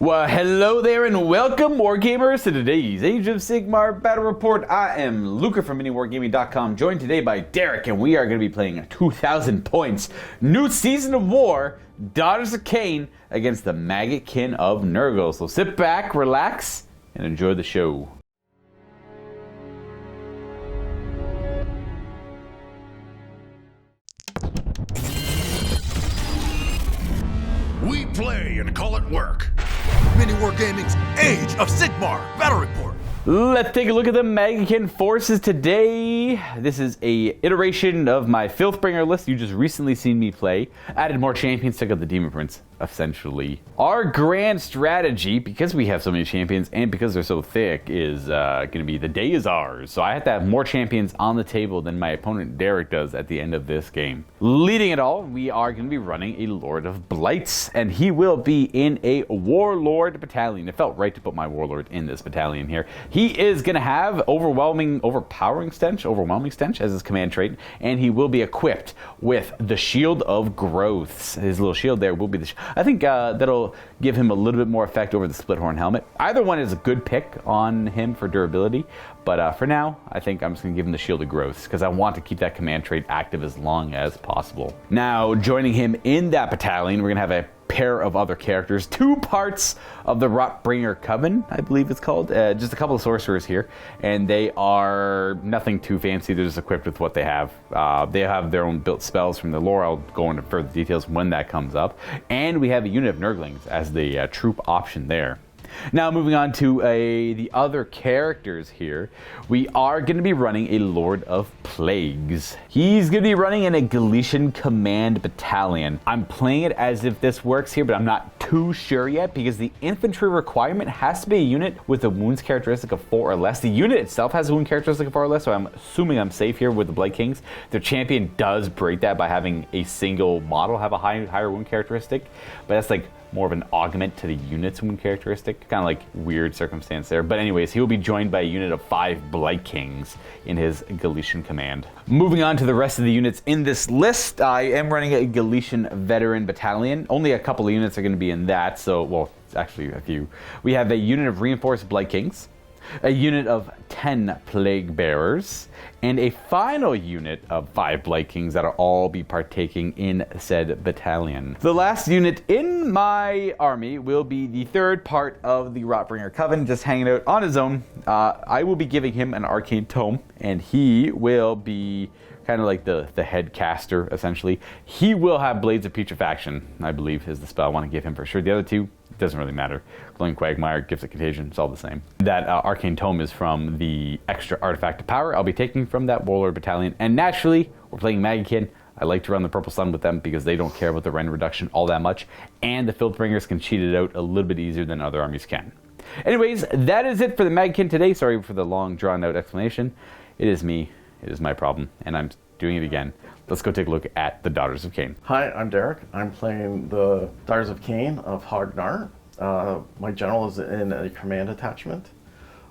Well, hello there and welcome, wargamers, to today's Age of Sigmar Battle Report. I am Luca from MiniWarGaming.com, joined today by Derek, and we are going to be playing 2,000 points, new season of war, Daughters of Khaine, against the Maggotkin of Nurgle. So sit back, relax, and enjoy the show. We play and call it work. MiniWarGaming's Age of Sigmar Battle Report. Let's take a look at the Maggotkin forces today. This is a iteration of my Filthbringer list you just recently seen me play. Added more champions, took out the Demon Prince, essentially. Our grand strategy, because we have so many champions and because they're so thick, is going to be the day is ours. So I have to have more champions on the table than my opponent Derek does at the end of this game. Leading it all, we are going to be running a Lord of Blights, and he will be in a Warlord battalion. It felt right to put my Warlord in this battalion here. He is going to have overwhelming stench as his command trait, and he will be equipped with the Shield of Growths. His little shield there will be the I think that'll give him a little bit more effect over the split horn helmet. Either one is a good pick on him for durability, but for now, I think I'm just going to give him the Shield of Growths because I want to keep that command trait active as long as possible. Now, joining him in that battalion, we're going to have a pair of other characters, two parts of the Rotbringer Coven, I believe it's called. Just a couple of sorcerers here, and they are nothing too fancy. They're just equipped with what they have. They have their own built spells from the lore. I'll go into further details when that comes up. And we have a unit of Nurglings as the troop option there. Now, moving on to the other characters here, we are going to be running a Lord of Plagues. He's going to be running in a Galician Command Battalion. I'm playing it as if this works here, but I'm not too sure yet because the infantry requirement has to be a unit with a wounds characteristic of 4 or less. The unit itself has a wound characteristic of 4 or less, so I'm assuming I'm safe here with the Blight Kings. Their champion does break that by having a single model have a higher wound characteristic, but that's like more of an augment to the unit's wound characteristic. Kind of like weird circumstance there. But anyways, he will be joined by a unit of 5 Blight Kings in his Galician command. Moving on to the rest of the units in this list, I am running a Galician Veteran Battalion. Only a couple of units are going to be in that, so, well, actually a few. We have a unit of Reinforced Blight Kings, a unit of 10 Plague Bearers, and a final unit of 5 Blight Kings that'll all be partaking in said battalion. The last unit in my army will be the third part of the Rotbringer Coven, just hanging out on his own. I will be giving him an Arcane Tome, and he will be kind of like the head caster, essentially. He will have Blades of Putrefaction, I believe, is the spell I want to give him for sure. The other two, it doesn't really matter. Glowing Quagmire, Gifts of Contagion, it's all the same. That Arcane Tome is from the extra Artifact of Power I'll be taking from that Warlord Battalion. And naturally, we're playing Maggotkin. I like to run the Purple Sun with them because they don't care about the rend reduction all that much. And the Filthbringers can cheat it out a little bit easier than other armies can. Anyways, that is it for the Maggotkin today. Sorry for the long, drawn-out explanation. It is me. It is my problem, and I'm doing it again. Let's go take a look at the Daughters of Khaine. Hi, I'm Derek. I'm playing the Daughters of Khaine of Hognar. My general is in a command attachment.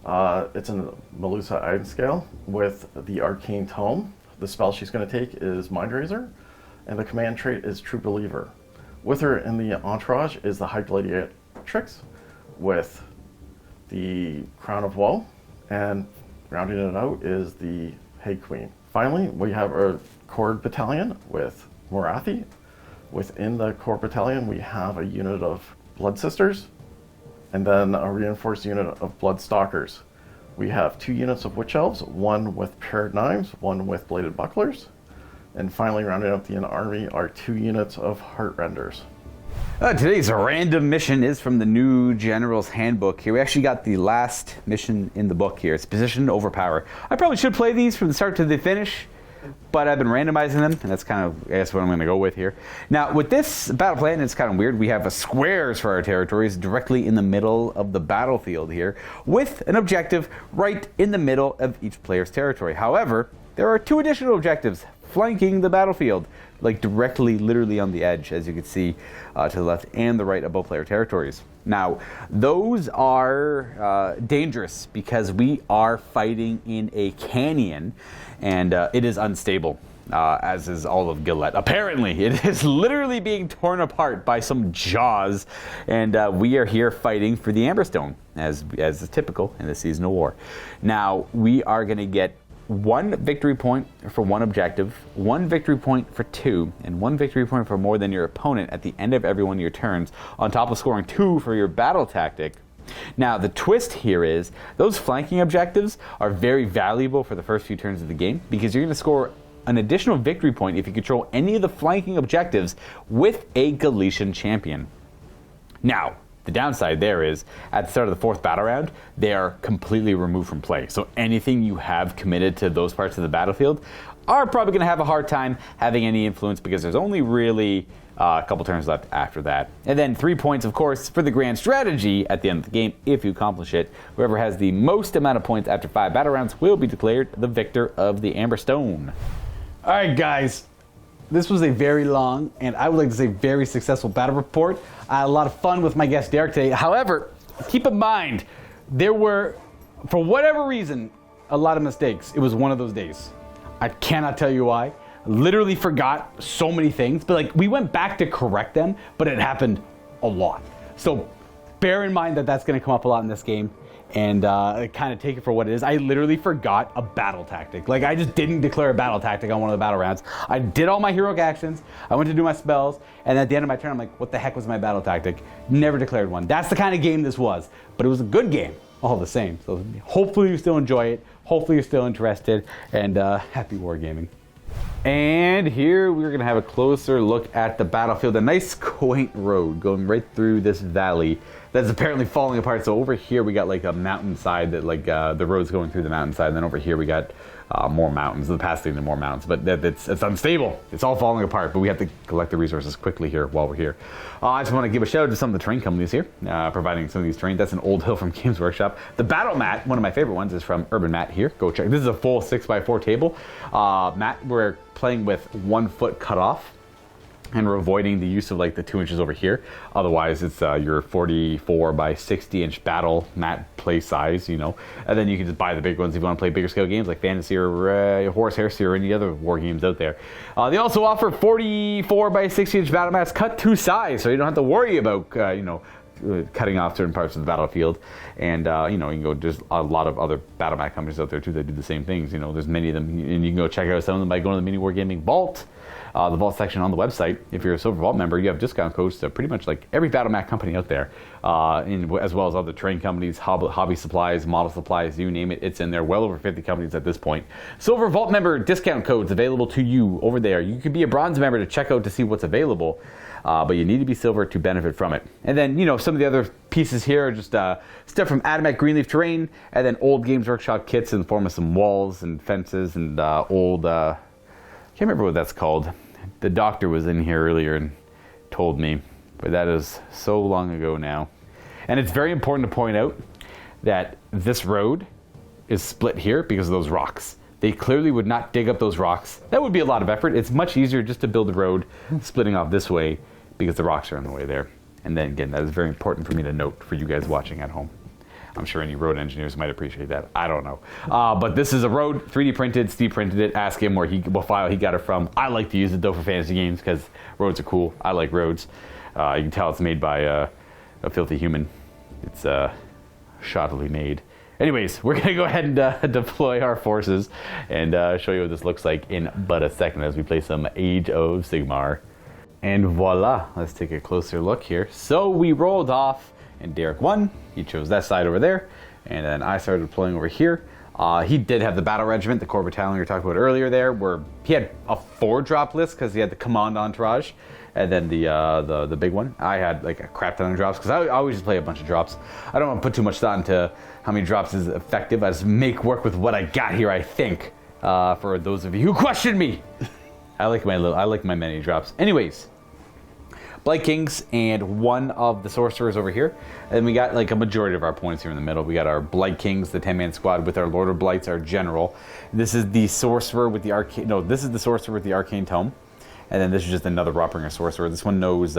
It's in Melusa item scale with the Arcane Tome. The spell she's going to take is Mind Razor, and the command trait is True Believer. With her in the entourage is the High Gladiatrix with the Crown of Woe, and rounding it out is the Hag Queen. Finally, we have our core battalion with Morathi. Within the core battalion, we have a unit of Blood Sisters, and then a reinforced unit of Blood Stalkers. We have 2 units of Witch Elves, one with paired knives, one with bladed bucklers. And finally, rounding out the army are 2 units of Heartrenders. Today's random mission is from the new General's Handbook here. We actually got the last mission in the book here. It's Position Over Power. I probably should play these from the start to the finish, but I've been randomizing them, and that's kind of, I guess, what I'm going to go with here. Now, with this battle plan, it's kind of weird. We have squares for our territories directly in the middle of the battlefield here, with an objective right in the middle of each player's territory. However, there are 2 additional objectives flanking the battlefield, like directly, literally on the edge, as you can see to the left and the right of both player territories. Now, those are dangerous because we are fighting in a canyon, and it is unstable. as is all of Gillette. Apparently, it is literally being torn apart by some jaws, and we are here fighting for the Amberstone, as is typical in the seasonal war. Now, we are going to get 1 victory point for 1 objective, 1 victory point for 2, and 1 victory point for more than your opponent at the end of every one of your turns, on top of scoring 2 for your battle tactic. Now, the twist here is those flanking objectives are very valuable for the first few turns of the game, because you're going to score an additional victory point if you control any of the flanking objectives with a Galician champion. Now, the downside there is, at the start of the 4th battle round, they are completely removed from play. So anything you have committed to those parts of the battlefield are probably going to have a hard time having any influence, because there's only really a couple turns left after that. And then 3 points, of course, for the grand strategy at the end of the game. If you accomplish it, whoever has the most amount of points after 5 battle rounds will be declared the victor of the Amberstone. All right, guys. This was a very long, and I would like to say very successful battle report. I had a lot of fun with my guest Derek today. However, keep in mind, there were, for whatever reason, a lot of mistakes. It was one of those days. I cannot tell you why. Literally forgot so many things, but like we went back to correct them, but it happened a lot. So bear in mind that that's going to come up a lot in this game, and kind of take it for what it is. I literally forgot a battle tactic. Like, I just didn't declare a battle tactic on one of the battle rounds. I did all my heroic actions, I went to do my spells, and at the end of my turn I'm like, what the heck was my battle tactic? Never declared one. That's the kind of game this was, but it was a good game all the same. So hopefully you still enjoy it, hopefully you're still interested, and happy wargaming. And here we're going to have a closer look at the battlefield. A nice quaint road going right through this valley that's apparently falling apart. So over here we got like a mountainside that like the road's going through the mountainside. And then over here we got more mountains, the path leading to more mountains. But it's unstable. It's all falling apart. But we have to collect the resources quickly here while we're here. I just want to give a shout out to some of the terrain companies here, providing some of these terrain. That's an Old Hill from Games Workshop. The battle mat, one of my favorite ones, is from Urban Mat here. Go check. This is a full 6x4 table. Mat, we're playing with 1 foot cut off, and we're avoiding the use of like the 2 inches over here. Otherwise, it's your 44 by 60 inch battle mat play size, you know. And then you can just buy the big ones if you want to play bigger scale games like Fantasy or Horse Heresy or any other war games out there. They also offer 44 by 60 inch battle mats cut to size, so you don't have to worry about cutting off certain parts of the battlefield. And you can go, there's a lot of other battle mat companies out there too that do the same things. You know, there's many of them, and you can go check out some of them by going to the MiniWarGaming Vault. The Vault section on the website. If you're a Silver Vault member, you have discount codes to pretty much like every battle mat company out there, as well as other train companies, hobby supplies, model supplies, you name it, it's in there. Well over 50 companies at this point. Silver Vault member discount codes available to you over there. You could be a bronze member to check out to see what's available, but you need to be silver to benefit from it. And then, some of the other pieces here are just stuff from Adamek Greenleaf Terrain, and then old Games Workshop kits in the form of some walls and fences and old, can't remember what that's called. The doctor was in here earlier and told me, but that is so long ago now. And it's very important to point out that this road is split here because of those rocks. They clearly would not dig up those rocks. That would be a lot of effort. It's much easier just to build a road splitting off this way because the rocks are in the way there. And then again, that is very important for me to note for you guys watching at home. I'm sure any road engineers might appreciate that. I don't know. But this is a road, 3D printed. Steve printed it. Ask him what file he got it from. I like to use it though for fantasy games because roads are cool. I like roads. You can tell it's made by a filthy human. It's shoddily made. Anyways, we're going to go ahead and deploy our forces and show you what this looks like in but a second as we play some Age of Sigmar. And voila, let's take a closer look here. So we rolled off and Derek won. He chose that side over there, and then I started deploying over here. He did have the battle regiment, the core battalion we were talking about earlier there, where he had a 4-drop list because he had the command entourage, and then the big one. I had like a crap ton of drops because I always just play a bunch of drops. I don't want to put too much thought into how many drops is effective. I just make work with what I got here, I think. For those of you who question me, I like my many drops. Anyways. Blight Kings and one of the sorcerers over here. And we got like a majority of our points here in the middle. We got our Blight Kings, the 10-man squad with our Lord of Blights, our general. This is the sorcerer with the arcane. No, this is the sorcerer with the arcane tome. And then this is just another Rotbringer sorcerer. This one knows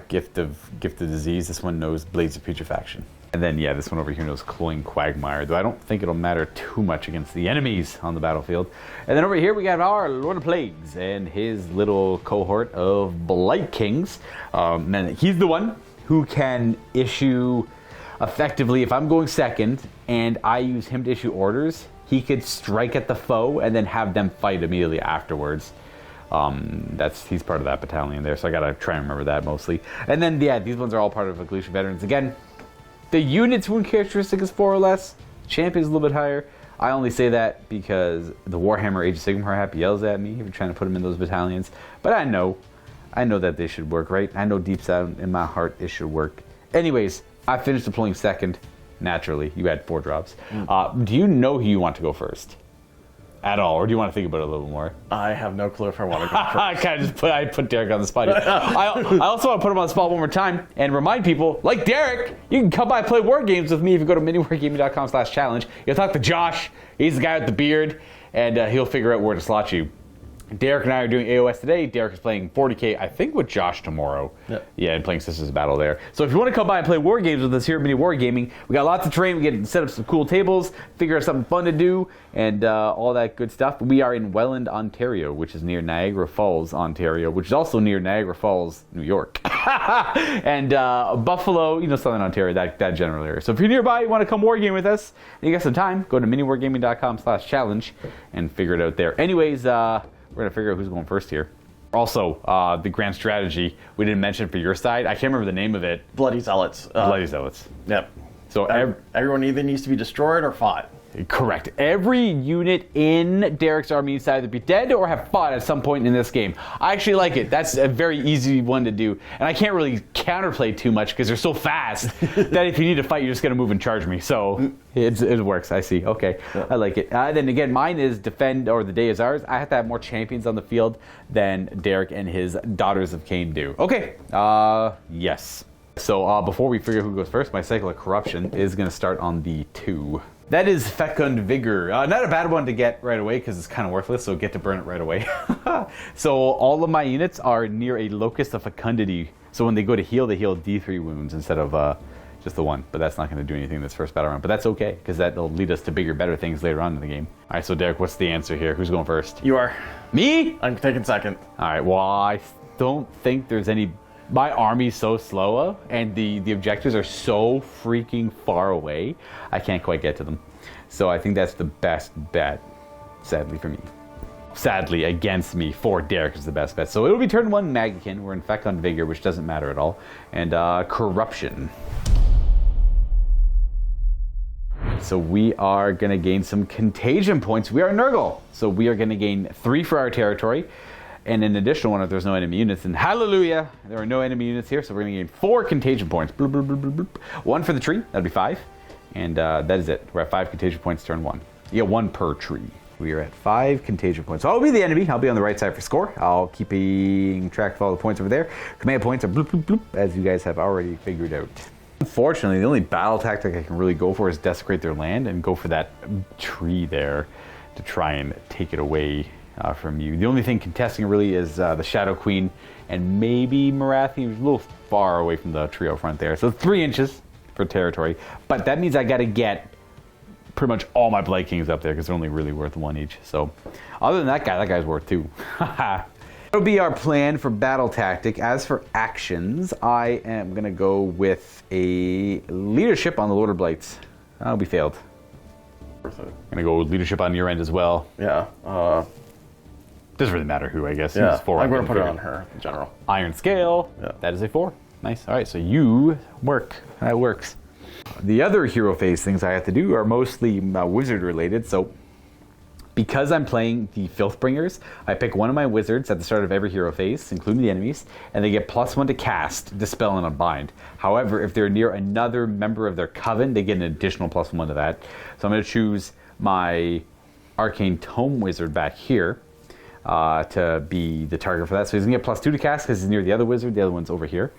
Gift of Disease. This one knows Blades of Putrefaction. And then, yeah, this one over here knows Cloying Quagmire, though I don't think it'll matter too much against the enemies on the battlefield. And then over here we got our Lord of Plagues and his little cohort of Blight Kings. And he's the one who can issue, effectively, if I'm going second and I use him to issue orders, he could strike at the foe and then have them fight immediately afterwards. He's part of that battalion there, so I gotta try and remember that mostly. And then, yeah, these ones are all part of Evolution Veterans. Again, the unit's wound characteristic is 4 or less. Champion's a little bit higher. I only say that because the Warhammer Age of Sigmar Happy yells at me if you're trying to put them in those battalions. But I know that they should work, right? I know deep down in my heart it should work. Anyways, I finished deploying second. Naturally, you had 4 drops. Do you know who you want to go first? At all, or do you want to think about it a little more? I have no clue if I want to go first. I kind of just put Derek on the spot here. I also want to put him on the spot one more time and remind people, like Derek, you can come by and play war games with me if you go to MiniWarGaming.com/challenge. You'll talk to Josh. He's the guy with the beard, and he'll figure out where to slot you. Derek and I are doing AOS today. Derek is playing 40k, I think, with Josh tomorrow. Yep. Yeah, and playing Sisters of Battle there. So if you want to come by and play war games with us here at MiniWarGaming, we got lots of terrain. We get to set up some cool tables, figure out something fun to do, and all that good stuff. We are in Welland, Ontario, which is near Niagara Falls, Ontario, which is also near Niagara Falls, New York. And Buffalo, Southern Ontario, that general area. So if you're nearby, you want to come war game with us, and you got some time, go to MiniWarGaming.com/challenge and figure it out there. Anyways, we're going to figure out who's going first here. Also, the grand strategy we didn't mention for your side. I can't remember the name of it. Bloody Zealots. Bloody Zealots. Yep. So everyone either needs to be destroyed or fought. Correct. Every unit in Derek's army needs to either be dead or have fought at some point in this game. I actually like it. That's a very easy one to do. And I can't really counterplay too much because they're so fast that if you need to fight, you're just going to move and charge me. So it works. I see. Okay. Yeah. I like it. Then again, mine is defend, or the day is ours. I have to have more champions on the field than Derek and his Daughters of Khaine do. Okay. Yes. So before we figure out who goes first, my cycle of corruption is going to start on the 2. That is Fecund Vigor. Not a bad one to get right away because it's kind of worthless, so get to burn it right away. So all of my units are near a locus of fecundity. So when they go to heal, they heal D3 wounds instead of just the 1. But that's not going to do anything this first battle round. But that's okay, because that'll lead us to bigger, better things later on in the game. All right, so Derek, what's the answer here? Who's going first? You are. Me? I'm taking second. All right, well, I don't think there's any... My army's so slow, and the objectives are so freaking far away, I can't quite get to them. So I think that's the best bet, sadly for me. Sadly, against me, for Derek is the best bet. So it'll be turn 1 Maggotkin. We're in Fecund Vigor, which doesn't matter at all. And Corruption. So we are going to gain some contagion points. We are Nurgle. So we are going to gain 3 for our territory. And an additional one if there's no enemy units. And hallelujah, there are no enemy units here, so we're going to gain 4 contagion points. Bloop, bloop, bloop, bloop, bloop. 1 for the tree, that'd be 5. And that is it. We're at 5 contagion points turn 1. You get 1 per tree. We are at 5 contagion points. So I'll be the enemy. I'll be on the right side for score. I'll keep track of all the points over there. Command points are bloop, bloop, bloop, as you guys have already figured out. Unfortunately, the only battle tactic I can really go for is desecrate their land and go for that tree there to try and take it away from you. The only thing contesting really is the Shadow Queen and maybe Morathi, who's a little far away from the trio front there. So 3 inches for territory. But that means I got to get pretty much all my Blight Kings up there because they're only really worth 1 each. So other than that guy's worth 2. That'll be our plan for battle tactic. As for actions, I am going to go with a leadership on the Lord of Blights. We failed. Worth it. Going to go with leadership on your end as well. Yeah. Doesn't really matter who, I guess. Yeah, 4. I'm going to put it on her in general. Iron Scale. Yeah. That is a 4. Nice. All right, so you work. That works. The other hero phase things I have to do are mostly wizard related. So because I'm playing the Filthbringers, I pick one of my wizards at the start of every hero phase, including the enemies, and they get +1 to cast, Dispel, and Unbind. However, if they're near another member of their coven, they get an additional +1 to that. So I'm going to choose my Arcane Tome wizard back here to be the target for that. So he's going to get +2 to cast because he's near the other wizard. The other one's over here.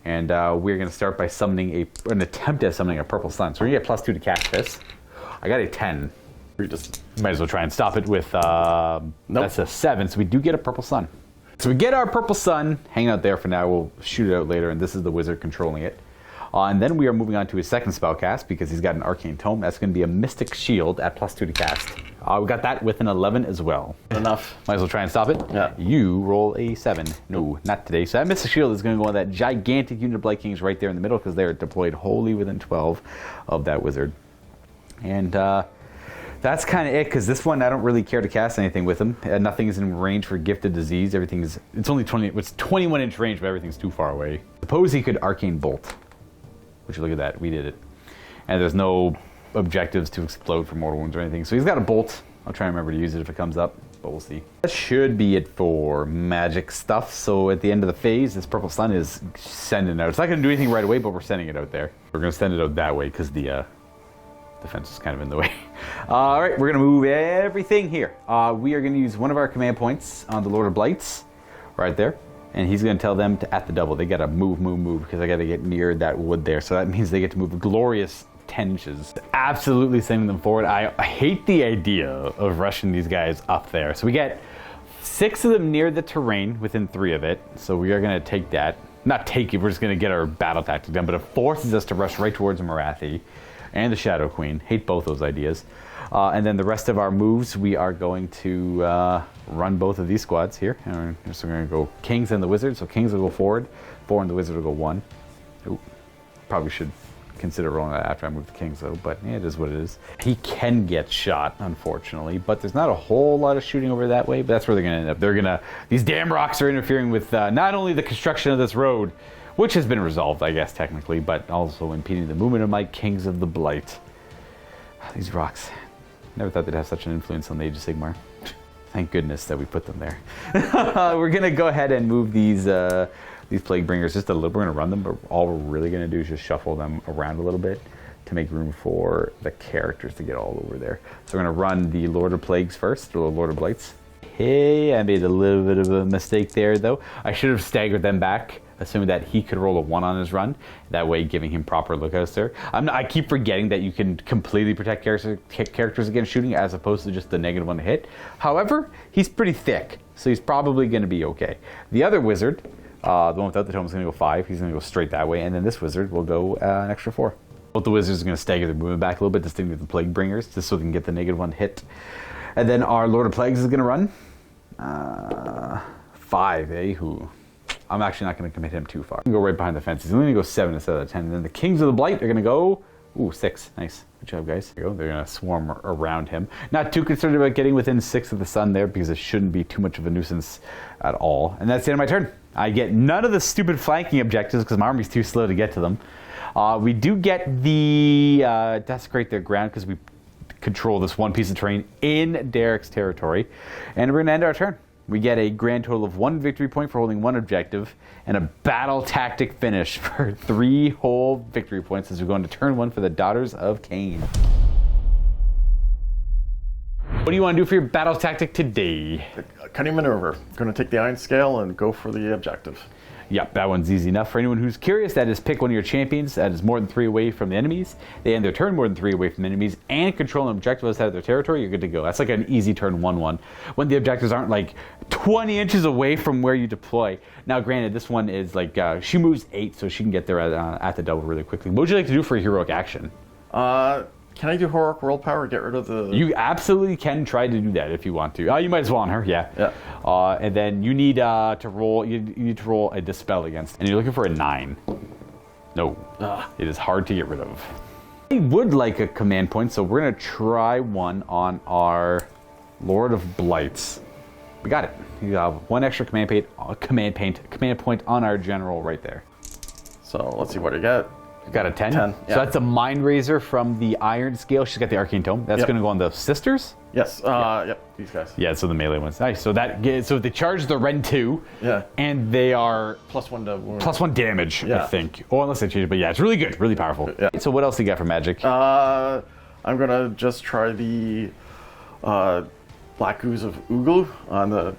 And we're going to start by summoning an attempt at summoning a Purple Sun. So we're going to get +2 to cast this. I got a 10. We just might as well try and stop it with, Nope. That's a 7, so we do get a Purple Sun. So we get our purple sun hanging out there for now. We'll shoot it out later, and this is the wizard controlling it. And then we are moving on to his second spell cast because he's got an arcane tome. That's going to be a mystic shield at +2 to cast. We got that with an 11 as well. Enough. Might as well try and stop it. Yeah. You roll a 7. No, not today. So that mystic shield is going to go on that gigantic unit of Blight Kings right there in the middle because they're deployed wholly within 12 of that wizard. And that's kind of it because this one I don't really care to cast anything with him. Nothing is in range for Gifted Disease. Everything is, it's only 21-inch range, but everything's too far away. Suppose he could Arcane Bolt. Which, look at that, we did it. And there's no objectives to explode for mortal wounds or anything. So he's got a bolt. I'll try and remember to use it if it comes up, but we'll see. That should be it for magic stuff. So at the end of the phase, this purple sun is sending out. It's not going to do anything right away, but we're sending it out there. We're going to send it out that way because the defense is kind of in the way. All right, we're going to move everything here. We are going to use one of our command points on the Lord of Blights right there. And he's going to tell them to, at the double, they got to move, because I got to get near that wood there. So that means they get to move a glorious 10 inches. Absolutely sending them forward. I hate the idea of rushing these guys up there. So we get 6 of them near the terrain within 3 of it. So we are going to take that. Not take it, we're just going to get our battle tactic done. But it forces us to rush right towards Morathi and the Shadow Queen. Hate both those ideas. And then the rest of our moves, we are going to run both of these squads here. And so we're going to go Kings and the Wizard. So Kings will go forward, 4 and the Wizard will go 1. Ooh, probably should consider rolling that after I move the Kings though, but yeah, it is what it is. He can get shot, unfortunately, but there's not a whole lot of shooting over that way, but that's where they're going to end up. These damn rocks are interfering with not only the construction of this road, which has been resolved, I guess, technically, but also impeding the movement of my Kings of the Blight. These rocks. Never thought they'd have such an influence on the Age of Sigmar. Thank goodness that we put them there. We're going to go ahead and move these Plague Bringers just a little. We're going to run them, but all we're really going to do is just shuffle them around a little bit to make room for the characters to get all over there. So we're going to run the Lord of Plagues first, or Lord of Blights. Hey, I made a little bit of a mistake there, though. I should have staggered them back, assuming that he could roll a 1 on his run. That way, giving him proper lookouts there. I keep forgetting that you can completely protect characters against shooting as opposed to just the -1 to hit. However, he's pretty thick, so he's probably going to be okay. The other wizard, the one without the tome, is going to go 5. He's going to go straight that way, and then this wizard will go an extra 4. Both the wizards are going to stagger their movement back a little bit to stimulate the Plague Bringers, just so they can get the -1 hit. And then our Lord of Plagues is going to run 5, eh? Who? I'm actually not going to commit him too far. I'm going to go right behind the fence. He's only going to go 7 instead of 10. And then the Kings of the Blight are going to go, 6. Nice. Good job, guys. There you go. They're going to swarm around him. Not too concerned about getting within 6 of the sun there because it shouldn't be too much of a nuisance at all. And that's the end of my turn. I get none of the stupid flanking objectives because my army's too slow to get to them. We do get the desecrate their ground because we control this one piece of terrain in Derek's territory. And we're going to end our turn. We get a grand total of 1 victory point for holding 1 objective and a battle tactic finish for 3 whole victory points as we go into turn 1 for the Daughters of Khaine. What do you want to do for your battle tactic today? Cunning maneuver. Going to take the Iron Scale and go for the objective. Yep, that one's easy enough. For anyone who's curious, that is pick one of your champions that is more than 3 away from the enemies. They end their turn more than 3 away from the enemies and control an objective outside of their territory. You're good to go. That's like an easy turn 1-1 when the objectives aren't like 20 inches away from where you deploy. Now, granted, this one is like she moves 8, so she can get there at the double really quickly. What would you like to do for a heroic action? Can I do heroic world power? Get rid of the. You absolutely can try to do that if you want to. You might as well on her, yeah. Yeah. And then you need to roll. You need to roll a dispel against, and you're looking for a 9. No, it is hard to get rid of. I would like a command point, so we're gonna try one on our Lord of Blights. We got it. You have 1 extra command point on our general right there. So let's see what I get. Got a 10? 10, So that's a Mind Razor from the Iron Scale. She's got the Arcane Tome. That's going to go on the Sisters? Yes. Yep. These guys. Yeah, so the melee ones. Nice. So they charge the Ren 2. Yeah. And they are +1 to wound. +1 damage, Yeah. I think. Oh, unless they change it. But yeah, it's really good. Really powerful. Yeah. So what else do you got for magic? I'm going to just try the Black Ooze of Uglu on the...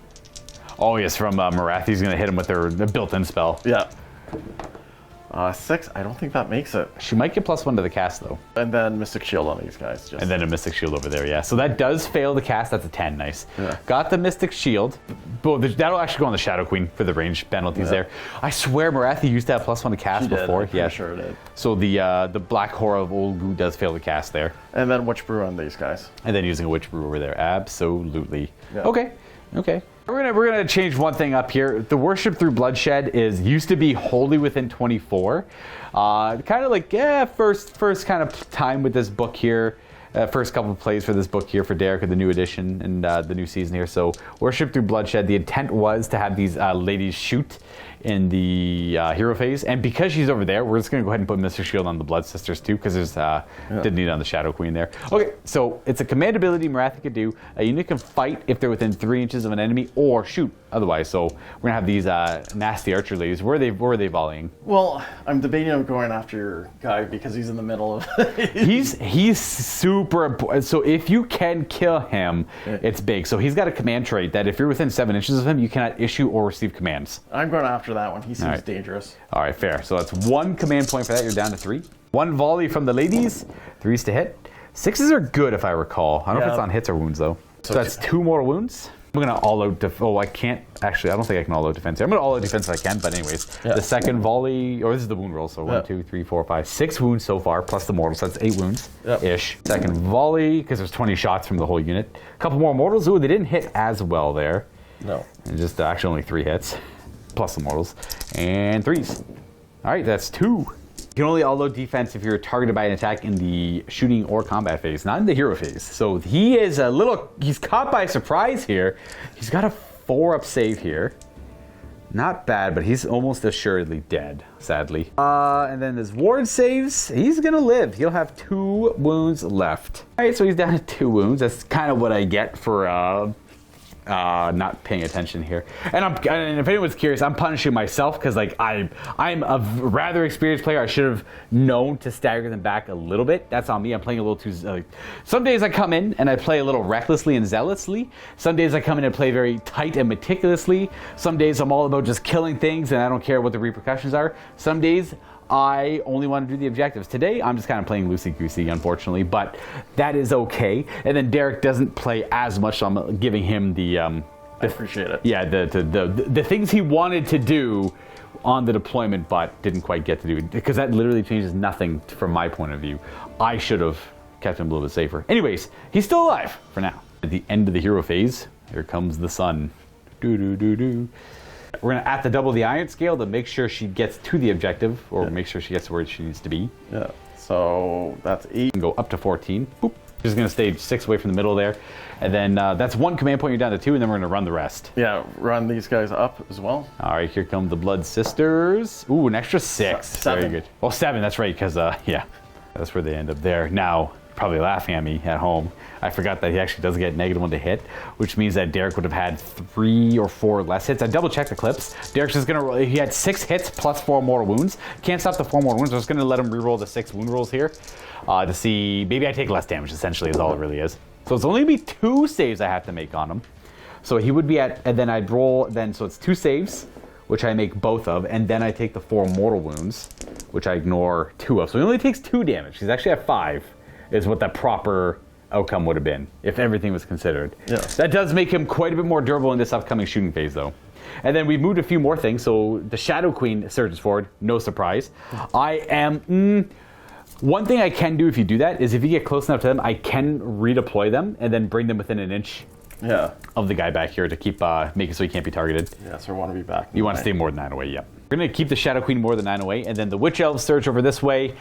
Oh, yes, from Morathi's going to hit him with their built-in spell. Yeah. 6, I don't think that makes it. She might get +1 to the cast, though. And then Mystic Shield on these guys. Just... And then a Mystic Shield over there, yeah. So that does fail the cast. That's a 10, nice. Yeah. Got the Mystic Shield. But that'll actually go on the Shadow Queen for the range penalties there. I swear Morathi used to have +1 to cast before. I'm pretty sure it did. So the Black Horror of Old Goo does fail the cast there. And then Witch Brew on these guys. And then using a Witch Brew over there. Absolutely. Yeah. Okay. We're gonna change one thing up here. The Worship Through Bloodshed used to be wholly within 24. Kind of like first kind of time with this book here. First couple of plays for this book here for Derek with the new edition and the new season here. So Worship Through Bloodshed, the intent was to have these ladies shoot in the hero phase, and because she's over there, we're just going to go ahead and put Mystic Shield on the Blood Sisters too, because there's didn't need it on the Shadow Queen there. Okay, so it's a command ability Morathi could do. A unit can fight if they're within 3 inches of an enemy, or shoot otherwise. So we're gonna have these nasty archer ladies. Where are they volleying? Well, I'm debating on going after your guy because he's in the middle of. he's super important. So if you can kill him, it's big. So he's got a command trait that if you're within 7 inches of him, you cannot issue or receive commands. I'm going after that one. He seems dangerous. All right, fair. So that's 1 command point for that. You're down to 3. 1 volley from the ladies. 3s to hit. 6s are good if I recall. I don't know if it's on hits or wounds though. So that's 2 more wounds. I'm gonna all out I can't actually. I don't think I can all out defense here. I'm gonna all out defense if I can. But anyways, the second volley, or this is the wound roll. So 1, 2, 3, 4, 5, 6 wounds so far, plus the mortals. So that's 8 wounds ish. Second volley, because there's 20 shots from the whole unit. A couple more mortals. Ooh, they didn't hit as well there. No. And just actually only 3 hits, plus the mortals, and 3s. All right, that's 2. You can only all-out defense if you're targeted by an attack in the shooting or combat phase, not in the hero phase. So he is he's caught by surprise here. He's got a 4-up save here. Not bad, but he's almost assuredly dead, sadly. And then his ward saves. He's gonna live. He'll have 2 wounds left. All right, so he's down to 2 wounds. That's kind of what I get for not paying attention here. And if anyone's curious, I'm punishing myself because like I'm a rather experienced player. I should have known to stagger them back a little bit. That's on me. I'm playing a little too. Some days I come in and I play a little recklessly and zealously. Some days I come in and play very tight and meticulously. Some days I'm all about just killing things and I don't care what the repercussions are. Some days I only want to do the objectives. Today, I'm just kind of playing loosey-goosey, unfortunately, but that is okay. And then Derek doesn't play as much, so I'm giving him I appreciate it. Yeah, the things he wanted to do on the deployment, but didn't quite get to do, because that literally changes nothing from my point of view. I should have kept him a little bit safer. Anyways, he's still alive for now. At the end of the hero phase, here comes the sun. Do-do-do-do. We're going to have to double the iron scale to make sure she gets to the objective, or make sure she gets to where she needs to be. Yeah, so that's 8. And go up to 14. Boop. She's going to stay 6 away from the middle there. And then that's 1 command point, you're down to 2, and then we're going to run the rest. Yeah, run these guys up as well. All right, here come the Blood Sisters. Ooh, an extra 6. 7. Very good. Well, 7, that's right, because, yeah, that's where they end up there. Now, probably laughing at me at home. I forgot that he actually does get -1 to hit, which means that Derek would have had 3 or 4 less hits. I double checked the clips. Derek's just gonna, he had 6 hits plus 4 mortal wounds. Can't stop the 4 mortal wounds. I'm just gonna let him reroll the 6 wound rolls here to see, maybe I take less damage, essentially, is all it really is. So it's only be 2 saves I have to make on him. So he would be at, and then I'd roll, so it's 2 saves, which I make both of, and then I take the 4 mortal wounds, which I ignore 2 of. So he only takes 2 damage. He's actually at 5, is what the proper outcome would have been if everything was considered. Yeah. That does make him quite a bit more durable in this upcoming shooting phase, though. And then we moved a few more things. So the Shadow Queen surges forward, no surprise. I am. One thing I can do if you do that is if you get close enough to them, I can redeploy them and then bring them within an inch of the guy back here to keep make it so he can't be targeted. Yeah, so I want to be back. You want to stay more than 9 away, yep. We're going to keep the Shadow Queen more than 9 away, and then the Witch Elves surge over this way.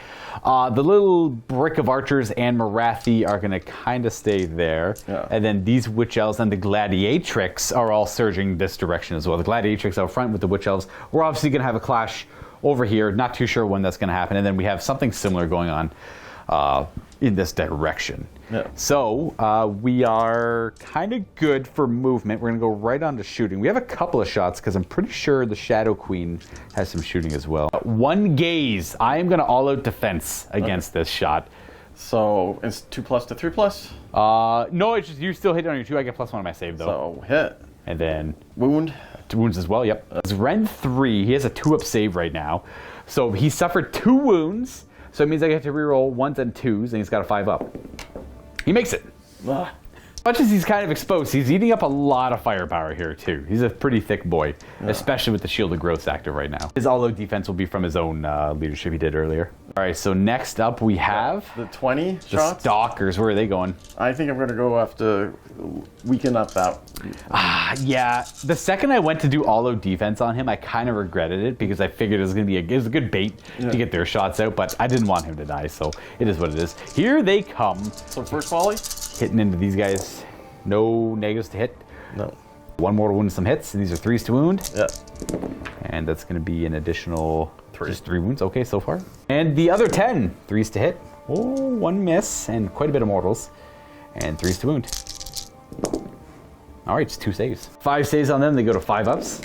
The little brick of archers and Morathi are going to kind of stay there. Yeah. And then these Witch Elves and the Gladiatrix are all surging this direction as well. The Gladiatrix out front with the Witch Elves. We're obviously going to have a clash over here. Not too sure when that's going to happen. And then we have something similar going on in this direction. Yeah. So we are kind of good for movement. We're going to go right on to shooting. We have a couple of shots because I'm pretty sure the Shadow Queen has some shooting as well. 1 gaze. I am going to all-out defense against this shot. So it's 2+ to 3+? No, it's just you still hit it on your 2. I get +1 on my save, though. So hit. And then wound. 2 wounds as well, yep. It's Ren 3. He has a 2-up save right now. So he suffered 2 wounds. So it means I get to reroll 1s and 2s, and he's got a 5 up. He makes it. Ugh. Much as he's kind of exposed, he's eating up a lot of firepower here too. He's a pretty thick boy, especially with the Shield of Growth active right now. His all-out defense will be from his own leadership he did earlier. All right, so next up we have the 20 the shots. Stalkers. Where are they going? I think I'm going to go after weaken up that. Yeah, the second I went to do all-out defense on him, I kind of regretted it because I figured it was going to be a good bait to get their shots out, but I didn't want him to die, so it is what it is. Here they come. So first volley? Hitting into these guys. No negatives to hit. No. 1 mortal wound and some hits, and these are 3s to wound. Yeah. And that's going to be an additional 3 wounds. Okay, so far. And the other 10, 3s to hit. Oh, 1 miss, and quite a bit of mortals. And 3s to wound. All right, it's 2 saves. 5 saves on them, they go to 5 ups.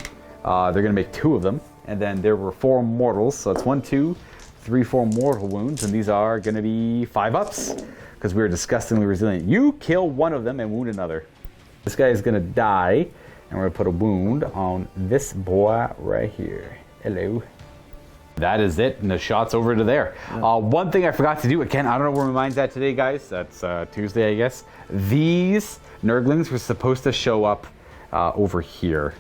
They're going to make 2 of them. And then there were 4 mortals, so it's 1, 2, 3, 4 mortal wounds, and these are going to be 5 ups. Because we were disgustingly resilient. You kill one of them and wound another. This guy is going to die, and we're going to put a wound on this boy right here. Hello. That is it, and the shot's over to there. One thing I forgot to do, again, I don't know where my mind's at today, guys. That's Tuesday, I guess. These Nurglings were supposed to show up over here.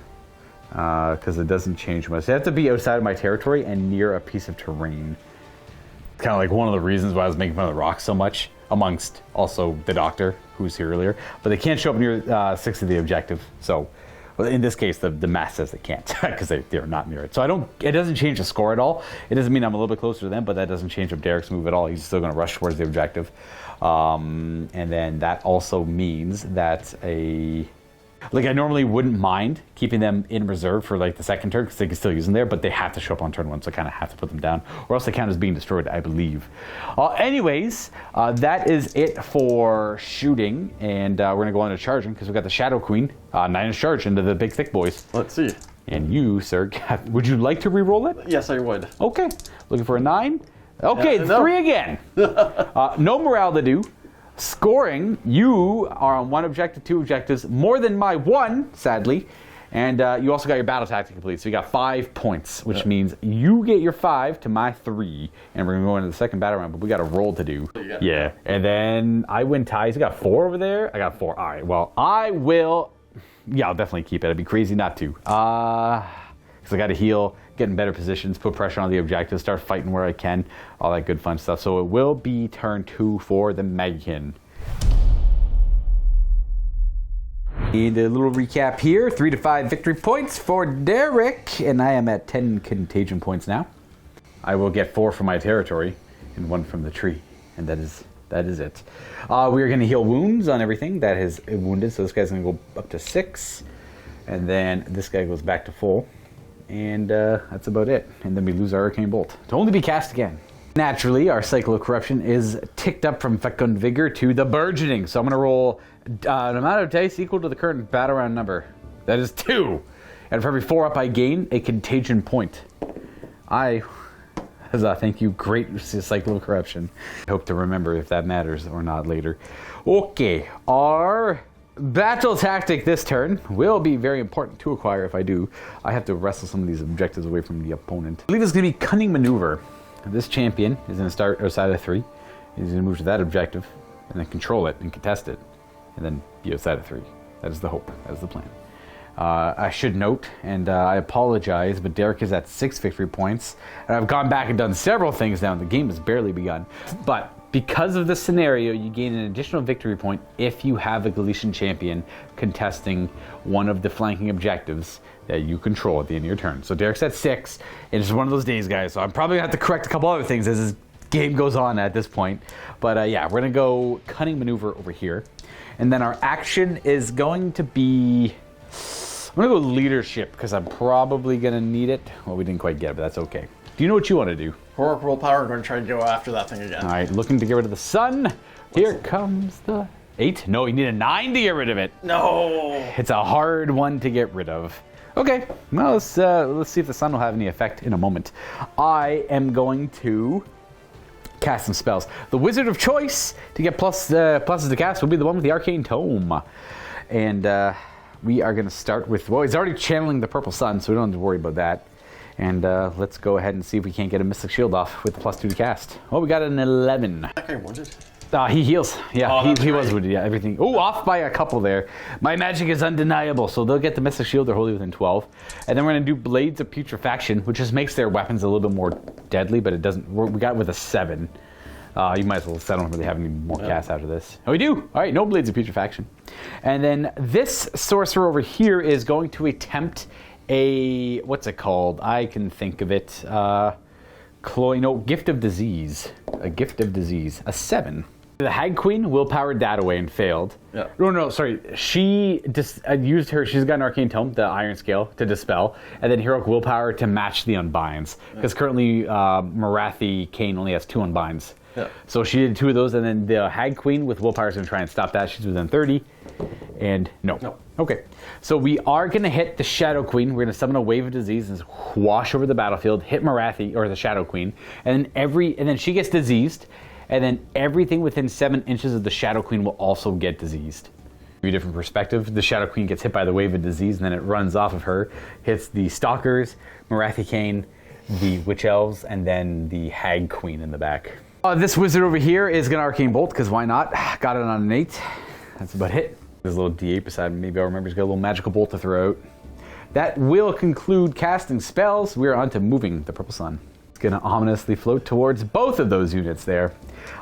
Because it doesn't change much. They have to be outside of my territory and near a piece of terrain. It's kind of like one of the reasons why I was making fun of the rocks so much. Amongst also the doctor who was here earlier, but they can't show up near 6 of the objective. So, well, in this case, the math says they can't because they're not near it. So it doesn't change the score at all. It doesn't mean I'm a little bit closer to them, but that doesn't change up Derek's move at all. He's still going to rush towards the objective, and then that also means that I normally wouldn't mind keeping them in reserve for like the second turn because they can still use them there, but they have to show up on turn 1, so I kind of have to put them down, or else they count as being destroyed, I believe. Anyways, that is it for shooting, and we're going to go on to charging because we've got the Shadow Queen, 9-inch charge into the big thick boys. Let's see. And you, sir, would you like to re-roll it? Yes, I would. Okay. Looking for a 9? Okay, no. 3 again. No morale to do. Scoring, you are on 1 objective, 2 objectives, more than my 1, sadly. And you also got your battle tactic complete. So you got 5 points, which means you get your 5 to my 3. And we're going to go into the second battle round, but we got a roll to do. Yeah. And then I win ties. You got 4 over there? I got 4. All right. Well, I will. Yeah, I'll definitely keep it. I'd be crazy not to. Because I got to heal, get in better positions, put pressure on the objective, start fighting where I can, all that good fun stuff. So it will be turn 2 for the Maggotkin. And a little recap here, 3 to 5 victory points for Derek, and I am at 10 contagion points now. I will get 4 from my territory and 1 from the tree, and that is it. We are going to heal wounds on everything that is wounded, so this guy's going to go up to 6, and then this guy goes back to full. And that's about it. And then we lose our Arcane Bolt to only be cast again. Naturally, our Cycle of Corruption is ticked up from Fecund Vigor to the Burgeoning. So I'm going to roll an amount of dice equal to the current battle round number. That is 2. And for every 4 up I gain a contagion point. Thank you, great Cycle of Corruption. I hope to remember if that matters or not later. Okay, our battle tactic this turn will be very important to acquire. If I do, I have to wrestle some of these objectives away from the opponent. I believe it's going to be Cunning Maneuver. This champion is going to start outside of 3. He's going to move to that objective and then control it and contest it and then be outside of 3. That is the hope. That is the plan. I should note, and I apologize, but Derek is at 6 victory points. And I've gone back and done several things now. The game has barely begun. But because of the scenario, you gain an additional victory point if you have a Galician champion contesting one of the flanking objectives that you control at the end of your turn. So Derek's at 6, and it's one of those days, guys. So I'm probably going to have to correct a couple other things as this game goes on at this point. But yeah, we're going to go Cunning Maneuver over here. And then our action is going to be... I'm going to go Leadership, because I'm probably going to need it. Well, we didn't quite get it, but that's okay. Do you know what you want to do? Heroic willpower, I'm going to try to go after that thing again. All right, looking to get rid of the sun. Here comes the 8. No, you need a 9 to get rid of it. No. It's a hard one to get rid of. Okay, well, let's see if the sun will have any effect in a moment. I am going to cast some spells. The Wizard of Choice to get pluses to cast will be the one with the Arcane Tome. And we are going to start with, well, he's already channeling the Purple Sun, so we don't have to worry about that. And let's go ahead and see if we can't get a Mystic Shield off with the +2 to cast. Oh, we got an 11. That guy wounded? He heals. Yeah, Oh, he was wounded. Yeah, everything. Oh, off by a couple there. My magic is undeniable, so they'll get the Mystic Shield. They're wholly within 12. And then we're going to do Blades of Putrefaction, which just makes their weapons a little bit more deadly, but it doesn't. We got with a 7. You might as well settle on really have any more casts after this. Oh, we do. All right, no Blades of Putrefaction. And then this sorcerer over here is going to attempt a, what's it called? I can think of it. Gift of Disease. A Gift of Disease. A 7. The Hag Queen willpowered that away and failed. Yeah. No, sorry. She just used her. She's got an Arcane Tome, the Iron Scale, to dispel, and then Heroic Willpower to match the Unbinds. Because currently, Morathi Khaine only has 2 Unbinds. Yeah. So she did 2 of those, and then the Hag Queen with Willpower is going to try and stop that. She's within 30. And no. Okay. So we are going to hit the Shadow Queen. We're going to summon a Wave of Disease and wash over the battlefield, hit Morathi, or the Shadow Queen, and then she gets diseased. And then everything within 7 inches of the Shadow Queen will also get diseased. From a different perspective, the Shadow Queen gets hit by the Wave of Disease, and then it runs off of her, hits the Stalkers, Morathi Khaine, the Witch Elves, and then the Hag Queen in the back. This wizard over here is going to Arcane Bolt, because why not? Got it on an 8. That's about it. There's a little D8 beside me. Maybe I'll remember he's got a little Magical Bolt to throw out. That will conclude casting spells. We're on to moving the Purple Sun. Going to ominously float towards both of those units there.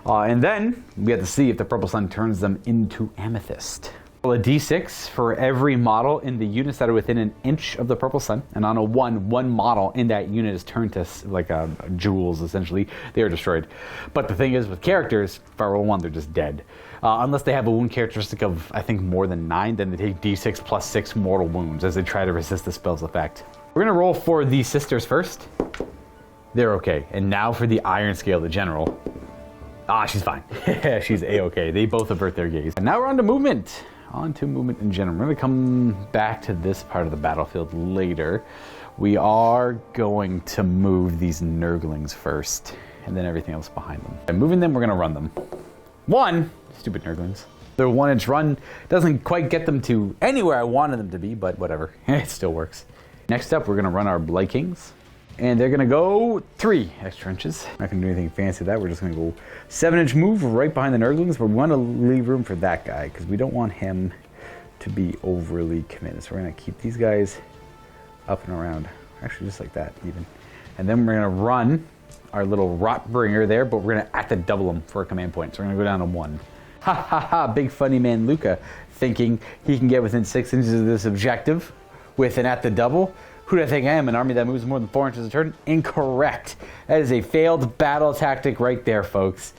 And then we have to see if the Purple Sun turns them into Amethyst. Roll a d6 for every model in the units that are within an inch of the Purple Sun. And on a 1, one model in that unit is turned to like jewels, essentially. They are destroyed. But the thing is, with characters, if I roll 1, they're just dead. Unless they have a wound characteristic of, I think, more than 9, then they take d6 plus 6 mortal wounds as they try to resist the spell's effect. We're going to roll for the sisters first. They're okay. And now for the Iron Scale, the general. She's fine. She's a-okay. They both avert their gaze. And now we're on to movement. On to movement in general. We're going to come back to this part of the battlefield later. We are going to move these Nurglings first, and then everything else behind them. By moving them, we're going to run them. 1, stupid Nurglings. Their 1-inch run doesn't quite get them to anywhere I wanted them to be, but whatever. It still works. Next up, we're going to run our Blight Kings. And they're going to go 3 extra inches. Not going to do anything fancy with that. We're just going to go 7-inch move right behind the Nurglings. But we want to leave room for that guy because we don't want him to be overly committed. So we're going to keep these guys up and around. Actually, just like that even. And then we're going to run our little Rotbringer there, but we're going to have to double them for a command point. So we're going to go down to 1. Ha ha ha, big funny man Luca thinking he can get within 6 inches of this objective with an at the double. Who do I think I am? An army that moves more than 4 inches a turn? Incorrect. That is a failed battle tactic right there, folks.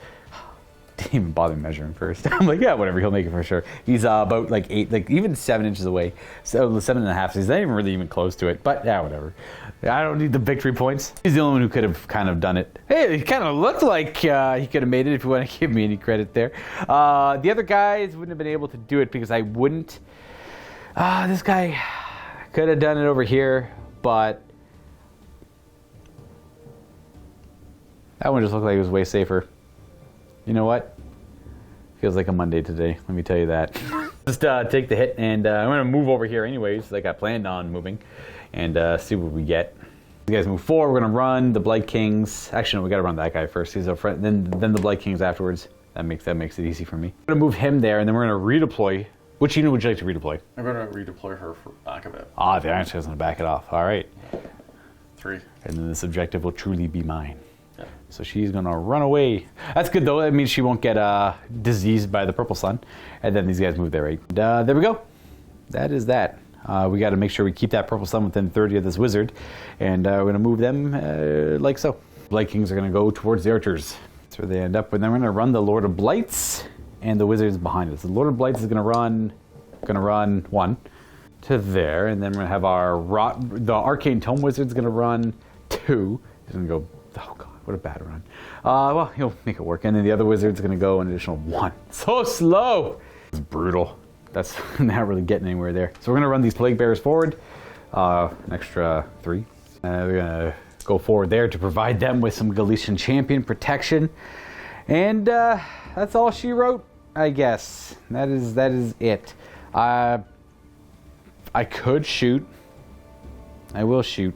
Didn't even bother measuring first. I'm like, yeah, whatever, he'll make it for sure. He's about like 8, like even 7 inches away. So 7.5, so he's not even really even close to it. But yeah, whatever. I don't need the victory points. He's the only one who could have kind of done it. Hey, it kind of looked like he could have made it if you want to give me any credit there. The other guys wouldn't have been able to do it because I wouldn't. This guy could have done it over here. But that one just looked like it was way safer. You know what? Feels like a Monday today, let me tell you that. Just take the hit, and I'm going to move over here anyways, like I planned on moving, and see what we get. You guys move forward, we're going to run the Blight Kings. Actually, no, we got to run that guy first. He's up front, then the Blight Kings afterwards. That makes it easy for me. I'm going to move him there, and then we're going to redeploy. Which unit would you like to redeploy? I'm going to redeploy her for back of it. The Iron Scale's going to back it off. All right. 3. And then this objective will truly be mine. Yeah. So she's going to run away. That's good, though. That means she won't get diseased by the Purple Sun. And then these guys move there, right? There we go. That is that. We got to make sure we keep that Purple Sun within 30 of this wizard. And we're going to move them like so. Blight Kings are going to go towards the archers. That's where they end up. And then we're going to run the Lord of Blights. And the wizard's behind us. The Lord of Blights is going to run 1 to there, and then we're going to have the Arcane Tome Wizard's going to run 2. He's going to go, oh god, what a bad run. Well, he'll make it work. And then the other wizard's going to go an additional 1. So slow! It's brutal. That's not really getting anywhere there. So we're going to run these Plague Bearers forward. An extra 3. We're going to go forward there to provide them with some Galician champion protection. And that's all she wrote. I guess that is it. I could shoot. I will shoot.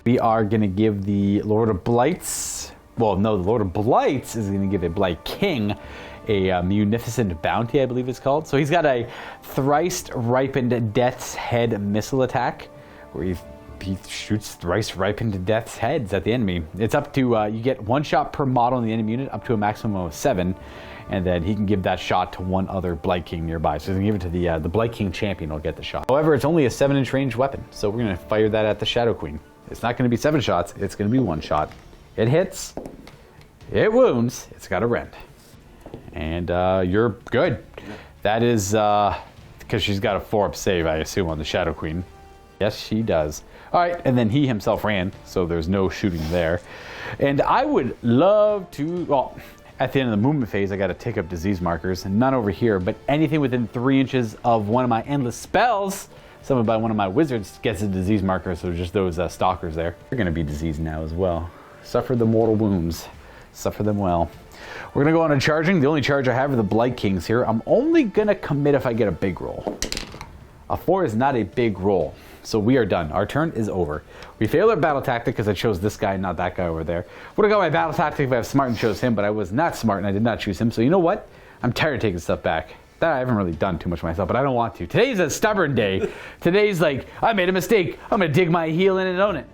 We are going to give the Lord of Blights... Well, no, the Lord of Blights is going to give a Blight King a Munificent Bounty, I believe it's called. So he's got a thrice ripened Death's Head missile attack, where he shoots thrice ripened Death's Heads at the enemy. It's up to, you get 1 shot per model in the enemy unit, up to a maximum of 7. And then he can give that shot to one other Blight King nearby. So he's going to give it to the Blight King champion will get the shot. However, it's only a 7-inch range weapon. So we're going to fire that at the Shadow Queen. It's not going to be 7 shots. It's going to be 1 shot. It hits. It wounds. It's got a rend. And you're good. That is because she's got a 4-up save, I assume, on the Shadow Queen. Yes, she does. All right, and then he himself ran, so there's no shooting there. And I would love to, well, at the end of the movement phase, I got to take up disease markers. None over here, but anything within 3 inches of one of my endless spells, summoned by one of my wizards, gets a disease marker, so just those stalkers there. They're going to be diseased now as well. Suffer the mortal wounds. Suffer them well. We're going to go on a charging. The only charge I have are the Blight Kings here. I'm only going to commit if I get a big roll. A 4 is not a big roll. So we are done. Our turn is over. We failed our battle tactic because I chose this guy, not that guy over there. Would have got my battle tactic if I was smart and chose him, but I was not smart and I did not choose him. So you know what? I'm tired of taking stuff back. That I haven't really done too much myself, but I don't want to. Today's a stubborn day. Today's like, I made a mistake. I'm going to dig my heel in and own it.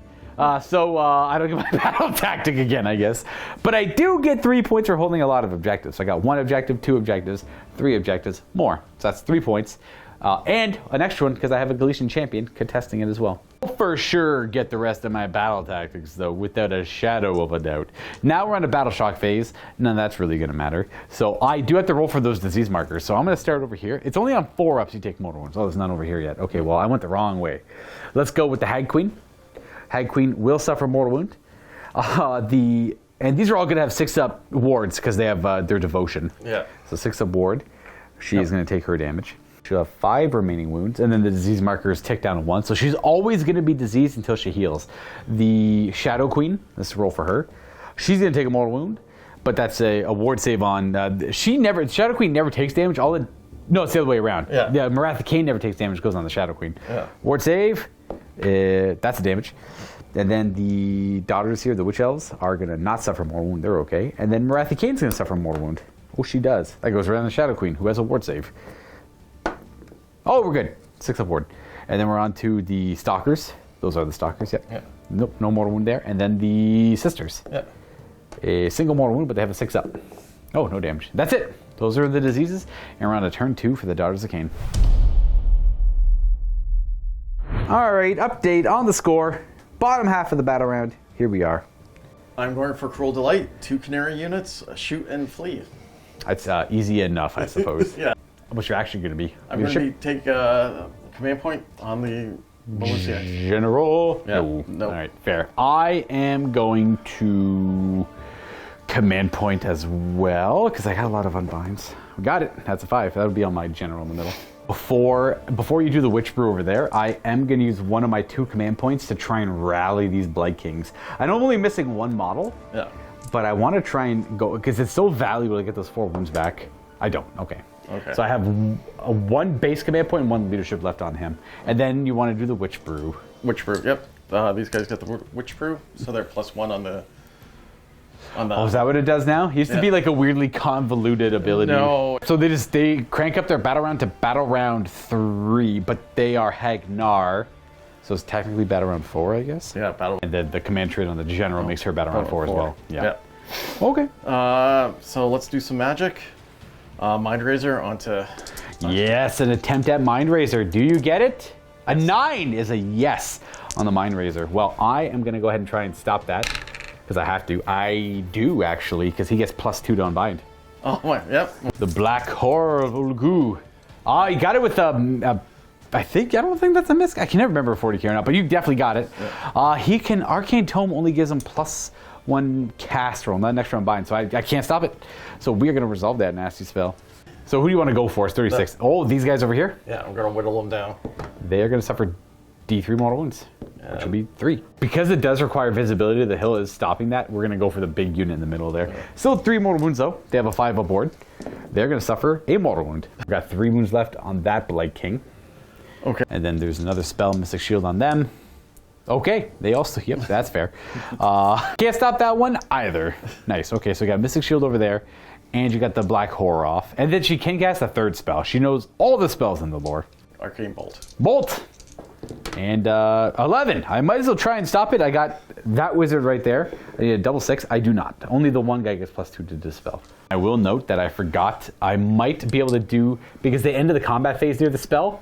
So I don't get my battle tactic again, I guess. But I do get 3 points for holding a lot of objectives. So I got 1 objective, 2 objectives, 3 objectives, more. So that's 3 points. And an extra one because I have a Galician champion contesting it as well. I'll for sure get the rest of my battle tactics though, without a shadow of a doubt. Now we're on a battle shock phase. None of that's really going to matter. So I do have to roll for those disease markers. So I'm going to start over here. It's only on 4-ups you take mortal wounds. Oh, there's none over here yet. Okay, well I went the wrong way. Let's go with the Hag Queen. Hag Queen will suffer mortal wound. And these are all going to have 6-up wards because they have their devotion. Yeah. So 6-up ward. She is going to take her damage. She'll have 5 remaining wounds, and then the disease markers tick down to 1. So she's always going to be diseased until she heals. The Shadow Queen, let's roll for her. She's going to take a mortal wound, but that's a ward save on. Shadow Queen never takes damage. No, it's the other way around. Yeah. Morathi Khaine never takes damage. Goes on the Shadow Queen. Yeah. Ward save. That's a damage. And then the daughters here, the Witch Elves, are going to not suffer mortal wound. They're okay. And then Morathi Khaine's going to suffer mortal wound. Oh, she does. That goes right on the Shadow Queen, who has a ward save. Oh, we're good. 6-up ward. And then we're on to the Stalkers. Those are the Stalkers, yep. Yeah. Nope, no mortal wound there. And then the Sisters. Yeah. A single mortal wound, but they have a 6-up. Oh, no damage. That's it. Those are the diseases. And we're on to turn 2 for the Daughters of Khaine. All right, update on the score. Bottom half of the battle round. Here we are. I'm going for Cruel Delight. 2 Canary units, shoot and flee. That's easy enough, I suppose. Yeah. What's you're actually going to be? I'm going to take a command point on the militia. General? Yeah. No. Nope. All right, fair. I am going to command point as well, because I got a lot of unbinds. We got it. That's a 5. That would be on my general in the middle. Before you do the Witch Brew over there, I am going to use one of my 2 command points to try and rally these Blight Kings. I know I'm only missing 1 model, but I want to try and go, because it's so valuable to get those 4 wounds back. I don't. Okay. So I have 1 base command point and 1 leadership left on him. And then you want to do the Witch Brew. Witch Brew, yep. These guys got the Witch Brew, so they're +1 on the... Oh, is that what it does now? It used to be like a weirdly convoluted ability. No. So they crank up their battle round to battle round 3, but they are Hagnar. So it's technically battle round 4, I guess? Yeah, battle. And then the command trait on the general makes her battle round 4 as well. Yeah. Okay. So let's do some magic. Mind Razor onto... Yes, an attempt at Mind Razor. Do you get it? A 9 is a yes on the Mind Razor. Well, I am going to go ahead and try and stop that, because I have to. I do, actually, because he gets +2 to unbind. Oh, my, yep. The Black Horror of Ulgu. He got it with I don't think that's a miss. I can never remember 40k or not, but you definitely got it. Yeah. He can, Arcane Tome only gives him +1 cast roll, not an extra unbind, so I can't stop it. So we're going to resolve that nasty spell. So who do you want to go for? It's 36. Oh, these guys over here? Yeah, I'm going to whittle them down. They are going to suffer D3 mortal wounds, which will be 3. Because it does require visibility, the hill is stopping that. We're going to go for the big unit in the middle there. Still 3 mortal wounds, though. They have a 5-up board. They're going to suffer a mortal wound. We've got 3 wounds left on that Blight King. Okay. And then there's another spell, Mystic Shield on them. Okay, they also, yep, that's fair. Can't stop that one either. Nice, okay, so we got Mystic Shield over there, and you got the Black Horror off. And then she can cast a third spell. She knows all the spells in the lore. Arcane Bolt. Bolt! And 11. I might as well try and stop it. I got that wizard right there. I need a double 6. I do not. Only the one guy gets +2 to dispel. I will note that I forgot I might be able to do, because the end of the combat phase near the spell,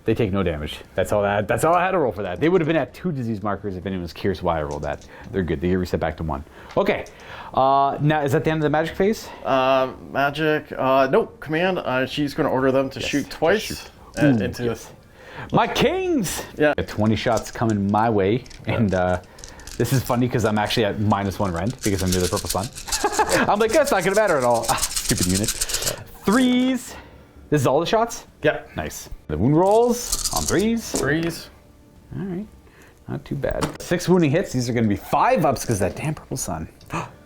they take no damage. That's all I had to roll for that. They would have been at 2 disease markers if anyone was curious why I rolled that. They're good. They get reset back to 1. Okay. Now, is that the end of the magic phase? Magic. Nope. Command. She's going to order them to shoot twice. Into yes. My kings! Yeah. 20 shots coming my way. And this is funny because I'm actually at -1 rend because I'm near the purple sun. I'm like, that's not going to matter at all. Stupid unit. 3s. This is all the shots? Yeah. Nice. The wound rolls on 3s. 3s. All right. Not too bad. 6 wounding hits. These are going to be 5 ups because that damn purple sun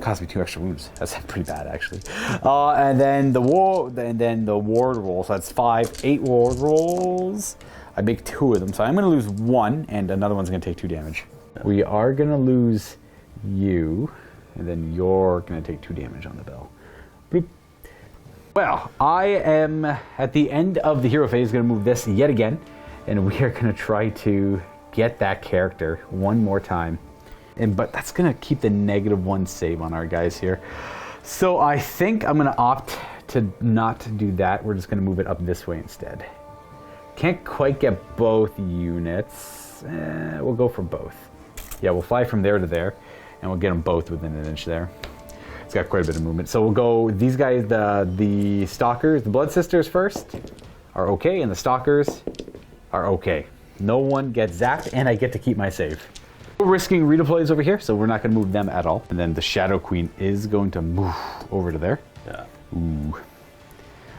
cost me 2 extra wounds. That's pretty bad, actually. And then the ward roll. So that's 5, 8 ward rolls. I make 2 of them, so I'm going to lose 1, and another one's going to take 2 damage. We are going to lose you, and then you're going to take 2 damage on the bell. Bloop. Well, I am at the end of the hero phase, going to move this yet again, and we are going to try to get that character one more time. But that's going to keep the -1 save on our guys here. So I think I'm going to opt to not do that. We're just going to move it up this way instead. Can't quite get both units. We'll go for both. Yeah, we'll fly from there to there, and we'll get them both within an inch there. It's got quite a bit of movement. So we'll go, these guys, the Stalkers, the Blood Sisters first are okay, and the Stalkers are okay. No one gets zapped, and I get to keep my save. We're risking redeploys over here, so we're not going to move them at all. And then the Shadow Queen is going to move over to there. Yeah. Ooh.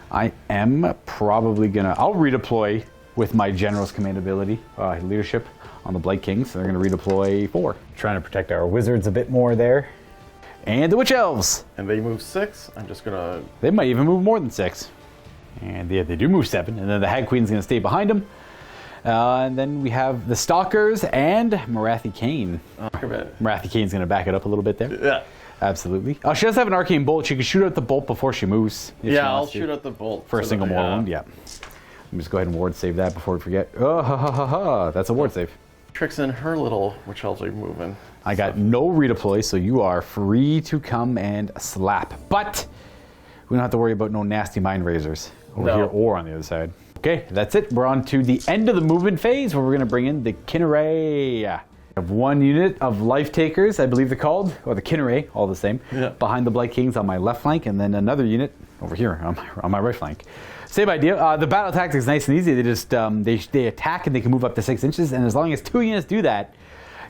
I am probably going to... I'll redeploy with my General's Command ability, leadership on the Blight Kings. So they're going to redeploy 4. Trying to protect our wizards a bit more there. And the Witch Elves. And they move 6. I'm just going to... They might even move more than 6. And yeah, they do move 7. And then the Hag Queen's going to stay behind them. And then we have the Stalkers and Morathi Khaine. Morathi Khaine's going to back it up a little bit there. Yeah. Absolutely. She does have an arcane bolt. She can shoot out the bolt before she moves. Yeah, I'll shoot out the bolt. For a single more wound, yeah. Let me just go ahead and ward save that before we forget. Oh, ha, ha, ha, ha. That's a ward save. Tricks in her little witch elves are moving. I got no redeploy, so you are free to come and slap. But we don't have to worry about no nasty mind razors over here or on the other side. Okay, that's it. We're on to the end of the movement phase where we're going to bring in the Khaine. I have 1 unit of Life Takers, I believe they're called, or the Khaine, all the same, behind the Blight Kings on my left flank, and then another unit over here on my right flank. Same idea. The battle tactic is nice and easy. They just they attack and they can move up to 6 inches, and as long as 2 units do that,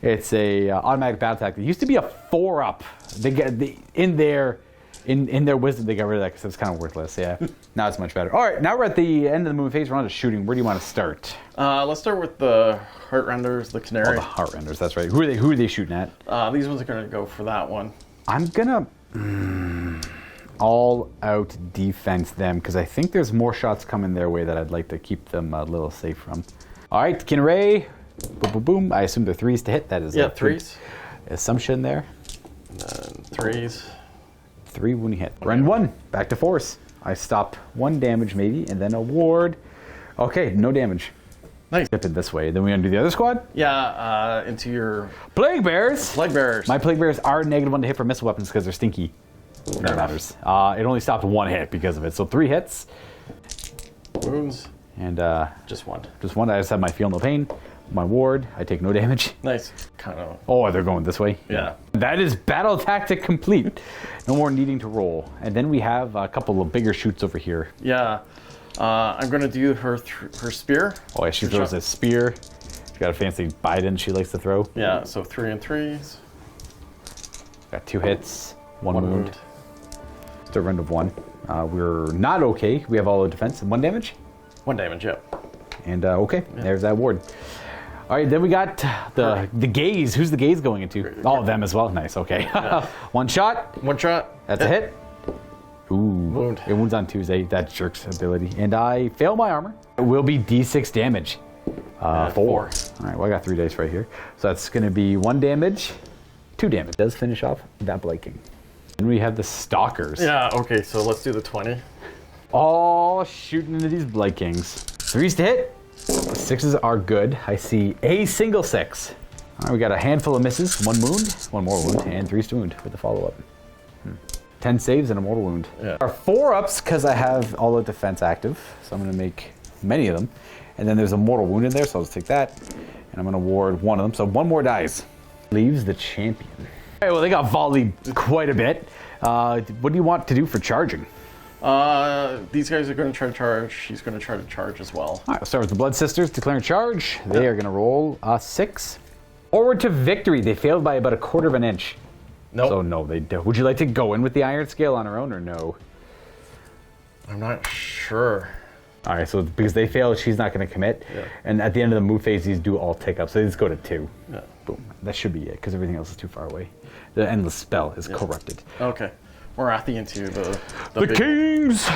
it's a automatic battle tactic. It used to be a 4-up. They get in their wisdom, they got rid of that because it's kind of worthless. Yeah, now it's much better. All right, now we're at the end of the movement phase. We're on to shooting. Where do you want to start? Let's start with the Heartrenders, the Canary. Oh, the Heartrenders. That's right. Who are they shooting at? These ones are going to go for that one. I'm gonna all out defense them because I think there's more shots coming their way that I'd like to keep them a little safe from. All right, Khaine. Boom, boom, boom. I assume they're 3s to hit. That is a 3s. Assumption there. And then 3s. 3 wounding hit. Rend 1. Back to force. I stop 1 damage maybe, and then a ward. Okay, no damage. Nice. Tip it this way. Then we undo the other squad? Yeah, into your... Plague Bears! Plague Bears. My Plague Bears are -1 to hit for missile weapons because they're stinky. That matters. It only stopped 1 hit because of it. So 3 hits. Wounds. And just 1. Just 1. I just have my feel no pain. My ward. I take no damage. Nice. Kind of. Oh, they're going this way? Yeah. That is battle tactic complete. No more needing to roll. And then we have a couple of bigger shoots over here. Yeah. I'm going to do her spear. Oh, yeah, she throws a spear. She's got a fancy Biden she likes to throw. Yeah, so 3 and 3s. Got 2 hits, 1 wound. Just a rend of 1. We're not okay. We have all the defense and 1 damage. 1 damage, yep. And okay, there's that ward. All right, then we got the gaze. Who's the gaze going into? Oh, them as well. Nice. Okay. Yeah. 1 shot. 1 shot. That's a hit. Ooh. Wound. It wounds on Tuesday. That jerk's ability. And I fail my armor. It will be D6 damage. 4. All right, well, I got 3 dice right here. So that's going to be 1 damage, 2 damage. Does finish off that Blight King. And we have the Stalkers. Yeah, okay, so let's do the 20. All shooting into these Blight Kings. 3s to hit. 6s are good. I see a single 6. All right, we got a handful of misses. 1 wound, 1 more wound, and 3s to wound with the follow-up. 10 saves and a mortal wound. Yeah. There are 4 ups because I have all the defense active, so I'm going to make many of them. And then there's a mortal wound in there, so I'll just take that. And I'm going to ward 1 of them, so 1 more dies. Leaves the champion. All right, well, they got volleyed quite a bit. What do you want to do for charging? These guys are going to try to charge. She's going to try to charge as well. All right, we'll start with the Blood Sisters declaring charge. They are going to roll 6. Forward to victory. They failed by about 1/4 of an inch. Nope. So no, they don't. Would you like to go in with the Iron Scale on her own or no? I'm not sure. All right, so because they fail, she's not going to commit. Yeah. And at the end of the move phase, these do all tick up. So they just go to 2. Yeah. Boom. That should be it because everything else is too far away. The endless spell is corrupted. Okay. Morathi into the The big- Kings!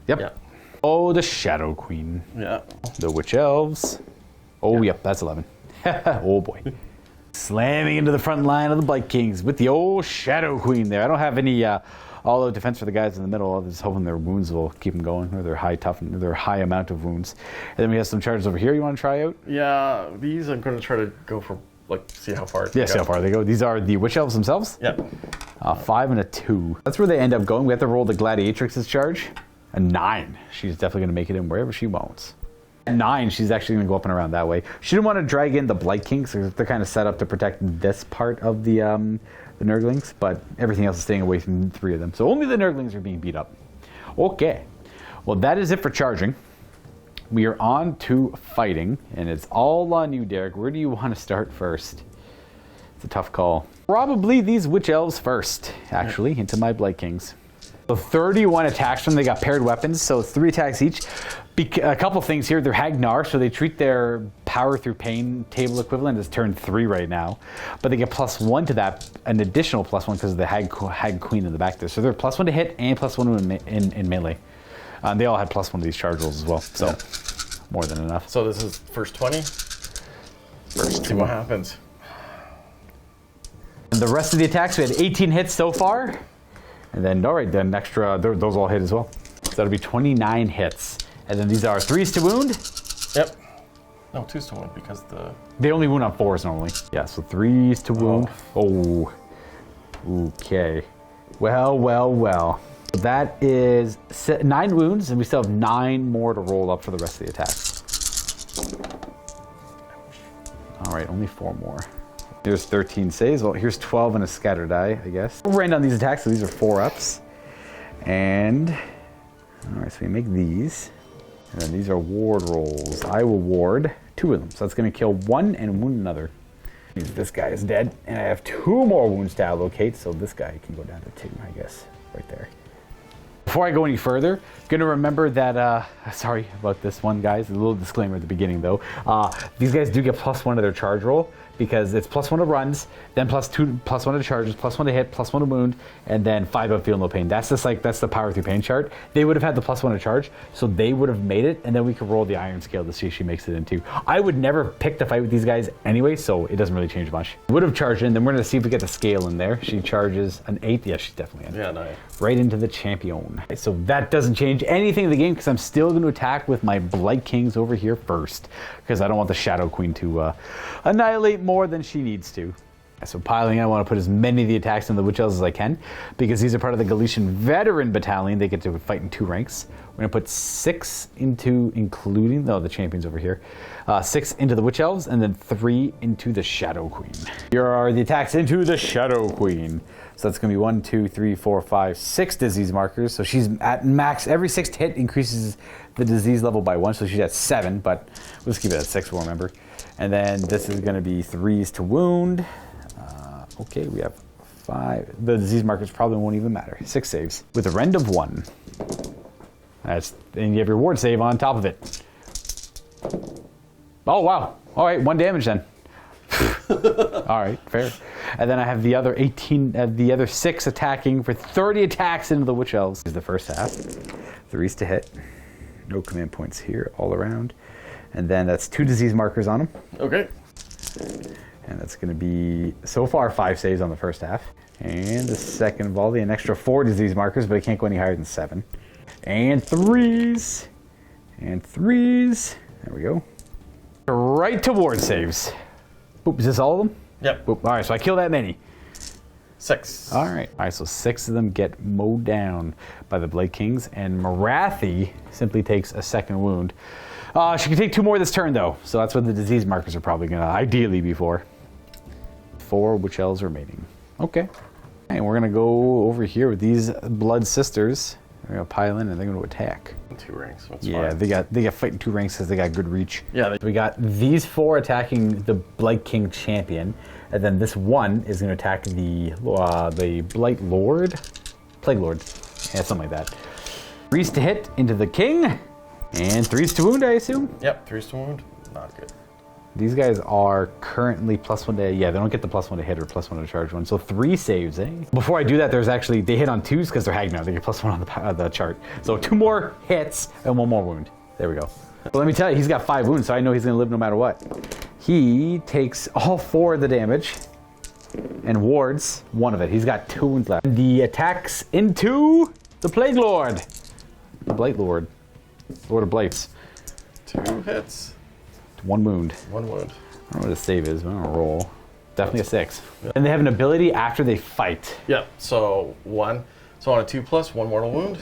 Yep. Yeah. Oh, the Shadow Queen. Yeah. The Witch Elves. Oh, yep, that's 11. Oh, boy. Slamming into the front line of the Blight Kings with the old Shadow Queen there. I don't have any all-out defense for the guys in the middle. I'm just hoping their wounds will keep them going, or their high toughness, their high amount of wounds. And then we have some charges over here you want to try out? Yeah, these I'm going to try to go for, like, see how far. Yeah, see how far they go. These are the Witch Elves themselves. Yeah. 5 and a 2. That's where they end up going. We have to roll the Gladiatrix's charge. A 9. She's definitely going to make it in wherever she wants. At 9, she's actually going to go up and around that way. She didn't want to drag in the Blight Kings because they're kind of set up to protect this part of the Nurglings, but everything else is staying away from 3 of them. So only the Nurglings are being beat up. Okay. Well, that is it for charging. We are on to fighting, and it's all on you, Derek. Where do you want to start first? It's a tough call. Probably these Witch Elves first, actually, into my Blight Kings. So 31 attacks from them. They got paired weapons, so it's 3 attacks each. A couple things here. They're Hagnar, so they treat their power through pain table equivalent as turn 3 right now. But they get +1 to that, an additional +1 because of the Hag Queen in the back there. So they're +1 to hit and +1 in melee. They all had +1 to these charge rolls as well, so more than enough. So this is first 20. First, see what happens. And the rest of the attacks, we had 18 hits so far. And then, all right, then extra, those all hit as well. So that'll be 29 hits. And then these are 3s to wound. Yep. No, 2s to wound because They only wound on 4s normally. Yeah, so 3s to wound. Oh. Okay. Well. That is 9 wounds, and we still have 9 more to roll up for the rest of the attacks. All right, only 4 more. Here's 13 saves. Well, here's 12 and a scatter die, I guess. We'll rain on these attacks, so these are 4 ups. And, all right, so we make these. And then these are ward rolls. I will ward 2 of them. So that's going to kill 1 and wound another. This guy is dead. And I have 2 more wounds to allocate, so this guy can go down to 2, I guess, right there. Before I go any further, going to remember that, sorry about this one, guys. A little disclaimer at the beginning, though. These guys do get +1 to their charge roll because it's +1 to runs, then +1 to charges, +1 to hit, +1 to wound, and then 5 up feel no pain. That's just like, that's the power through pain chart. They would have had the +1 to charge, so they would have made it, and then we could roll the Iron Scale to see if she makes it in too. I would never pick the fight with these guys anyway, so it doesn't really change much. Would have charged in, then we're going to see if we get the scale in there. She charges an 8. Yeah, she's definitely in. Yeah, nice. Right into the champion. So that doesn't change anything in the game because I'm still going to attack with my Blight Kings over here first because I don't want the Shadow Queen to annihilate more than she needs to. So piling, I want to put as many of the attacks in the Witch Elves as I can because these are part of the Galician Veteran Battalion. They get to fight in 2 ranks. We're going to put 6 into, including, the champions over here, 6 into the Witch Elves and then 3 into the Shadow Queen. Here are the attacks into the Shadow Queen. So that's going to be 1, 2, 3, 4, 5, 6 disease markers. So she's at max. Every 6th hit increases the disease level by 1. So she's at 7, but we'll just keep it at 6, we'll remember. And then this is going to be 3s to wound. Okay, we have 5. The disease markers probably won't even matter. 6 saves with a rend of 1. And you have your ward save on top of it. Oh, wow. All right, 1 damage then. All right, fair. And then I have the other 6 attacking for 30 attacks into the Witch Elves. This is the first half. 3s to hit. No command points here all around. And then that's 2 disease markers on them. Okay. And that's going to be, so far, 5 saves on the first half. And the second volley, an extra 4 disease markers, but it can't go any higher than 7. And 3s. And 3s. There we go. Right towards saves. Boop, is this all of them? Yep. Boop. All right, so I kill that many. 6. All right. All right, so 6 of them get mowed down by the Blade Kings, and Morathi simply takes a second wound. She can take 2 more this turn, though, so that's what the disease markers are probably going to ideally be for. 4 witch elves remaining. Okay. And we're going to go over here with these Blood Sisters. They're going to pile in, and they're going to attack. 2 ranks. That's Yeah, fine. they got fighting 2 ranks because they got good reach. Yeah. We got these 4 attacking the Blight King champion, and then this one is going to attack the Blight Lord, Plague Lord, yeah, something like that. 3s to hit into the king, and 3s to wound, I assume. Yep. 3s to wound. Not good. These guys are currently +1 to, yeah, they don't get the +1 to hit or +1 to charge one. So 3 saves, eh? Before I do that, there's actually, they hit on 2s because they're hag now. They get +1 on the chart. So 2 more hits and 1 more wound. There we go. But let me tell you, he's got 5 wounds, so I know he's gonna live no matter what. He takes all 4 of the damage and wards 1 of it. He's got 2 wounds left. The attacks into the Plague Lord. The Blight Lord. Lord of Blights. 2 hits. 1 wound. 1 wound. I don't know what his save is, but I'm gonna roll. Definitely a 6. Yeah. And they have an ability after they fight. Yep. So 1. So on a 2+, 1 mortal wound.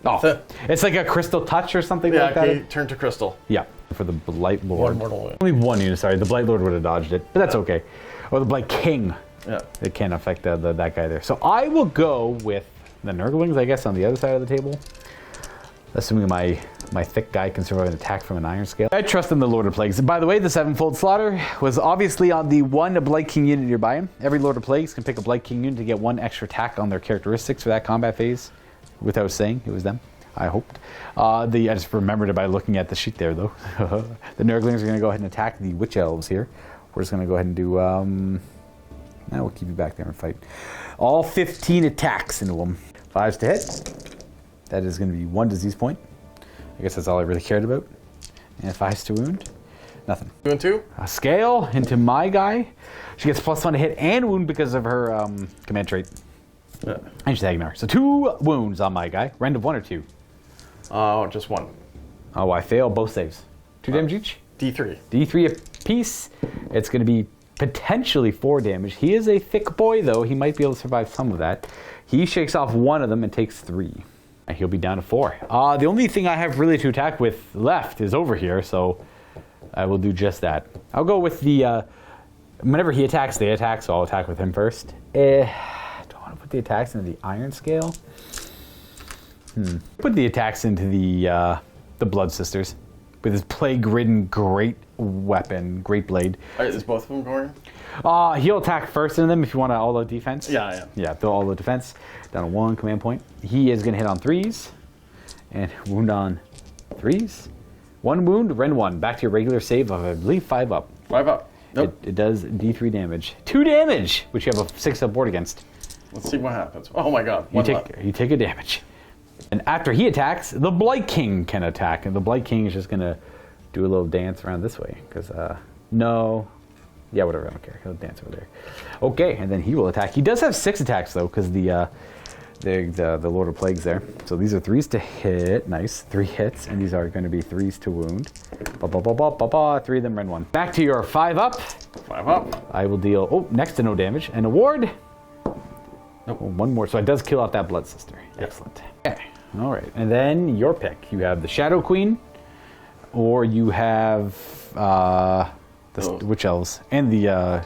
Oh, it's like a crystal touch or something Yeah. like that. Okay. Turn to crystal. Yeah, for the Blight Lord. 1 mortal wound. Only 1 unit, sorry. The Blight Lord would have dodged it, but that's okay. Or the Blight King. Yeah. It can't affect that guy there. So I will go with the Nurglings, I guess, on the other side of the table. Assuming my thick guy can survive an attack from an iron scale. I trust in the Lord of Plagues. And by the way, the 7-fold slaughter was obviously on the 1 Blight King unit you're buying. Every Lord of Plagues can pick a Blight King unit to get 1 extra attack on their characteristics for that combat phase. Without saying, it was them. I hoped. I just remembered it by looking at the sheet there, though. The Nurglings are going to go ahead and attack the Witch Elves here. We're just going to go ahead and do... now we'll keep you back there and fight. All 15 attacks into them. 5s to hit. That is going to be 1 disease point. I guess that's all I really cared about. And 5s to wound. Nothing. 2 and 2. A scale into my guy. She gets +1 to hit and wound because of her command trait. Yeah. And she's Agnar. So 2 wounds on my guy. Rend of 1 or 2? Just 1. Oh, I fail both saves. 2 damage each? D3. D3 apiece. It's going to be potentially 4 damage. He is a thick boy, though. He might be able to survive some of that. He shakes off 1 of them and takes 3. And he'll be down to 4. The only thing I have really to attack with left is over here, so I will do just that. I'll go with the... whenever he attacks, they attack, so I'll attack with him first. Do I want to put the attacks into the iron scale? Put the attacks into the Blood Sisters with his plague-ridden great weapon, Great Blade. Is both of them going? He'll attack first in them if you want to all-out defense. Yeah. Yeah, they'll all-out defense. Down to 1 command point. He is going to hit on 3s and wound on 3s. 1 wound, rend 1. Back to your regular save of, I believe, 5 up. 5 up. Nope. It does D3 damage. 2 damage, which you have a 6 up board against. Let's see what happens. Oh my god. You take a damage. And after he attacks, the Blight King can attack. And the Blight King is just going to do a little dance around this way. Because, no. Yeah, whatever, I don't care. He'll dance over there. Okay, and then he will attack. He does have 6 attacks, though, because the Lord of Plagues there. So these are 3s to hit. Nice. 3 hits. And these are going to be 3s to wound. 3 of them, rend 1. Back to your 5 up. 5 up. I will deal, next to no damage. An award. Nope. 1 more. So it does kill off that Blood Sister. Yep. Excellent. Okay. All right. And then your pick. You have the Shadow Queen, or you have the Witch Elves and the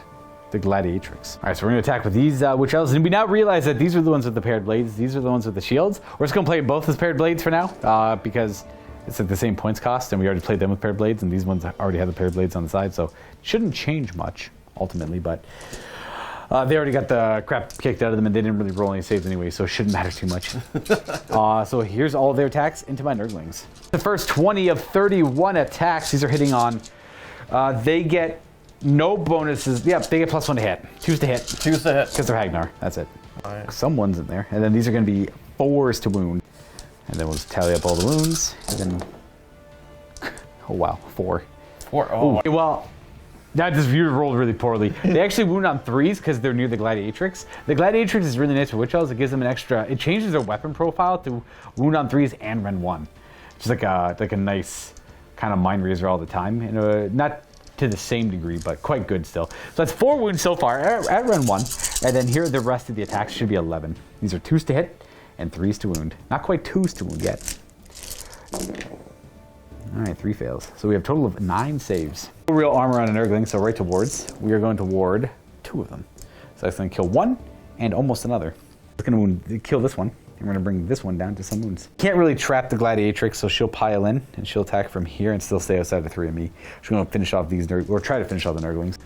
Gladiatrix. All right, so we're going to attack with these Witch Elves, and we now realize that these are the ones with the paired blades. These are the ones with the shields. We're just going to play both as paired blades for now, because it's at the same points cost, and we already played them with paired blades, and these ones already have the paired blades on the side, so it shouldn't change much ultimately, but they already got the crap kicked out of them, and they didn't really roll any saves anyway, so it shouldn't matter too much. So here's all of their attacks into my Nurglings. The first 20 of 31 attacks, these are hitting on. They get no bonuses. Yep, they get +1 to hit. 2s to hit. 2s to hit. Because they're Hagnar. That's it. Right. Some ones in there. And then these are going to be 4s to wound. And then we'll just tally up all the wounds. And then, oh wow, 4. 4. Oh. Well, that just you rolled really poorly. They actually wound on 3s because they're near the Gladiatrix. The Gladiatrix is really nice for Witch Elves. It gives them an extra. It changes their weapon profile to wound on 3s and rend 1. It's like a nice kind of mind razor all the time. And not to the same degree, but quite good still. So that's 4 wounds so far at rend 1. And then here the rest of the attacks should be 11. These are 2s to hit and 3s to wound. Not quite 2s to wound yet. All right, 3 fails. So we have a total of 9 saves. No real armor on an Nurgling, so right to wards. We are going to ward 2 of them. So that's going to kill 1 and almost another. We're going to kill this one, and we're going to bring this one down to some wounds. Can't really trap the Gladiatrix, so she'll pile in, and she'll attack from here and still stay outside of 3 of me. She's going to finish off these, or try to finish off the Nurglings.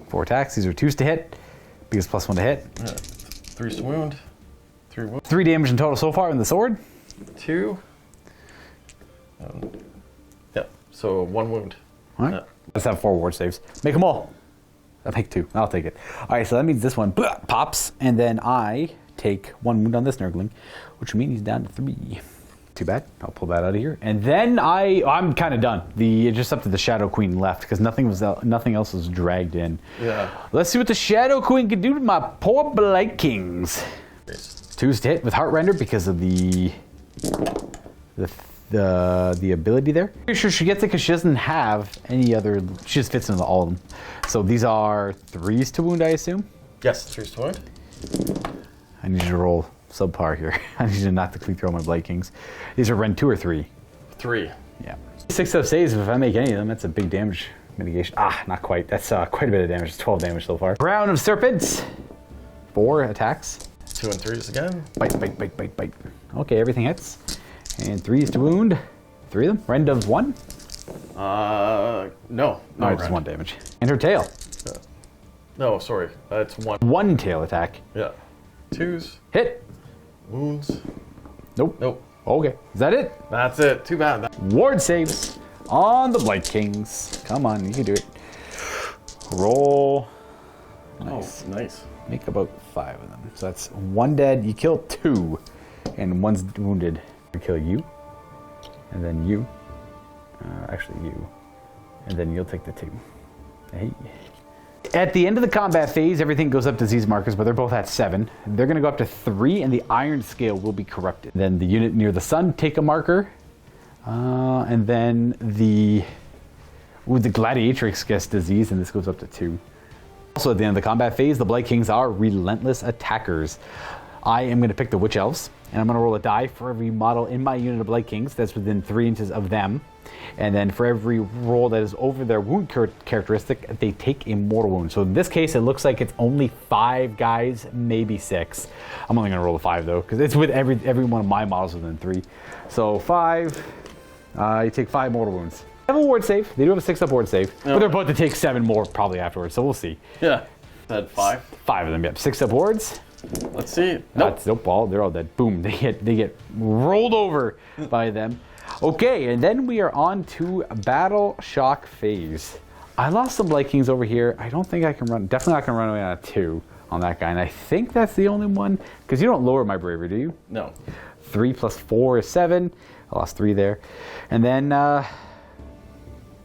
4 attacks. These are 2s to hit, because +1 to hit. 3 to wound. 3 wound. 3 damage in total so far in the sword. 2. Yeah, so 1 wound. All right. Let's have 4 ward saves. Make them all. I'll make 2. I'll take it. All right, so that means this one pops, and then I take 1 wound on this Nurgling, which means he's down to 3. Too bad. I'll pull that out of here, and then I'm kind of done. Just up to the Shadow Queen left because nothing else was dragged in. Yeah. Let's see what the Shadow Queen can do to my poor Blight Kings. 2s to hit with Heartrender because of the ability there. Pretty sure she gets it because she doesn't have any other. She just fits into all of them. So these are 3s to wound, I assume. Yes, 3s to wound. I need you to roll subpar here. I need you to not to clean through all my Blight Kings. These are rend 2 or 3. 3. Yeah. 6 up saves. If I make any of them, that's a big damage mitigation. Not quite. That's quite a bit of damage. It's 12 damage so far. Crown of Serpents. 4 attacks. 2 and 3s again. Bite, bite, bite, bite, bite. Okay, everything hits. And 3s to wound. 3 of them. Rend of 1. No. No, just 1 damage. And her tail. No, sorry. It's 1. 1 tail attack. Yeah. 2s. Hit. Wounds. Nope. Okay. Is that it? That's it. Too bad. Ward saves on the Blight Kings. Come on, you can do it. Roll. Nice. Oh, nice. Make about 5 of them. So that's 1 dead. You kill 2, and 1's wounded. I kill you, and then you. Actually, you, and then you'll take the 2. Hey. At the end of the combat phase, everything goes up disease markers, but they're both at 7. They're going to go up to 3, and the iron scale will be corrupted. Then the unit near the sun take a marker, and then the Gladiatrix gets disease, and this goes up to 2. Also, at the end of the combat phase, the Blight Kings are relentless attackers. I am going to pick the Witch Elves, and I'm going to roll a die for every model in my unit of Blight Kings that's within 3 inches of them. And then for every roll that is over their wound characteristic, they take a mortal wound. So in this case, it looks like it's only 5 guys, maybe 6. I'm only going to roll a 5 though, because it's with every one of my models within 3. So 5, you take 5 mortal wounds. They have a ward save. They do have a 6-up ward save, but they're about to take 7 more probably afterwards. So we'll see. Yeah. That 5. 5 of them. Yep. 6-up wards. Let's see. Nope. They're all dead. Boom. They get rolled over by them. Okay, and then we are on to Battle Shock phase. I lost some Blight Kings over here. I don't think I can run. Definitely not gonna run away on a 2 on that guy. And I think that's the only one because you don't lower my bravery, do you? No. 3 plus 4 is 7. I lost 3 there, and then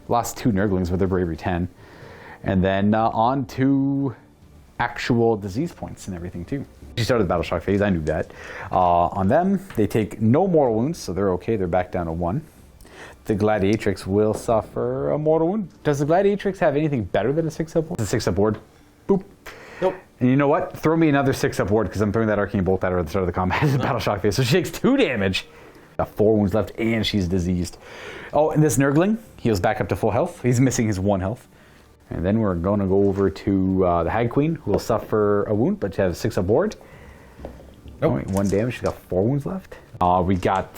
lost 2 Nurglings with their bravery 10, and then on to actual disease points and everything too. She started the Battle Shock phase, I knew that. On them, they take no mortal wounds, so they're okay, they're back down to 1. The Gladiatrix will suffer a mortal wound. Does the Gladiatrix have anything better than a 6-up ward? It's a 6-up ward. Boop. Nope. And you know what? Throw me another 6-up ward because I'm throwing that Arcane Bolt at her at the start of the combat. It's a Battle Shock phase, so she takes 2 damage. Got 4 wounds left, and she's diseased. Oh, and this Nurgling heals back up to full health. He's missing his 1 health. And then we're going to go over to the Hag Queen, who will suffer a wound, but she has a 6-up ward. Nope. Only 1 damage. She's got 4 wounds left. We got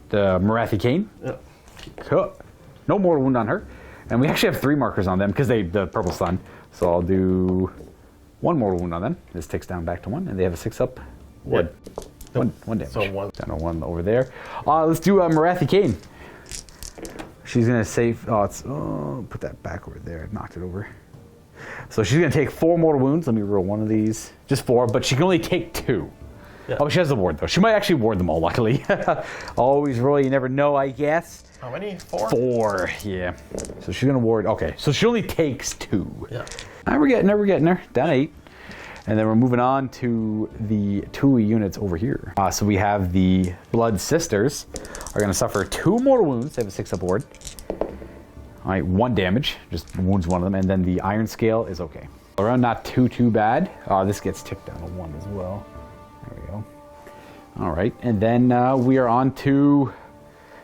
the Morathi Khaine. Yep. No mortal wound on her. And we actually have 3 markers on them because the purple sun. So I'll do 1 mortal wound on them. This takes down back to 1, and they have a 6-up ward. Yep. One damage. So 1. Down to 1 over there. Let's do Morathi Khaine. She's going to save... put that back over there. I knocked it over. So she's going to take 4 mortal wounds. Let me roll one of these. Just 4, but she can only take 2. Yeah. Oh, she has the ward, though. She might actually ward them all, luckily. Always roll, you never know, I guess. How many? 4? 4, yeah. So she's going to ward. Okay, so she only takes 2. Yeah. Now we're getting her. Down 8. And then we're moving on to the 2 units over here. So we have the Blood Sisters are going to suffer 2 mortal wounds. They have a 6 up ward. All right, 1 damage, just wounds one of them. And then the Iron Scale is okay. Around not too bad. This gets ticked down to 1 as well. There we go. All right, and then we are on to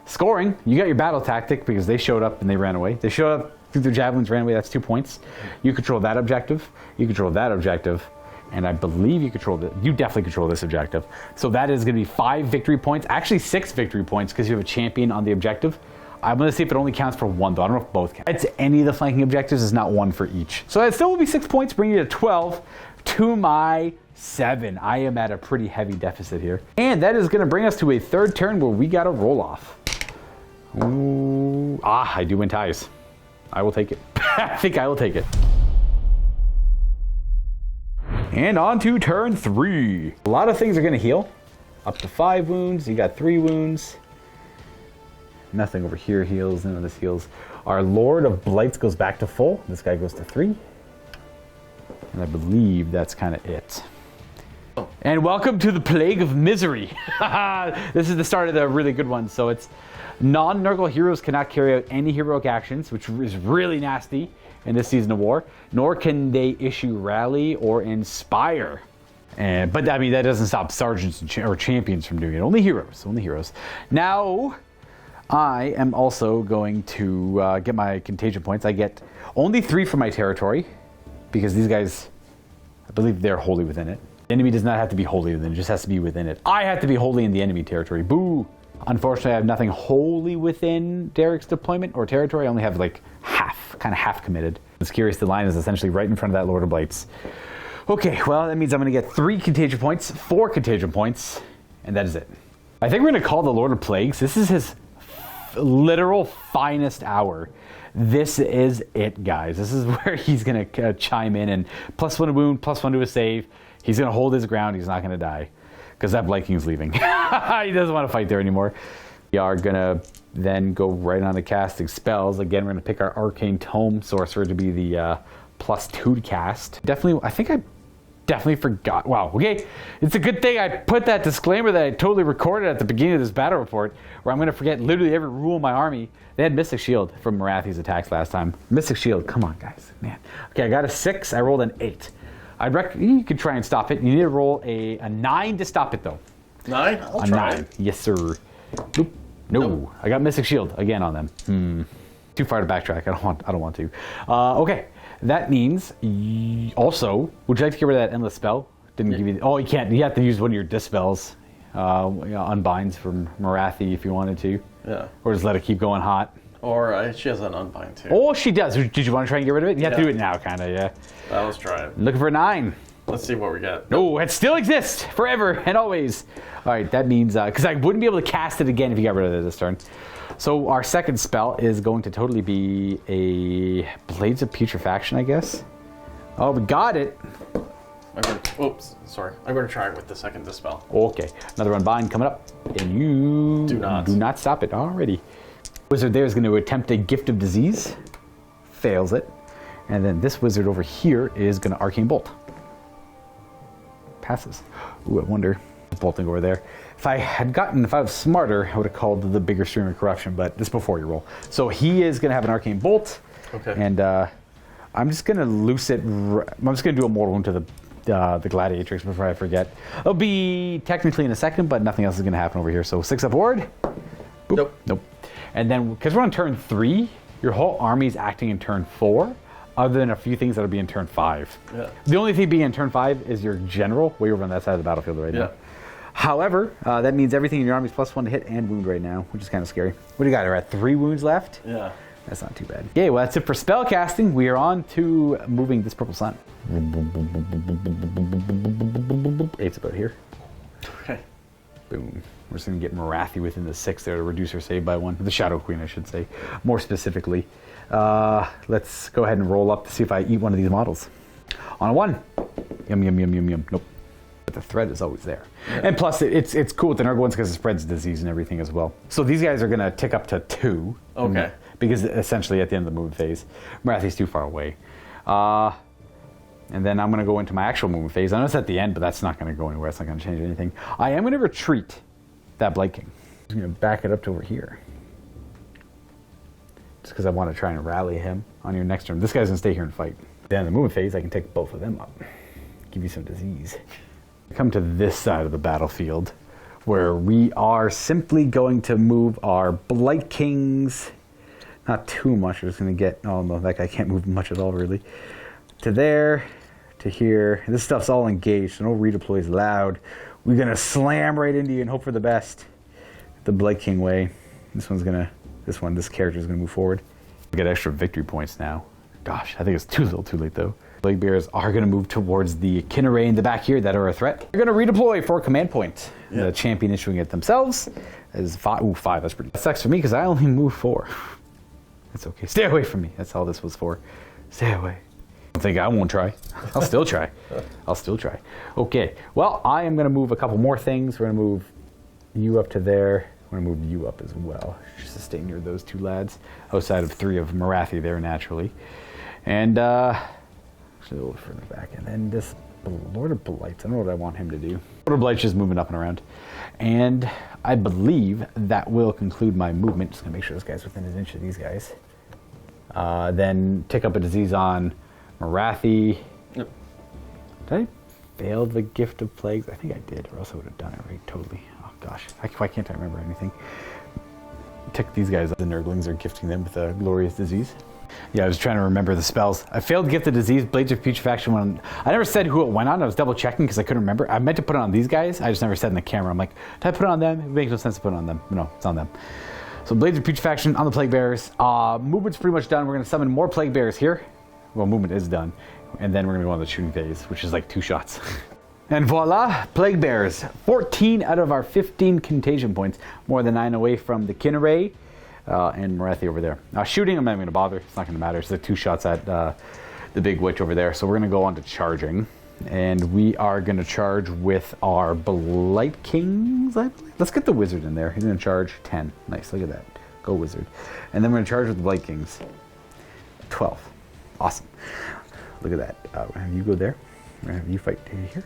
scoring. You got your battle tactic because they showed up and they ran away. They showed up, threw their javelins, ran away. That's 2 points. You control that objective. You control that objective. And I believe you definitely control this objective. So that is going to be 5 victory points. Actually 6 victory points because you have a champion on the objective. I'm going to see if it only counts for 1 though. I don't know if both count. It's any of the flanking objectives. It's not 1 for each. So it still will be 6 points, bringing you to 12 to my 7. I am at a pretty heavy deficit here. And that is going to bring us to a 3rd turn where we got to roll off. Ooh. I do win ties. I will take it. I think I will take it. And on to turn 3. A lot of things are going to heal. Up to 5 wounds. You got 3 wounds. Nothing over here heals. None of this heals. Our Lord of Blights goes back to full. This guy goes to 3. And I believe that's kind of it. And welcome to the Plague of Misery. This is the start of the really good one. So it's non-Nurgle heroes cannot carry out any heroic actions, which is really nasty in this season of war, nor can they issue rally or inspire. But I mean, that doesn't stop sergeants or champions from doing it. Only heroes, only heroes. Now, I am also going to get my contagion points. I get only 3 for my territory because these guys, I believe they're wholly within it. The enemy does not have to be wholly within it, just has to be within it. I have to be wholly in the enemy territory. Boo! Unfortunately, I have nothing wholly within Derek's deployment or territory. I only have like kind of half committed. It's curious, the line is essentially right in front of that Lord of Blights. Okay, well, that means I'm going to get 3 contagion points, 4 contagion points, and that is it. I think we're going to call the Lord of Plagues. This is his literal finest hour. This is it, guys. This is where he's going to chime in and +1 to wound, +1 to a save. He's going to hold his ground. He's not going to die because that Blight King's leaving. He doesn't want to fight there anymore. We are going to then go right on to casting spells. Again, we're going to pick our Arcane Tome Sorcerer to be the +2 to cast. I think I definitely forgot. Wow, okay. It's a good thing I put that disclaimer that I totally recorded at the beginning of this battle report, where I'm going to forget literally every rule in my army. They had Mystic Shield from Morathi's attacks last time. Mystic Shield, come on, guys. Man. Okay, I got a 6. I rolled an 8. I'd recommend you could try and stop it. You need to roll a 9 to stop it, though. 9? I'll try. 9. Yes, sir. Nope. No. I got Mystic Shield again on them. Too far to backtrack. I don't want to. Okay. That means also, would you like to get rid of that endless spell? Didn't give you. You can't. You have to use one of your dispels, unbinds from Morathi if you wanted to. Yeah. Or just let it keep going hot. Or she has an unbind too. Oh, she does. Did you want to try and get rid of it? You have to do it now, kind of. Yeah. Let's try it. Looking for a 9. Let's see what we get. No, it still exists forever and always. All right, that means because I wouldn't be able to cast it again if you got rid of it this turn. So our second spell is going to totally be a Blades of Putrefaction, I guess. Oh, we got it. Oops, sorry. I'm going to try it with the second dispel. Okay, another unbind coming up, and you do not stop it. Already. Wizard there is going to attempt a Gift of Disease, fails it, and then this wizard over here is going to Arcane Bolt. Passes. Ooh, I wonder. Bolting over there. If I was smarter, I would have called the bigger Stream of Corruption, but this is before you roll. So he is going to have an Arcane Bolt. Okay. And I'm just going to loose it. I'm just going to do a mortal wound to the Gladiatrix before I forget. It'll be technically in a second, but nothing else is going to happen over here. So 6 up ward. Boop. Nope. And then, because we're on turn 3, your whole army is acting in turn 4, other than a few things that'll be in turn 5. Yeah. The only thing being in turn 5 is your general, way over on that side of the battlefield right now. However, that means everything in your army is +1 to hit and wound right now, which is kind of scary. What do you got? We're at 3 wounds left? Yeah. That's not too bad. Okay, well, that's it for spell casting. We are on to moving this purple sun. 8's about here. Okay. Boom. We're just going to get Morathi within the 6 there to reduce her save by 1. The Shadow Queen, I should say, more specifically. Let's go ahead and roll up to see if I eat one of these models. On a 1. Yum, yum, yum, yum, yum. Nope. but the threat is always there. Yeah. And plus, it's cool with the Nurgle ones because it spreads disease and everything as well. So these guys are going to tick up to 2. Okay. Because essentially at the end of the movement phase, Morathi's too far away. And then I'm going to go into my actual movement phase. I know it's at the end, but that's not going to go anywhere. It's not going to change anything. I am going to retreat that Blight King. I'm going to back it up to over here. Just because I want to try and rally him on your next turn. This guy's going to stay here and fight. Then in the movement phase, I can take both of them up. Give you some disease. Come to this side of the battlefield, where we are simply going to move our Blight Kings. Not too much. We're just going to get... Oh, no, that guy can't move much at all, really. To there, to here. This stuff's all engaged, so no redeploys allowed. We're going to slam right into you and hope for the best. The Blight King way. This character's going to move forward. We get extra victory points now. Gosh, I think it's too little too late, though. Plague Bears are going to move towards the Khaine in the back here that are a threat. They're going to redeploy for command point. Yep. The champion issuing it themselves is 5. Ooh, 5, that's pretty good. That sucks for me because I only move 4. That's okay. Stay away from me. That's all this was for. Stay away. I don't think I won't try. I'll still try. I'll still try. Okay. Well, I am going to move a couple more things. We're going to move you up to there. We're going to move you up as well. Just to stay near those 2 lads. Outside of 3 of Morathi there, naturally. And, actually a little further back. And then this Lord of Blights. I don't know what I want him to do. Lord of Blights just moving up and around. And I believe that will conclude my movement. Just going to make sure this guy's within an inch of these guys. Then tick up a disease on Morathi. Yep. Did I fail the Gift of Plagues? I think I did, or else I would have done it right totally. Oh gosh, why can't I remember anything? Tick these guys up. The Nurglings are gifting them with a glorious disease. Yeah, I was trying to remember the spells. I failed to get the disease. Blades of Putrefaction when I never said who it went on. I was double checking because I couldn't remember. I meant to put it on these guys. I just never said in the camera. I'm like, did I put it on them? It makes no sense to put it on them. No, it's on them. So Blades of Putrefaction on the Plague Bearers. Movement's pretty much done. We're going to summon more Plague Bearers here. Well, movement is done. And then we're going to go on the shooting phase, which is like 2 shots. And voila, Plague Bearers. 14 out of our 15 contagion points. More than 9 away from the Khaine and Morathi over there. Now shooting, I'm not even going to bother. It's not going to matter. It's like 2 shots at the big witch over there. So we're going to go on to charging. And we are going to charge with our Blight Kings, I believe. Let's get the wizard in there. He's going to charge 10. Nice, look at that. Go wizard. And then we're going to charge with the Blight Kings. 12. Awesome. Look at that. We're going to have you go there. We're going to have you fight here.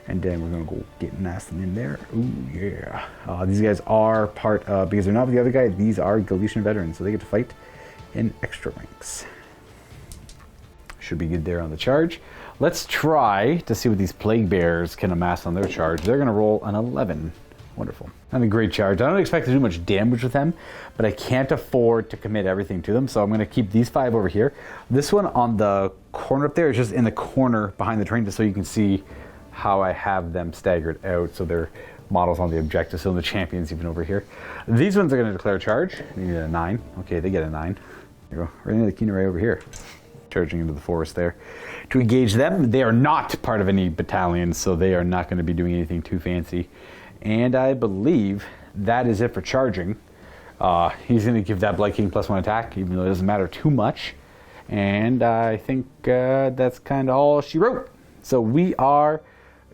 And then we're going to go get Nastin in there. Ooh, yeah. These guys are part of, because they're not with the other guy, these are Galician veterans, so they get to fight in extra ranks. Should be good there on the charge. Let's try to see what these Plague Bears can amass on their charge. They're going to roll an 11. Wonderful. Not a great charge. I don't expect to do much damage with them, but I can't afford to commit everything to them, so I'm going to keep these 5 over here. This one on the corner up there is just in the corner behind the train, just so you can see how I have them staggered out, so they're models on the objective, so the champions even over here. These ones are going to declare charge. They need a 9. Okay, they get a 9. There you go. Right into the Khaine over here. Charging into the forest there. To engage them, they are not part of any battalions, so they are not going to be doing anything too fancy. And I believe that is it for charging. He's going to give that Blight King +1 attack, even though it doesn't matter too much. And I think that's kind of all she wrote. So we are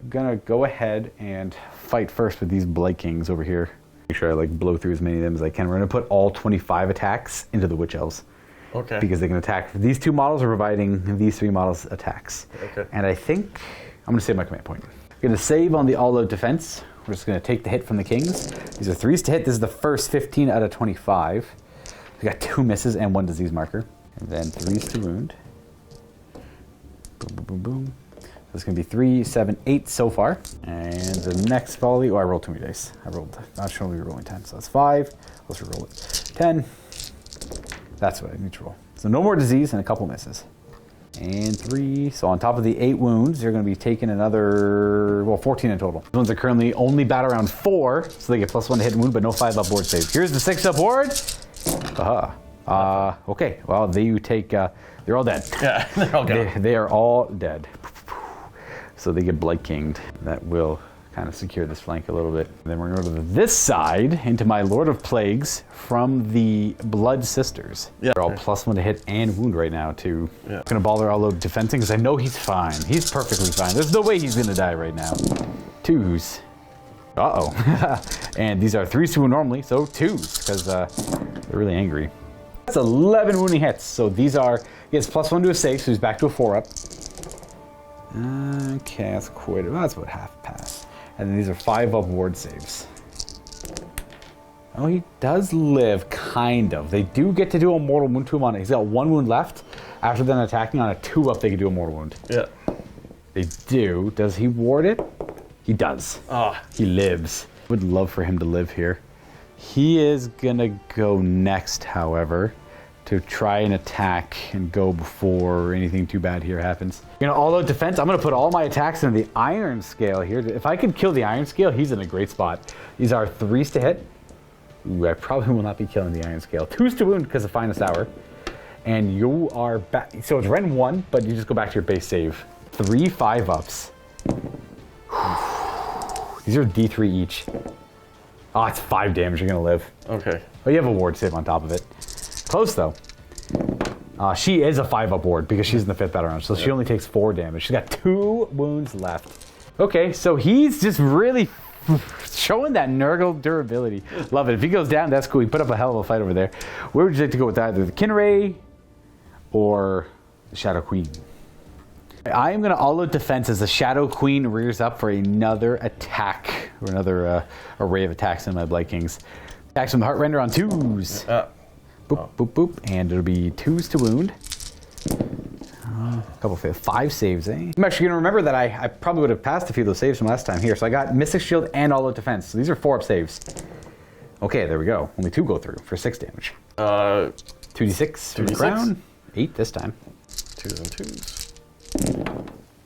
going to go ahead and fight first with these Blight Kings over here. Make sure I like blow through as many of them as I can. We're going to put all 25 attacks into the Witch Elves. Okay. Because they can attack. These 2 models are providing these 3 models attacks. Okay. And I think I'm going to save my command point. I'm going to save on the all-out defense. We're just going to take the hit from the Kings. These are 3s to hit. This is the first 15 out of 25. We got 2 misses and 1 disease marker. And then 3s to wound. Boom, boom, boom, boom. This is going to be 3, 7, 8 so far. And the next volley, I rolled too many dice. Not sure we were rolling 10, so that's 5. Let's reroll it. 10. That's what I need to roll. So no more disease and a couple misses. And 3. So on top of the 8 wounds, you're going to be taking another, 14 in total. These ones are currently only battle round 4, so they get +1 to hit and wound, but no 5 up board save. Here's the 6 up board. Aha. Okay, well, they take, they're all dead. Yeah, they're all dead. They are all dead. So they get Blight Kinged. That will kind of secure this flank a little bit. And then we're going to go to this side into my Lord of Plagues from the Blood Sisters. Yeah. They're all +1 to hit and wound right now too. Yeah. I'm going to ball their all-out defensing because I know he's fine. He's perfectly fine. There's no way he's going to die right now. 2 2s. Uh-oh. And these are 3s to wound normally, so 2s, because they're really angry. That's 11 wounding hits, so these are, he gets +1 to a save, so he's back to a 4-up. Okay, that's quite, well, that's about half pass. And then these are 5-up ward saves. Oh, he does live, kind of. They do get to do a mortal wound to him on it. He's got 1 wound left. After then attacking on a 2-up, they can do a mortal wound. Yeah. They do. Does he ward it? He does. Ah. He lives. Would love for him to live here. He is gonna go next, however, to try and attack and go before anything too bad here happens. You know, all out defense, I'm gonna put all my attacks in the iron scale here. If I could kill the iron scale, he's in a great spot. These are 3s to hit. Ooh, I probably will not be killing the iron scale. 2s to wound because of finest hour. And you are back, so it's Ren 1, but you just go back to your base save. 3 5-ups. These are D3 each. Oh, it's 5 damage, you're gonna live. Okay. Oh, you have a ward save on top of it. Close though. She is a 5-up ward because she's in the 5th battle round, so she only takes 4 damage. She's got 2 wounds left. Okay, so he's just really showing that Nurgle durability. Love it. If he goes down, that's cool. He put up a hell of a fight over there. Where would you like to go with either the Kinray or the Shadow Queen? I am going to all-out defense as the Shadow Queen rears up for another attack, or another array of attacks in my Blight Kings. Attacks from the Heart Render on 2s. Boop, boop, boop. And it'll be 2s to wound. A couple of 5 saves, eh? I'm actually going to remember that I probably would have passed a few of those saves from last time here. So I got Mystic Shield and all-out defense. So these are 4-up saves. Okay, there we go. Only 2 go through for 6 damage. 2d6 from the crown. 8 this time. 2s and 2s.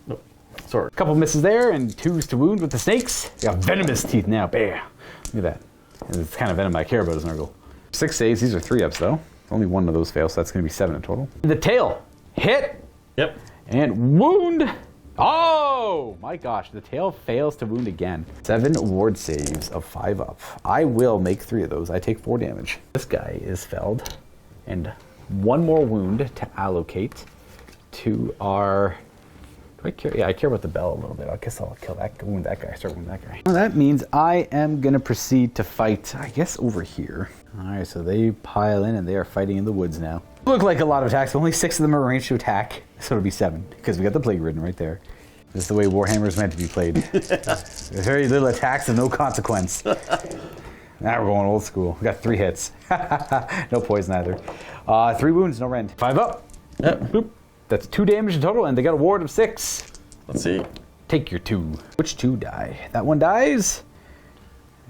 Nope. Sorry. A couple misses there, and 2s to wound with the snakes. They got venomous teeth now. Bam. Look at that. And it's the kind of venom I care about as Nurgle. 6 saves. These are 3-ups though. Only 1 of those fails, so that's going to be 7 in total. The tail. Hit. Yep. And wound. Oh my gosh, the tail fails to wound again. 7 ward saves of 5-up. I will make 3 of those. I take 4 damage. This guy is felled. And 1 more wound to allocate to our... Do I care? Yeah, I care about the bell a little bit. I guess I'll kill that, wound that guy, start wounding that guy. Well, that means I am gonna proceed to fight, I guess, over here. All right, so they pile in and they are fighting in the woods now. Look like a lot of attacks, but only 6 of them are ranged to attack. So it'll be 7, because we got the Plague Ridden right there. This is the way Warhammer is meant to be played. Very little attacks and no consequence. Now we're going old school. We got 3 hits. No poison either. 3 wounds, no rend. 5 up. Yep. Boop. That's 2 damage in total, and they got a ward of 6. Let's see. Take your 2. Which 2 die? That one dies.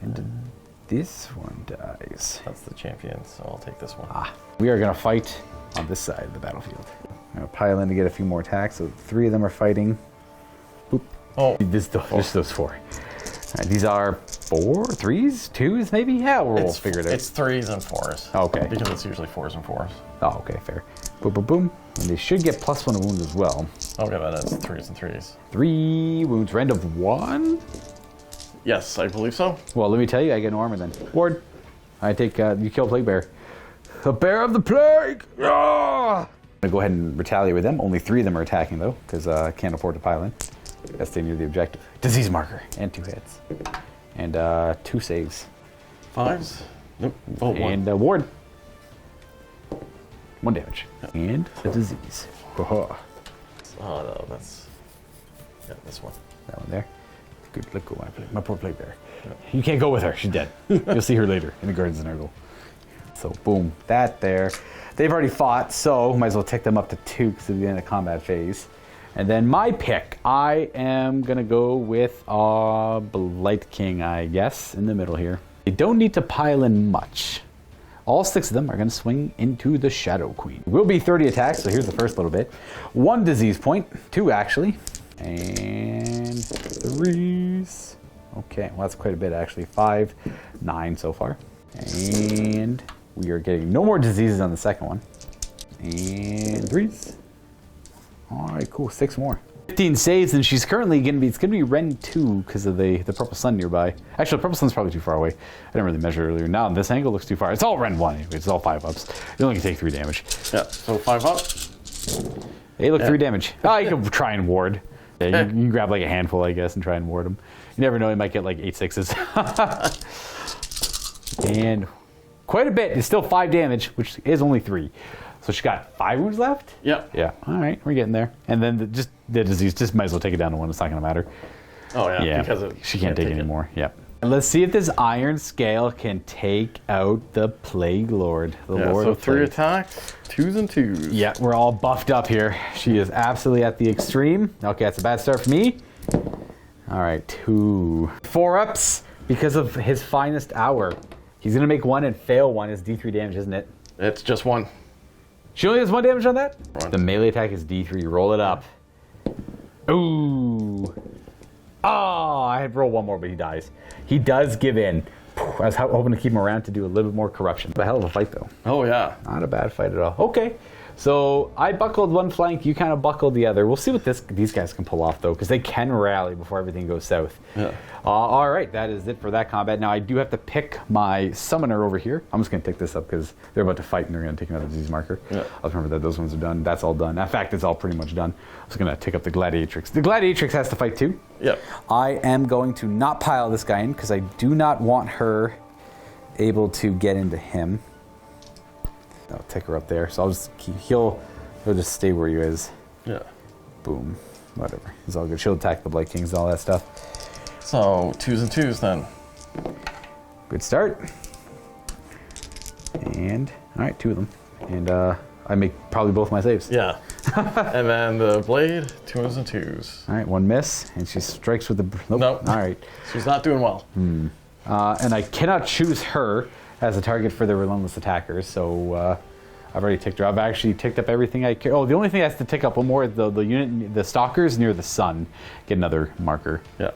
And this one dies. That's the champion, so I'll take this one. We are going to fight on this side of the battlefield. I'm going to pile in to get a few more attacks. So 3 of them are fighting. Boop. Oh. Just those 4. All right, these are 4, 3s, 2s, maybe? Yeah, we'll figure it out. It's 3s and 4s. Okay. Because it's usually 4s and 4s. Oh, okay, fair. Boom, boom, boom. And they should get +1 to wounds as well. Okay, that is 3s and 3s. 3 wounds, rend of 1? Yes, I believe so. Well, let me tell you, I get no armor then. Ward. I take, you kill Plague Bear. The Bear of the Plague! Ah! I'm gonna go ahead and retaliate with them. Only 3 of them are attacking though, because I can't afford to pile in. Gotta stay near the objective. Disease marker, and 2 hits. And 2 saves. 5s? Nope. Oh, 1. And ward. 1 damage. And a disease. Oh, no, that's... Yeah, this one. That one there. Good, let go my poor Plague Bear. You can't go with her, she's dead. You'll see her later in the Gardens of Nurgle. So boom, that there. They've already fought, so might as well tick them up to 2 because it's the end of combat phase. And then my pick, I am gonna go with Blight King, I guess, in the middle here. You don't need to pile in much. All 6 of them are gonna swing into the Shadow Queen. It will be 30 attacks, so here's the first little bit. 1 disease point, 2 actually. And 3s. Okay, well that's quite a bit actually. 5, 9 so far. And we are getting no more diseases on the second one. And 3s. All right, cool, 6 more. 15 saves, and she's currently it's gonna be Ren 2 because of the purple sun nearby. Actually, the purple sun's probably too far away. I didn't really measure earlier. Now this angle looks too far. It's all Ren 1 anyway. It's all 5-ups. You only can take 3 damage. Yeah, so 5 up. Hey, look, 3 damage. Oh, you can try and ward. Yeah, you can grab like a handful, I guess, and try and ward them. You never know, he might get like 8 6s. And quite a bit. It's still 5 damage, which is only 3. So she got 5 wounds left? Yep. Yeah. All right, we're getting there. And then the disease, just might as well take it down to 1. It's not going to matter. Oh, yeah. Yeah, Because she can't take it anymore. Yep. Let's see if this Iron Scale can take out the Plague Lord. The Lord so of 3 Plague. attacks, 2s and 2s. Yeah, we're all buffed up here. She is absolutely at the extreme. Okay, that's a bad start for me. All right, 2. 4 ups because of his finest hour. He's going to make 1 and fail 1. It's D3 damage, isn't it? It's just 1. She only has 1 damage on that? 1. The melee attack is D3. Roll it up. Ooh. Oh, I had roll 1 more, but he dies. He does give in. I was hoping to keep him around to do a little bit more corruption. A hell of a fight, though. Oh, yeah. Not a bad fight at all. Okay. So I buckled one flank, you kind of buckled the other. We'll see what these guys can pull off, though, because they can rally before everything goes south. Yeah. All right, that is it for that combat. Now, I do have to pick my summoner over here. I'm just going to pick this up because they're about to fight and they're going to take another disease marker. Yeah. I'll remember that those ones are done. That's all done. In fact, it's all pretty much done. I'm just going to take up the Gladiatrix. The Gladiatrix has to fight, too. Yep. I am going to not pile this guy in because I do not want her able to get into him. I'll take her up there. So I'll just he'll just stay where he is. Yeah. Boom. Whatever. He's all good. She'll attack the Blight Kings and all that stuff. So 2s and 2s then. Good start. And all right, 2 of them. And I make probably both my saves. Yeah. And then the blade, 2s and 2s. All right, 1 miss, and she strikes with the. Nope. Nope. All right. She's not doing well. And I cannot choose her as a target for the relentless attackers, so I've already ticked her. I've actually ticked up everything I care. Oh, the only thing I have to tick up one more is the unit, the stalkers near the sun. Get another marker. Yeah.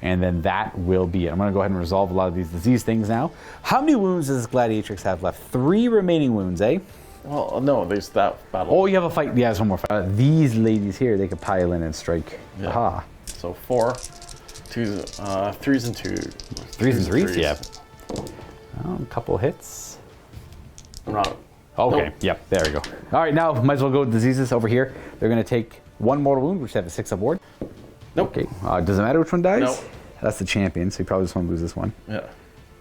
And then that will be it. I'm going to go ahead and resolve a lot of these disease things now. How many wounds does this Gladiatrix have left? 3 remaining wounds, eh? Well, no, there's that battle. Oh, you have a fight. Yeah, there's one more fight. These ladies here, they could pile in and strike. Yeah. Aha. So 4, 2s, 3s and 2. 3s and 3s? Yeah. Oh, a couple hits. I'm not. Okay, Nope. Yep, there we go. All right, now might as well go with diseases over here. They're going to take 1 mortal wound, which they have a 6 up ward. Nope. Okay, doesn't matter which one dies? Nope. That's the champion, so you probably just want to lose this one. Yeah.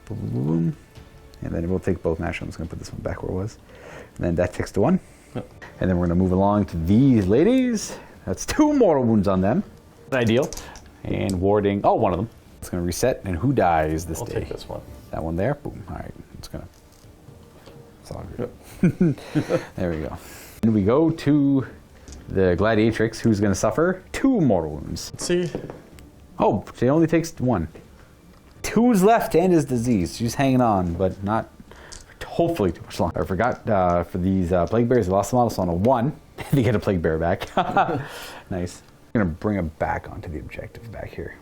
Boom. And then we'll take both nationals. I'm just going to put this one back where it was. And then that takes to 1. Yep. And then we're going to move along to these ladies. That's 2 mortal wounds on them. Ideal. And warding, one of them. It's going to reset. And who dies this I'll day? take this one. That one there. Boom. All right. It's going to. It's all good. There we go. And we go to the Gladiatrix, who's going to suffer 2 mortal wounds. Let's see. Oh, she only takes 1. 2's left and is diseased. She's hanging on, but not hopefully too much longer. I forgot for these Plague Bears, I lost them all, so on a 1, they get a Plague Bear back. Nice. I'm going to bring them back onto the objective back here.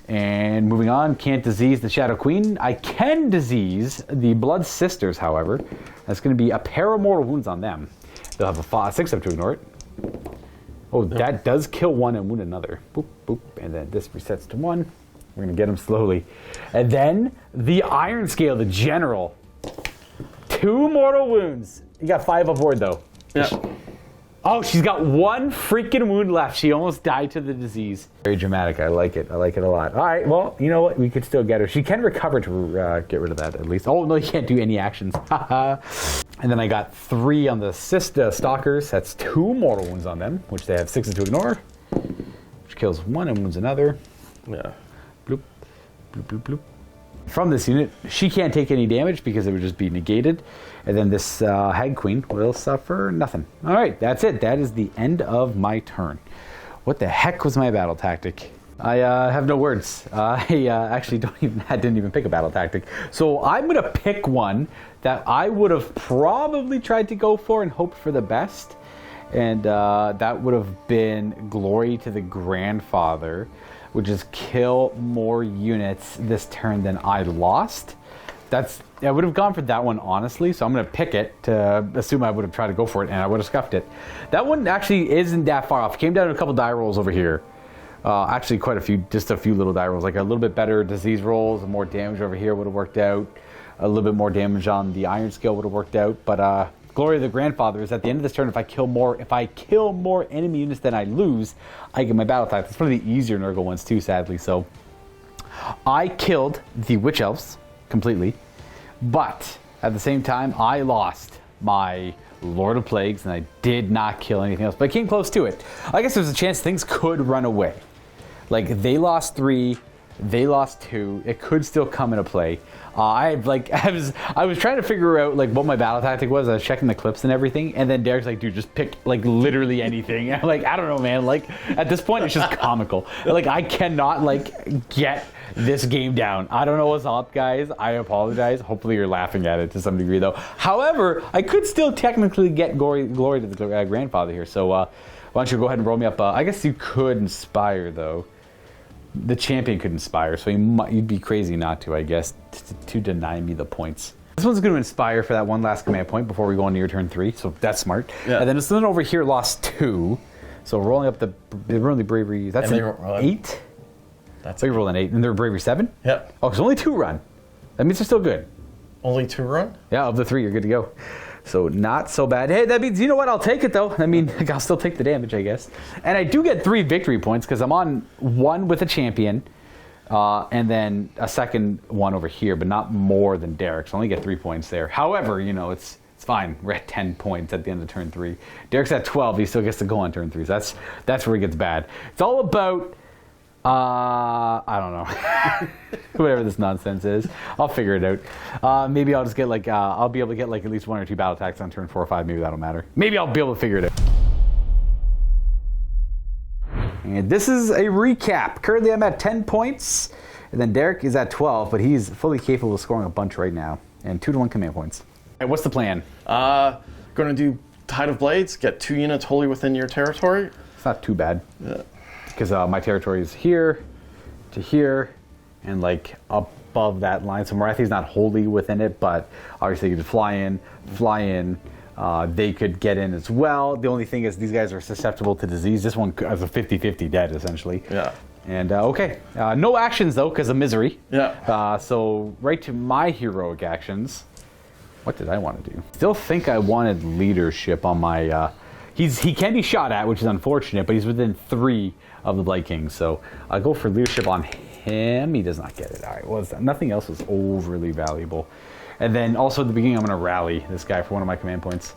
And moving on, can't disease the Shadow Queen. I can disease the Blood Sisters, however. That's going to be a pair of mortal wounds on them. They'll have a 6 up to ignore it. Oh, that does kill 1 and wound another. Boop, boop. And then this resets to 1. We're going to get them slowly. And then the Iron Scale, the General. 2 mortal wounds. You got 5 aboard, though. Yeah. Oh, she's got 1 freaking wound left. She almost died to the disease. Very dramatic. I like it. I like it a lot. All right, well, you know what? We could still get her. She can recover to get rid of that at least. Oh, no, you can't do any actions. And then I got 3 on the Stalkers. That's 2 mortal wounds on them, which they have 6 to ignore. Which kills 1 and wounds another. Yeah. Bloop, bloop, bloop, bloop. From this unit, she can't take any damage because it would just be negated. And then this Hag Queen will suffer nothing. All right, that's it. That is the end of my turn. What the heck was my battle tactic? I have no words. I actually didn't even pick a battle tactic. So I'm going to pick one that I would have probably tried to go for and hoped for the best. And that would have been Glory to the Grandfather, which is kill more units this turn than I lost. I would have gone for that one, honestly, so I'm going to pick it to assume I would have tried to go for it, and I would have scuffed it. That one actually isn't that far off. It came down to a couple die rolls over here. Actually, quite a few, just a few little die rolls, like a little bit better disease rolls, and more damage over here would have worked out. A little bit more damage on the Iron Scale would have worked out, but Glory of the Grandfather is at the end of this turn, if I kill more enemy units than I lose, I get my battle type. It's one of the easier Nurgle ones too, sadly, so I killed the Witch Elves completely, but at the same time, I lost my Lord of Plagues, and I did not kill anything else, but I came close to it. I guess there's a chance things could run away. Like, they lost 3, they lost 2. It could still come into play. I was trying to figure out like what my battle tactic was. I was checking the clips and everything, and then Derek's like, "Dude, just pick like literally anything." I'm like, I don't know, man. Like at this point, it's just comical. Like I cannot like get this game down. I don't know what's up, guys. I apologize. Hopefully, you're laughing at it to some degree, though. However, I could still technically get glory to the grandfather here. So why don't you go ahead and roll me up? I guess you could inspire though. The champion could inspire, so you'd be crazy not to, I guess, to deny me the points. This one's going to inspire for that one last command point before we go into your turn 3, so that's smart. Yeah. And then this one over here lost 2, so rolling up the bravery, that's an 8? That's you rolled an 8, and they're bravery 7? Yep. Oh, it's only 2 run. That means they're still good. Only 2 run? Yeah, of the 3, you're good to go. So not so bad. Hey, that means, you know what? I'll take it, though. I mean, I'll still take the damage, I guess. And I do get 3 victory points because I'm on 1 with a champion and then a second one over here, but not more than Derek. So I only get 3 points there. However, you know, it's fine. We're at 10 points at the end of turn 3. Derek's at 12. He still gets to go on turn 3. So that's where it gets bad. It's all about... I don't know. Whatever this nonsense is. I'll figure it out. Maybe I'll just get like, I'll be able to get like at least 1 or 2 battle attacks on turn 4 or 5. Maybe that'll matter. Maybe I'll be able to figure it out. And this is a recap. Currently I'm at 10 points. And then Derek is at 12, but he's fully capable of scoring a bunch right now. And 2-to-1 command points. All right, what's the plan? Going to do Tide of Blades, get 2 units wholly within your territory. It's not too bad. Yeah. Because my territory is here to here and like above that line. So Morathi's not wholly within it, but obviously you could fly in. They could get in as well. The only thing is these guys are susceptible to disease. This one has a 50-50 dead, essentially. Yeah. And okay, no actions though because of misery. Yeah. So right to my heroic actions. What did I want to do? Still think I wanted leadership on my... He can be shot at, which is unfortunate, but he's within 3 of the Blight King. So I'll go for leadership on him. He does not get it. All right, well, nothing else was overly valuable. And then also at the beginning, I'm going to rally this guy for 1 of my command points.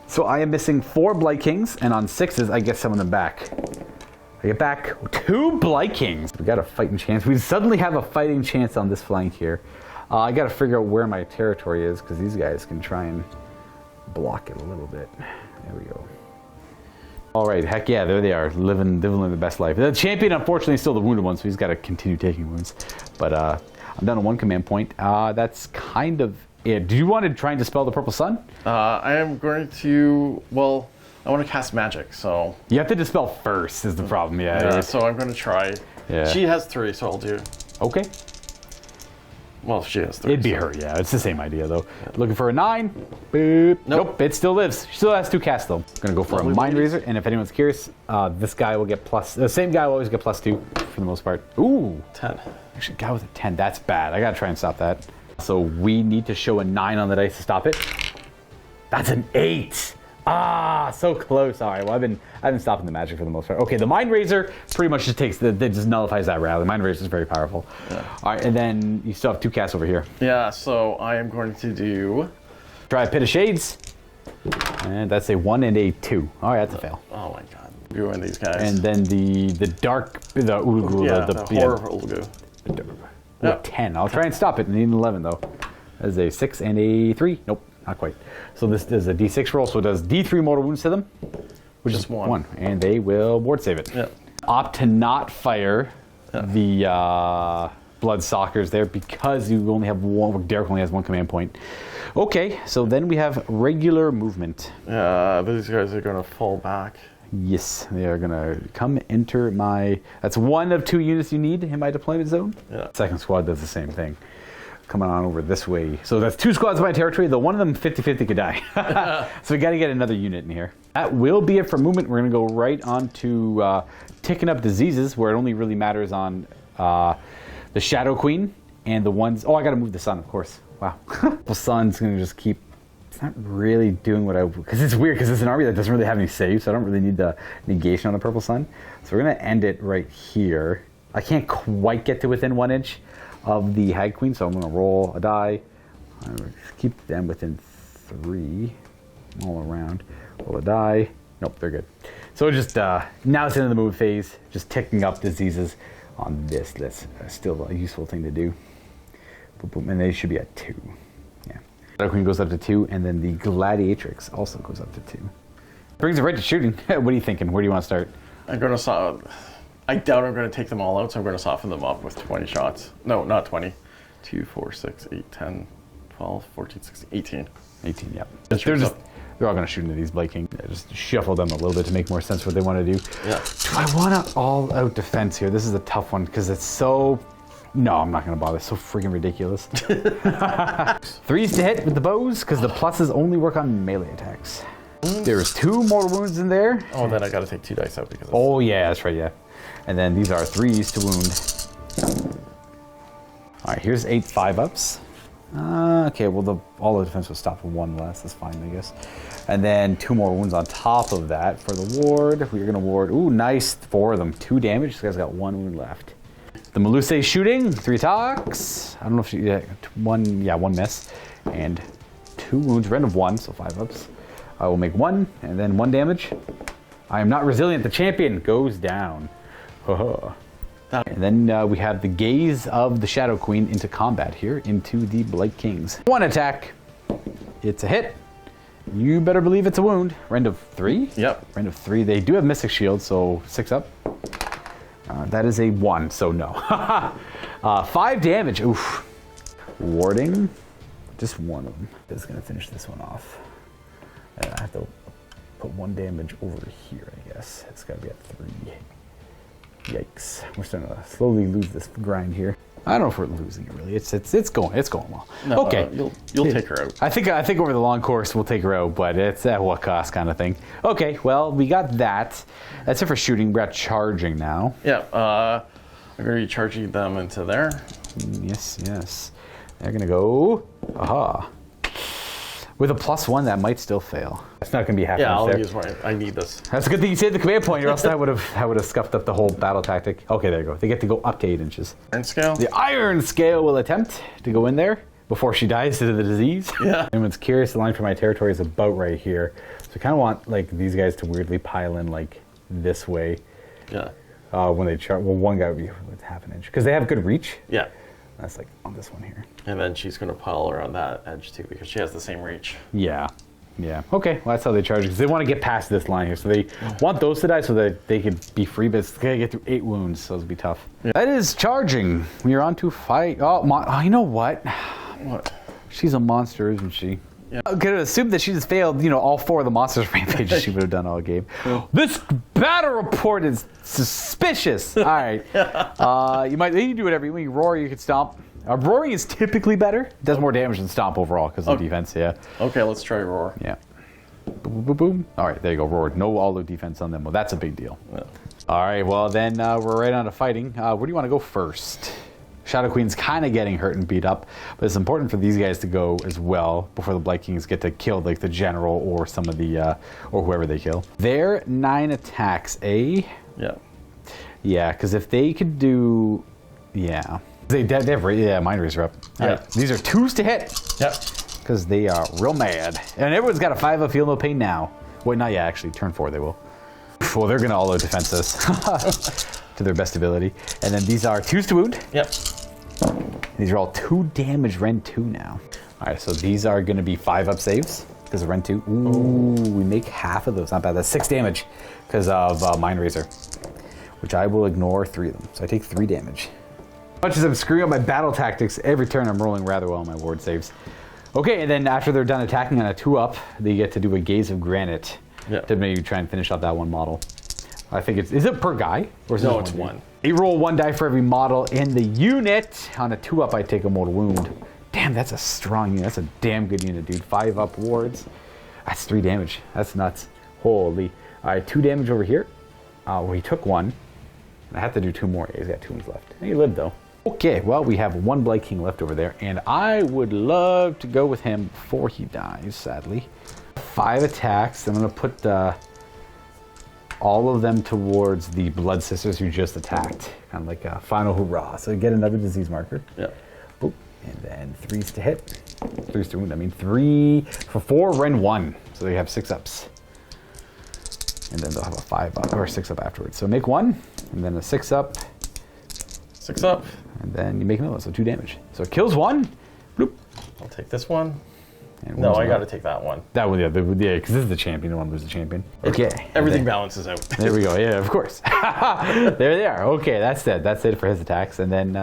So I am missing 4 Blight Kings, and on 6s, I get some of them back. I get back 2 Blight Kings. We got a fighting chance. We suddenly have a fighting chance on this flank here. I got to figure out where my territory is, because these guys can try and block it a little bit. There we go. All right, heck yeah, there they are, living the best life. The champion, unfortunately, is still the wounded one, so he's got to continue taking wounds. But I'm down to 1 command point. That's kind of it. Do you want to try and dispel the Purple Sun? I am going to, well, I want to cast magic, so... You have to dispel first is the problem, yeah. So I'm going to try. Yeah. She has 3, so I'll do... Okay. Well, she has 3. It'd be her, yeah. It's the same idea, though. Yeah. Looking for a 9. Boop. Nope, it still lives. She still has 2 casts, though. Gonna go for a Mind Razor, and if anyone's curious, this guy will get plus... The same guy will always get +2, for the most part. Ooh. 10. Actually, guy with a 10. That's bad. I gotta try and stop that. So we need to show a 9 on the dice to stop it. That's an 8. Ah, so close. All right, well, I've been stopping the magic for the most part. Okay, the Mind Razor pretty much just takes that just nullifies that rally. Mind Razor is very powerful. Yeah. All right, and then you still have 2 casts over here. Yeah, so I am going to do... Try Pit of Shades. And that's a 1 and a 2. All right, that's a fail. Oh my god. You and these guys. And then the dark, the Ulgu. Yeah, the horror Ulgu. Yep. 10. I'll try and stop it. I need an 11, though. That's a 6 and a 3. Nope. Not quite. So this is a D6 roll, so it does D3 mortal wounds to them, which just is 1. And they will ward save it. Yeah. Opt to not fire the blood sockers there because you only have 1. Derek only has 1 command point. Okay, so then we have regular movement. Yeah, these guys are going to fall back. Yes, they are going to come enter my... That's 1 of 2 units you need in my deployment zone. Yeah. Second squad does the same thing. Coming on over this way. So that's 2 squads in my territory, though one of them 50-50 could die. So we got to get another unit in here. That will be it for movement. We're going to go right on to ticking up diseases, where it only really matters on the Shadow Queen and the ones... Oh, I got to move the sun, of course. Wow. The sun's going to just keep... It's not really doing what I... Because it's weird, because it's an army that doesn't really have any saves, so I don't really need the negation on the Purple Sun. So we're going to end it right here. I can't quite get to within 1 inch of the Hag Queen, so I'm going to roll a die. Keep them within 3 all around. Roll a die. Nope, they're good. So just now it's into the move phase, just ticking up diseases on this. That's still a useful thing to do. Boom, boom, and they should be at 2. Yeah. Shadow Queen goes up to 2, and then the Gladiatrix also goes up to 2. Brings it right to shooting. What are you thinking? Where do you want to start? I'm going to I doubt I'm going to take them all out, so I'm going to soften them up with 20 shots. No, not 20. 2, 4, 6, 8, 10, 12, 14, 16, 18. 18, yeah. They're all going to shoot into these Blight King. Yeah, just shuffle them a little bit to make more sense what they want to do. Yeah. Do I want to all-out defense here? This is a tough one because it's so... No, I'm not going to bother. It's so freaking ridiculous. 3s to hit with the bows because the pluses only work on melee attacks. There's 2 mortal wounds in there. Oh, then I got to take 2 dice out because... Oh, yeah, that's right, yeah. And then these are 3s to wound. All right, here's 8 5-ups. Okay, well, all the defense will stop with 1 less. That's fine, I guess. And then 2 more wounds on top of that for the ward. We're going to ward. Ooh, nice. 4 of them. 2 damage. This guy's got 1 wound left. The Melusse shooting. 3 attacks. I don't know if she... Yeah, 1 miss. And 2 wounds. Rend of 1, so 5-ups. I will make 1, and then 1 damage. I am not resilient. The champion goes down. And then we have the gaze of the Shadow Queen into combat here, into the Blight Kings. 1 attack. It's a hit. You better believe it's a wound. Rend of 3? Yep. Rend of 3. They do have Mystic Shield, so 6 up. That is a 1, so no. 5 damage. Oof. Warding. Just 1 of them. This is going to finish this one off. I have to put 1 damage over here, I guess. It's got to be at 3. Yikes. We're starting to slowly lose this grind here. I don't know if we're losing it really. It's going well. No, okay. You'll take her out. I think over the long course we'll take her out, but it's at what cost kind of thing. Okay, well, we got that. That's it for shooting. We're at charging now. Yeah, I'm going to be charging them into there. Yes. They're going to go. Aha. With a +1, that might still fail. That's not going to be happening. Yeah, I'll use mine. I need this. That's a good thing you saved the command point, or else that would have scuffed up the whole battle tactic. Okay, there you go. They get to go up to 8 inches. Iron Scale? The Iron Scale will attempt to go in there before she dies to the disease. Yeah. Anyone's curious, the line for my territory is about right here. So I kind of want these guys to weirdly pile in this way. Yeah. When they charge. Well, one guy would be with half an inch because they have good reach. Yeah. That's on this one here. And then she's going to pile around that edge too because she has the same reach. Yeah. Okay, well, that's how they charge because they want to get past this line here. So they want those to die so that they can be free, but it's going to get through 8 wounds, so it'll be tough. Yeah. That is charging. We are on to fight. Oh, you know what? What? She's a monster, isn't she? Yeah. I'm going to assume that she just failed, all 4 of the monsters rampages she would have done all game. This battle report is suspicious. All right. You can do whatever. When you roar, you can stomp. Roaring is typically better. It does more damage than stomp overall because of defense, yeah. Okay, let's try roar. Yeah. Boom, boom, boom. All right, there you go, roar. No all-out defense on them. Well, that's a big deal. Yeah. All right, well, then we're right on to fighting. Where do you want to go first? Shadow Queen's kind of getting hurt and beat up, but it's important for these guys to go as well before the Blight Kings get to kill the general or some of the, or whoever they kill. They're 9 attacks, eh? Yeah. Yeah, because if they could do, They have Mind Razor up. Yeah. Right. These are 2s to hit. Yep. Because they are real mad. And everyone's got a 5 Feel No Pain now. Wait, not yet, actually. Turn 4 they will. Well, they're going to all-out defense this to their best ability. And then these are 2s to wound. Yep. These are all 2 damage, Rend 2 now. All right, so these are going to be 5-up saves because of Rend 2. Ooh, we make half of those. Not bad. That's 6 damage because of Mind Razor, which I will ignore 3 of them. So I take 3 damage. As much as I'm screwing up my battle tactics, every turn I'm rolling rather well on my ward saves. Okay, and then after they're done attacking on a 2-up, they get to do a Gaze of Granite to maybe try and finish off that one model. I think is it per guy? Or is no, it it's 1. You roll 1 die for every model in the unit. On a 2-up, I take a mortal wound. Damn, that's a strong unit. That's a damn good unit, dude. 5-up wards. That's 3 damage. That's nuts. Holy. All right, 2 damage over here. Well, he took 1. I have to do 2 more. He's got 2 ones left. He lived, though. Okay, well, we have 1 Blight King left over there, and I would love to go with him before he dies, sadly. 5 attacks. I'm going to put all of them towards the Blood Sisters who just attacked. Kind of like a final hurrah. So you get another disease marker. Yeah. Boop. And then 3s to hit. 3s to wound. I mean 3 for 4, rend 1. So they have 6 ups. And then they'll have a 5 up or 6 up afterwards. So make 1, and then a 6 up. 6 up. And then you make another one, so 2 damage. So it kills 1. Bloop. I'll take this one. And No, one's I a- got to take that one. That one, yeah, because this is the champion. You don't want to lose the champion. Okay. Everything And then- balances out. There we go. Yeah, of course. There they are. Okay, that's it. That's it for his attacks. And then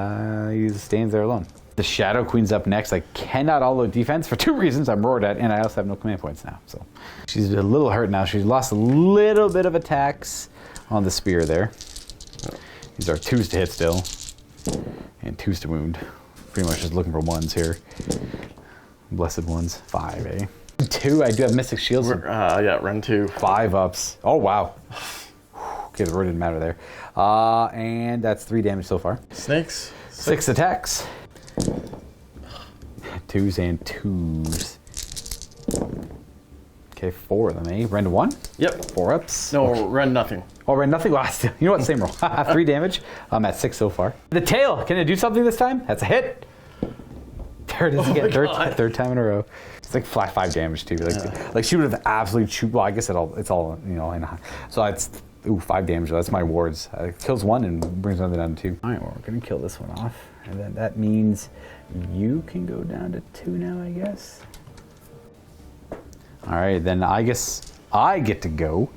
he stands there alone. The Shadow Queen's up next. I cannot all out defense for 2 reasons. I'm roared at, and I also have no command points now. So she's a little hurt now. She's lost a little bit of attacks on the spear there. These are 2s to hit still, and 2s to wound. Pretty much just looking for 1s here. Blessed ones. 5, eh? 2, I do have Mystic Shields. Yeah, rend 2. 5 ups. Oh, wow. Okay, the road didn't matter there. And that's 3 damage so far. Snakes. 6 attacks. 2s and 2s. Okay, 4 of them, eh? Rend 1? Yep. 4 ups. No, rend nothing. Oh, rend nothing? Well, still, you know what? Same roll. 3 damage. I'm at 6 so far. The tail. Can it do something this time? That's a hit. There it is again. Third time in a row. It's like 5 damage too. Like she would have absolutely chewed. Well, I guess it's all you know. So it's 5 damage. That's my wards. It kills 1 and brings another down to 2. All right, well, we're gonna kill this one off, and then that means you can go down to 2 now, I guess. All right, then I guess I get to go.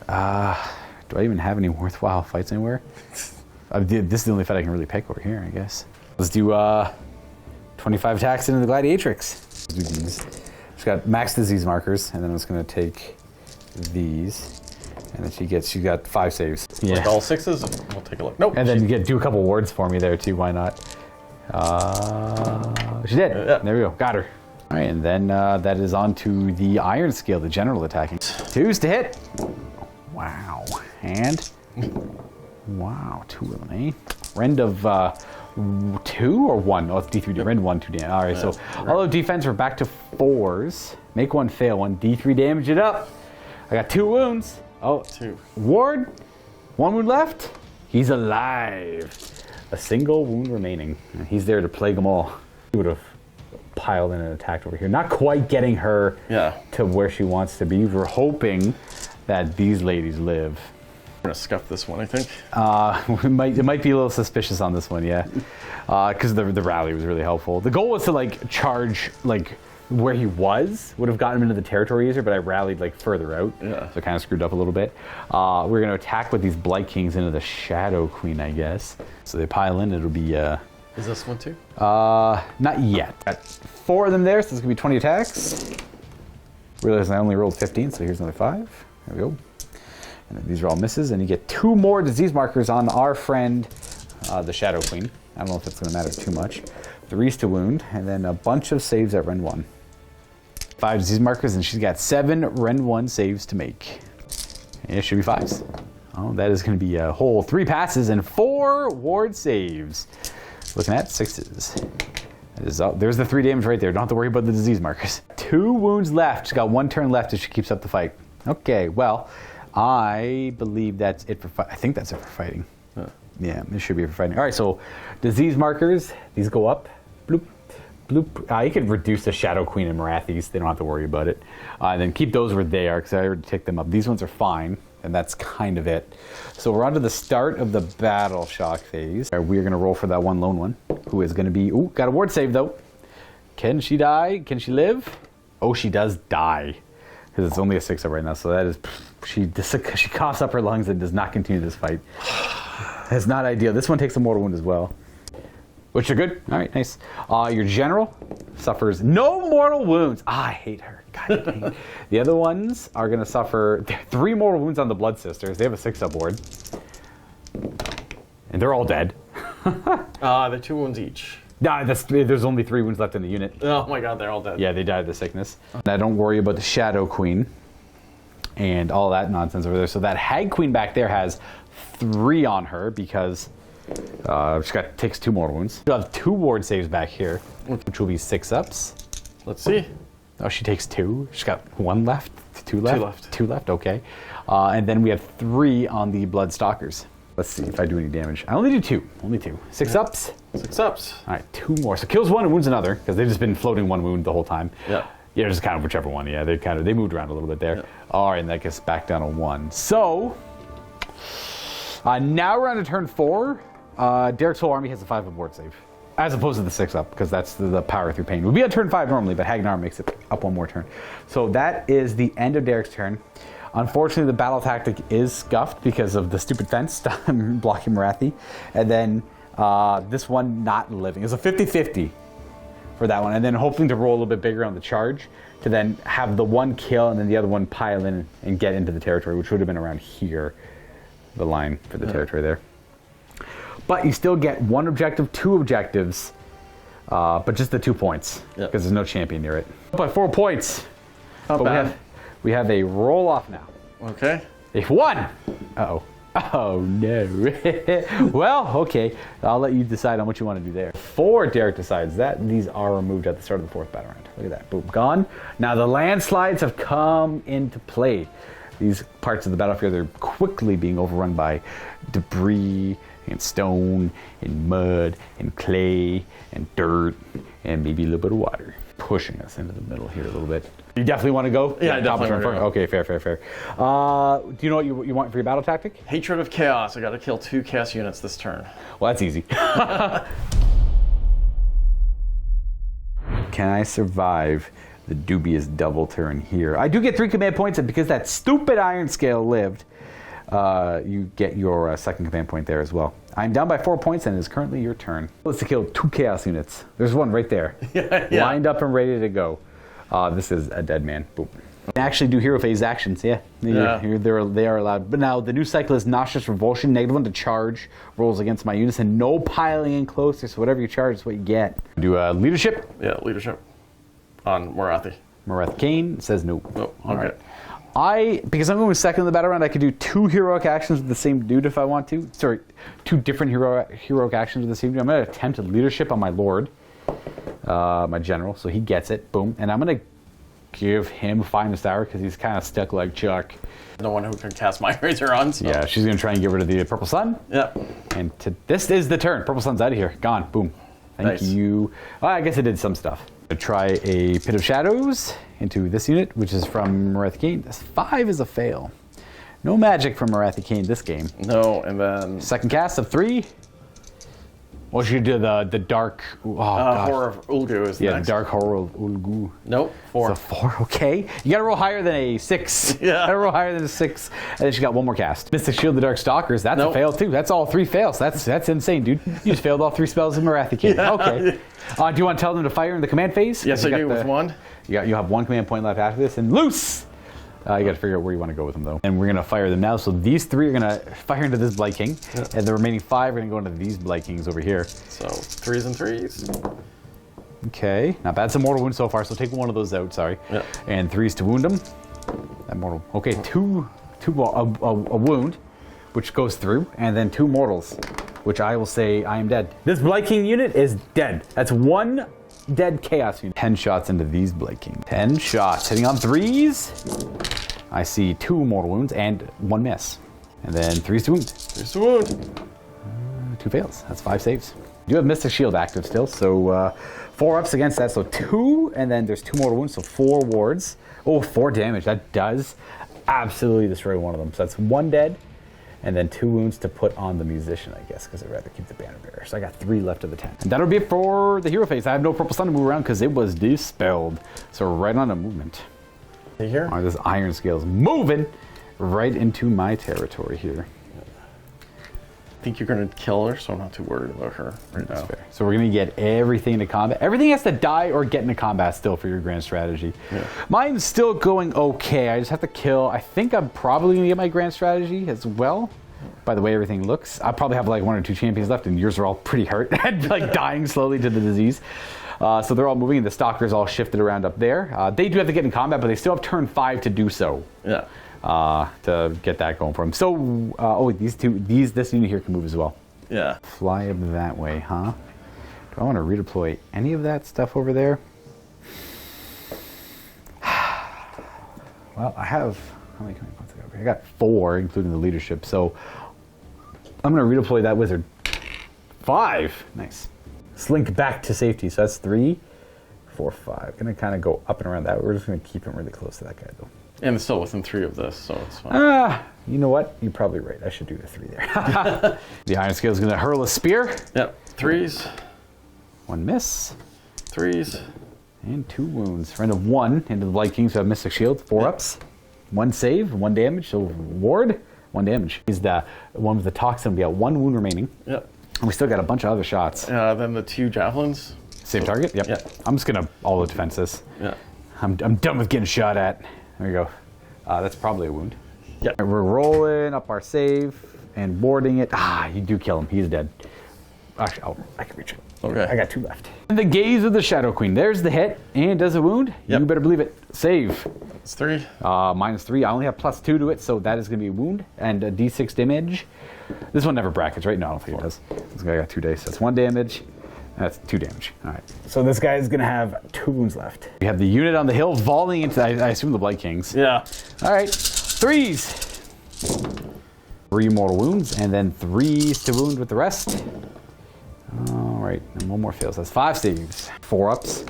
Do I even have any worthwhile fights anywhere? This is the only fight I can really pick over here, I guess. Let's do 25 attacks into the Gladiatrix. Let's do these. She's got max disease markers, and then I'm just gonna take these, and then she got 5 saves. Yeah. Like all 6s? We'll take a look. Nope. And then you do a couple wards for me there too. Why not? She did. Yeah. There we go. Got her. All right, and then that is on to the Iron Scale, the general attacking. 2s to hit. Wow. And wow, 2 of them, eh? Rend of 2 or 1? Oh, it's D3. Rend 1, 2 damage. All right, so although defense, we're back to 4s. Make 1 fail, 1 D3 damage it up. I got 2 wounds. Oh, 2. Ward, 1 wound left. He's alive. A single wound remaining. And he's there to plague them all. He would have piled in and attacked over here. Not quite getting her to where she wants to be. We're hoping that these ladies live. I'm gonna scuff this one, I think. It might be a little suspicious on this one, yeah. Because the rally was really helpful. The goal was to like charge like where he would have gotten him into the territory easier, but I rallied like further out. Yeah. So it kind of screwed up a little bit. We're gonna attack with these Blight Kings into the Shadow Queen, I guess. So they pile in, it'll be Is this one too? not yet. Got 4 of them there, so it's gonna be 20 attacks. Realize I only rolled 15, so here's another 5. There we go. And then these are all misses, and you get 2 more disease markers on our friend, the Shadow Queen. I don't know if it's going to matter too much. 3s to wound, and then a bunch of saves at Rend 1. 5 disease markers, and she's got 7 Rend 1 saves to make. And it should be 5s. Oh, that is going to be a whole 3 passes and 4 ward saves. Looking at 6s. There's the 3 damage right there. Don't have to worry about the disease markers. 2 wounds left. She's got 1 turn left if she keeps up the fight. Okay, well, I believe that's it for fighting. I think that's it for fighting. Yeah, it should be it for fighting. All right, so disease markers, these go up. Bloop, bloop. You could reduce the Shadow Queen and Morathis. They don't have to worry about it. And then keep those where they are, because I already ticked them up. These ones are fine, and that's kind of it. So we're on to the start of the battle shock phase. We're going to roll for that one lone one, who is going to be... Ooh, got a ward save, though. Can she die? Can she live? Oh, she does die. Because it's only a 6-up right now, so that is... She coughs up her lungs and does not continue this fight. That's not ideal. This one takes a mortal wound as well. Which are good. All right, nice. Your general suffers no mortal wounds. I hate her. God dang it. The other ones are going to suffer 3 mortal wounds on the Blood Sisters. They have a 6-up ward. And they're all dead. They're 2 wounds each. Nah, there's only 3 wounds left in the unit. Oh my god, they're all dead. Yeah, they died of the sickness. Now don't worry about the Shadow Queen and all that nonsense over there. So that Hag Queen back there has 3 on her because she takes 2 mortal wounds. She'll have 2 ward saves back here, which will be 6-ups. Let's see. Oh, she takes 2. She's got 1 left. Two left? Two left. Two left, okay. And then we have 3 on the Bloodstalkers. Let's see if I do any damage. I only do 2. Only 2. 6 ups. 6 ups. All right, 2 more. So kills 1 and wounds another, because they've just been floating 1 wound the whole time. Yeah. Yeah, just kind of whichever one. Yeah, they moved around a little bit there. Yeah. All right, and that gets back down to 1. So now we're on to turn 4. Derek's whole army has a 5 up ward save, as opposed to the 6 up, because that's the power through pain. We'd be on turn 5 normally, but Hagnar makes it up 1 more turn. So that is the end of Derek's turn. Unfortunately, the battle tactic is scuffed because of the stupid fence blocking Morathi. And then this one not living. It's a 50-50 for that one. And then hoping to roll a little bit bigger on the charge to then have the 1 kill and then the other one pile in and get into the territory, which would have been around here, the line for the territory there. But you still get 1 objective, 2 objectives, but just the 2 points because there's no champion near it. By 4 points. Not bad. We have a roll off now. Okay. A 1. Uh-oh. Oh, no. Well, okay. I'll let you decide on what you want to do there. 4, Derek decides that. These are removed at the start of the 4th battle round. Look at that. Boom. Gone. Now the landslides have come into play. These parts of the battlefield are quickly being overrun by debris and stone and mud and clay and dirt and maybe a little bit of water. Pushing us into the middle here a little bit. You definitely want to go? Yeah, I definitely want to go. Okay, fair. Do you know what you want for your battle tactic? Hatred of Chaos. I got to kill 2 chaos units this turn. Well, that's easy. Can I survive the dubious double turn here? I do get 3 command points, and because that stupid Iron Scale lived, you get your 2nd command point there as well. I'm down by 4 points, and it is currently your turn. Let's kill 2 chaos units. There's one right there, lined up and ready to go. This is a dead man. Boom. They actually do hero phase actions, yeah. They are allowed. But now the new cycle is Nauseous Revulsion, -1 to charge rolls against my units, and no piling in closer, so whatever you charge is what you get. Do leadership? Yeah, leadership on Morathi. Khaine says no. Oh, okay. Because I'm going 2nd in the battle round, I could do 2 heroic actions with the same dude if I want to. Sorry, 2 different heroic actions with the same dude. I'm going to attempt leadership on my lord, my general, so he gets it. Boom. And I'm going to give him Finest Hour because he's kind of stuck like Chuck. The one who can cast Mind Razor on. So. Yeah, she's going to try and get rid of the Purple Sun. Yeah. And this is the turn. Purple Sun's out of here. Gone. Boom. Thank you. Well, I guess it did some stuff. I try a Pit of Shadows into this unit, which is from Maggotkin. This 5 is a fail. No magic from Maggotkin this game. No, and then 2nd cast of 3. Well, she do the dark horror of Ulgu is the next. dark horror of Ulgu. Nope, 4. It's a 4, okay. You gotta roll higher than a 6. Yeah. Gotta roll higher than a 6. And then she got 1 more cast. Mystic Shield the Dark Stalkers, that's a fail too. That's all 3 fails. That's insane, dude. You just failed all 3 spells in Maggotkin. Yeah. Okay. Do you want to tell them to fire in the command phase? Yes, I do with 1. You have 1 command point left after this, and loose! You got to figure out where you want to go with them, though. And we're going to fire them now. So these 3 are going to fire into this Blight King, and the remaining 5 are going to go into these Blight Kings over here. So 3s and 3s. Okay, not bad. Some mortal wounds so far, so take 1 of those out, sorry. Yeah. And 3s to wound them. That mortal. Okay, a wound, which goes through, and then 2 mortals, which I will say I am dead. This Blight King unit is dead. That's 1 dead chaos unit. 10 shots into these Blight King. 10 shots, hitting on 3s. I see 2 mortal wounds and 1 miss. And then 3s to wound. 3s to wound. 2 fails. That's 5 saves. You have Mystic Shield active still, so 4 ups against that. So 2, and then there's 2 mortal wounds, so 4 wards. Oh, 4 damage. That does absolutely destroy one of them. So that's 1 dead. And then 2 wounds to put on the musician, I guess, because I'd rather keep the banner bearer. So I got 3 left of the 10. And that'll be it for the hero phase. I have no Purple Sun to move around because it was dispelled. So right on a movement. You here? All right, this Iron Scale's moving right into my territory here. I think you're going to kill her, so I'm not too worried about her right now. Fair. So we're going to get everything into combat. Everything has to die or get into combat still for your grand strategy. Yeah. Mine's still going okay. I just have to kill. I think I'm probably going to get my grand strategy as well. By the way everything looks. I probably have like 1 or 2 champions left, and yours are all pretty hurt and like dying slowly to the disease. So they're all moving, and the Stalkers all shifted around up there. They do have to get in combat, but they still have turn 5 to do so. Yeah. To get that going for them. So, this unit here can move as well. Yeah. Fly up that way, huh? Do I want to redeploy any of that stuff over there? Well, I have, how many command points I got over here? I got 4, including the leadership, so I'm going to redeploy that wizard. 5! Nice. Slink back to safety, so that's 3, 4, 5. Going to kind of go up and around that. We're just going to keep him really close to that guy, though. And it's still within 3 of this, so it's fine. You know what? You're probably right. I should do the 3 there. The Iron Scale is going to hurl a spear. Yep. 3s. 1 miss. 3s. And 2 wounds. Rend of 1 into the Blight King, so I have Mystic Shield. 4 ups. 1 save, 1 damage. So ward, 1 damage. He's the one with the toxin. We got 1 wound remaining. Yep. And we still got a bunch of other shots. Then the 2 javelins. Same target? Yep. Yeah. I'm just going to all the defenses. Yeah. I'm done with getting shot at. There we go. That's probably a wound. Yeah. We're rolling up our save and warding it. You do kill him. He's dead. Actually, I can reach it. Okay. I got 2 left. And the gaze of the Shadow Queen. There's the hit. And does a wound. Yep. You better believe it. Save. It's 3. -3. I only have +2 to it, so that is going to be a wound. And a d6 damage. This one never brackets, right? No, I don't think it does. This guy got 2 dice. That's 1 damage. That's 2 damage. All right. So this guy is going to have 2 wounds left. We have the unit on the hill volleying into, I assume, the Blight Kings. Yeah. All right. 3s. 3 mortal wounds, and then 3s to wound with the rest. All right. And 1 more fails. That's 5 saves. 4 ups.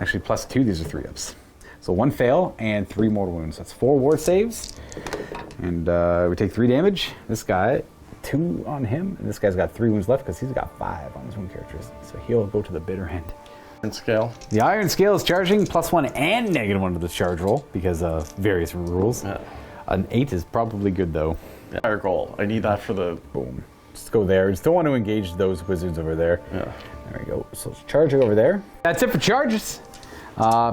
Actually, +2. These are 3 ups. So 1 fail and 3 mortal wounds. That's 4 ward saves. And we take 3 damage. This guy, 2 on him. And this guy's got 3 wounds left because he's got 5 on his wound characters. So he'll go to the bitter end. And scale. The Iron Scale is charging +1 and -1 to the charge roll because of various rules. Yeah. An 8 is probably good though. Fire goal. I need that for the... Boom. Just go there. Just don't want to engage those wizards over there. Yeah. There we go. So charging over there. That's it for charges.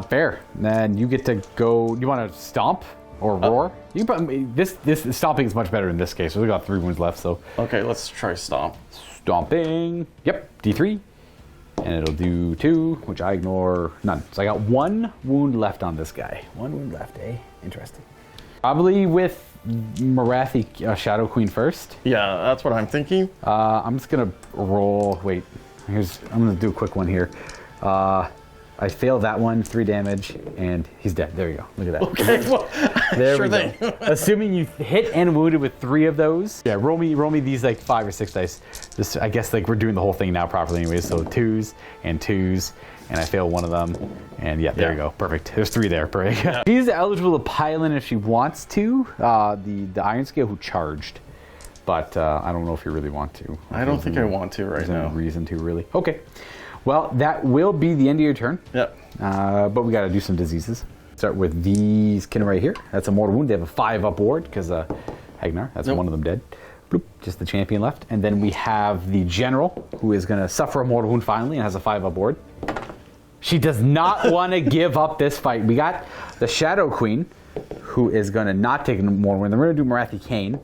Fair. Then you get to go. You want to stomp or roar? You probably, this stomping is much better in this case. So we got 3 wounds left. So Okay, let's try stomp. stomping. Yep. D3. And it'll do 2, which I ignore none. So I got 1 wound left on this guy. 1 wound left, eh? Interesting. Probably with Morathi Shadow Queen first. Yeah, that's what I'm thinking. I'm just gonna roll. Wait, I'm gonna do a quick one here. I failed that one, 3 damage, and he's dead. There you go. Look at that. Okay, well, There sure we go. thing. Assuming you hit and wounded with 3 of those. Yeah, roll me these like 5 or 6 dice. Just I guess like we're doing the whole thing now properly anyways. So 2s and 2s, and I failed one of them. And yeah, there you go. Perfect. There's 3 there. Perfect. Yeah. She's eligible to pile in if she wants to. The Iron Scale who charged. But I don't know if you really want to. I don't think I want to right There's now. no reason to really. Okay. Well, that will be the end of your turn. Yep. But we got to do some diseases. Start with these kin right here. That's a mortal wound. They have a 5 up ward because Hagnar. That's one of them dead. Bloop, just the champion left. And then we have the general who is going to suffer a mortal wound finally and has a 5 up ward. She does not want to give up this fight. We got the Shadow Queen who is going to not take a mortal wound. Then we're going to do Morathi Khaine,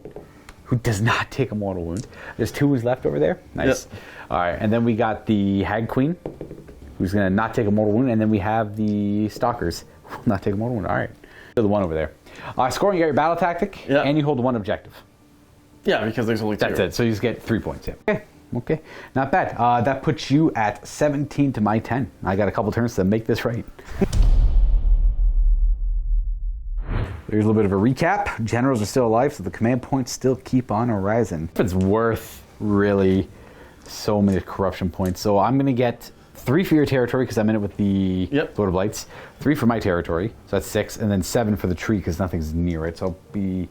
who does not take a mortal wound. There's 2 who's left over there. Nice. Yep. All right, and then we got the Hag Queen, who's going to not take a mortal wound, and then we have the Stalkers, who will not take a mortal wound. All right, so the one over there. Scoring, you got your battle tactic, Yep. and you hold 1 objective. Yeah, because there's only 2. That's it, so you just get 3 points, yeah. Okay, not bad. That puts you at 17 to my 10. I got a couple turns to make this right. There's a little bit of a recap. Generals are still alive, so the command points still keep on rising. It's worth really so many corruption points. So I'm going to get 3 for your territory because I'm in it with the Lord of Lights. 3 for my territory, so that's 6, and then 7 for the tree because nothing's near it. So I'll be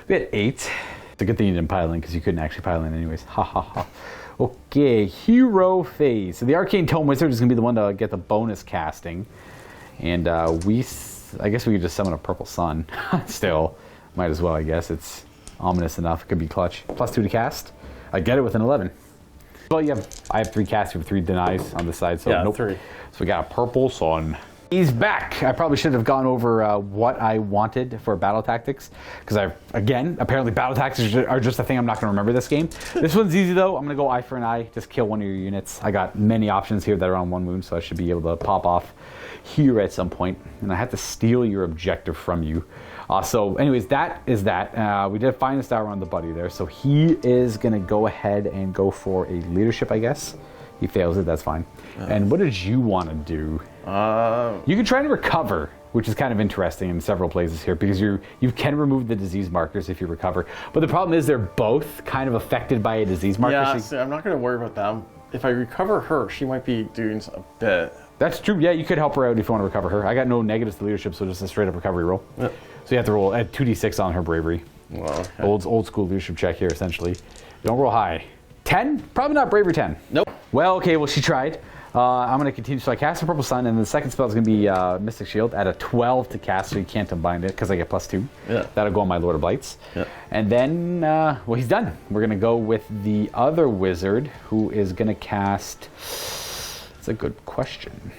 at 8. It's a good thing you didn't pile in because you couldn't actually pile in anyways. Ha ha ha. Okay, hero phase. So the Arcane Tome Wizard is going to be the one to get the bonus casting, and I guess we could just summon a purple sun. Still, might as well, I guess. It's ominous enough. It could be clutch. +2 to cast. I get it with an 11. Well, I have 3 casts. You have 3 denies on the side, so nope. 3. So we got a purple sun. He's back. I probably should have gone over what I wanted for battle tactics, because apparently battle tactics are just a thing I'm not going to remember this game. This one's easy though. I'm going to go eye for an eye. Just kill one of your units. I got many options here that are on 1 wound, so I should be able to pop off here at some point, and I have to steal your objective from you. So anyways, that is that. We did find a star on the buddy there, so he is going to go ahead and go for a leadership, I guess. He fails it, that's fine. And what did you want to do? You can try to recover. which is kind of interesting in several places here because you can remove the disease markers if you recover. But the problem is they're both kind of affected by a disease marker. Yeah, see, I'm not going to worry about them. If I recover her, she might be doing a bit. That's true. Yeah, you could help her out if you want to recover her. I got no negatives to leadership, so just a straight up recovery roll. Yep. So you have to roll at 2d6 on her bravery. Well, okay. Old school leadership check here, essentially. Don't roll high. 10? Probably not bravery 10. Nope. Well, okay, well, she tried. I'm going to continue. So I cast the Purple Sun, and the second spell is going to be Mystic Shield at a 12 to cast, so you can't unbind it because I get +2. Yeah. That'll go on my Lord of Blights. Yeah. And then, well, he's done. We're going to go with the other wizard who is going to cast. That's a good question.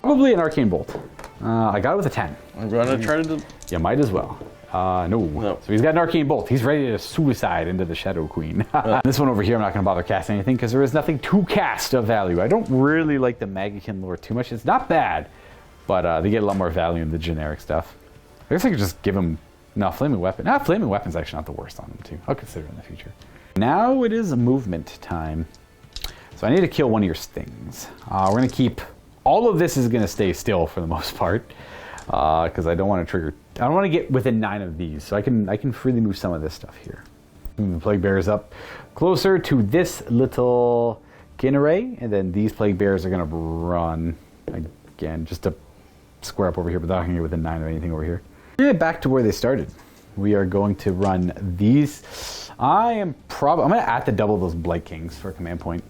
Probably an Arcane Bolt. I got it with a 10. I'm going to try to. You might as well. No. So he's got an Arcane Bolt. He's ready to suicide into the Shadow Queen. This one over here, I'm not going to bother casting anything because there is nothing to cast of value. I don't really like the Maggotkin lore too much. It's not bad, but they get a lot more value in the generic stuff. I guess I could just give him... No, Flaming Weapon. Flaming Weapon's actually not the worst on him, too. I'll consider it in the future. Now it is movement time. So I need to kill one of your stings. We're going to keep... All of this is going to stay still for the most part. Because I don't want to trigger... I don't want to get within 9 of these, so I can freely move some of this stuff here. Move the Plague Bears up closer to this little Khaine, and then these Plague Bears are going to run again, just to square up over here, but they're not going to get within 9 of anything over here. Back to where they started. We are going to run these. I'm going to add to double those Blight Kings for a command point.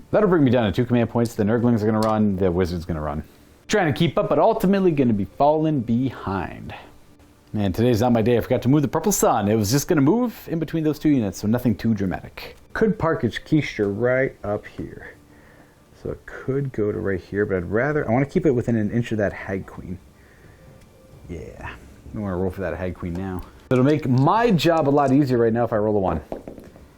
That'll bring me down to 2 command points. The Nurglings are going to run, the Wizard's going to run. Trying to keep up, but ultimately going to be falling behind. Man, today's not my day. I forgot to move the Purple Sun. It was just going to move in between those 2 units, so nothing too dramatic. Could park its Keisha right up here. So it could go to right here, but I want to keep it within an inch of that Hag Queen. Yeah, I don't want to roll for that Hag Queen now. It'll make my job a lot easier right now if I roll a 1.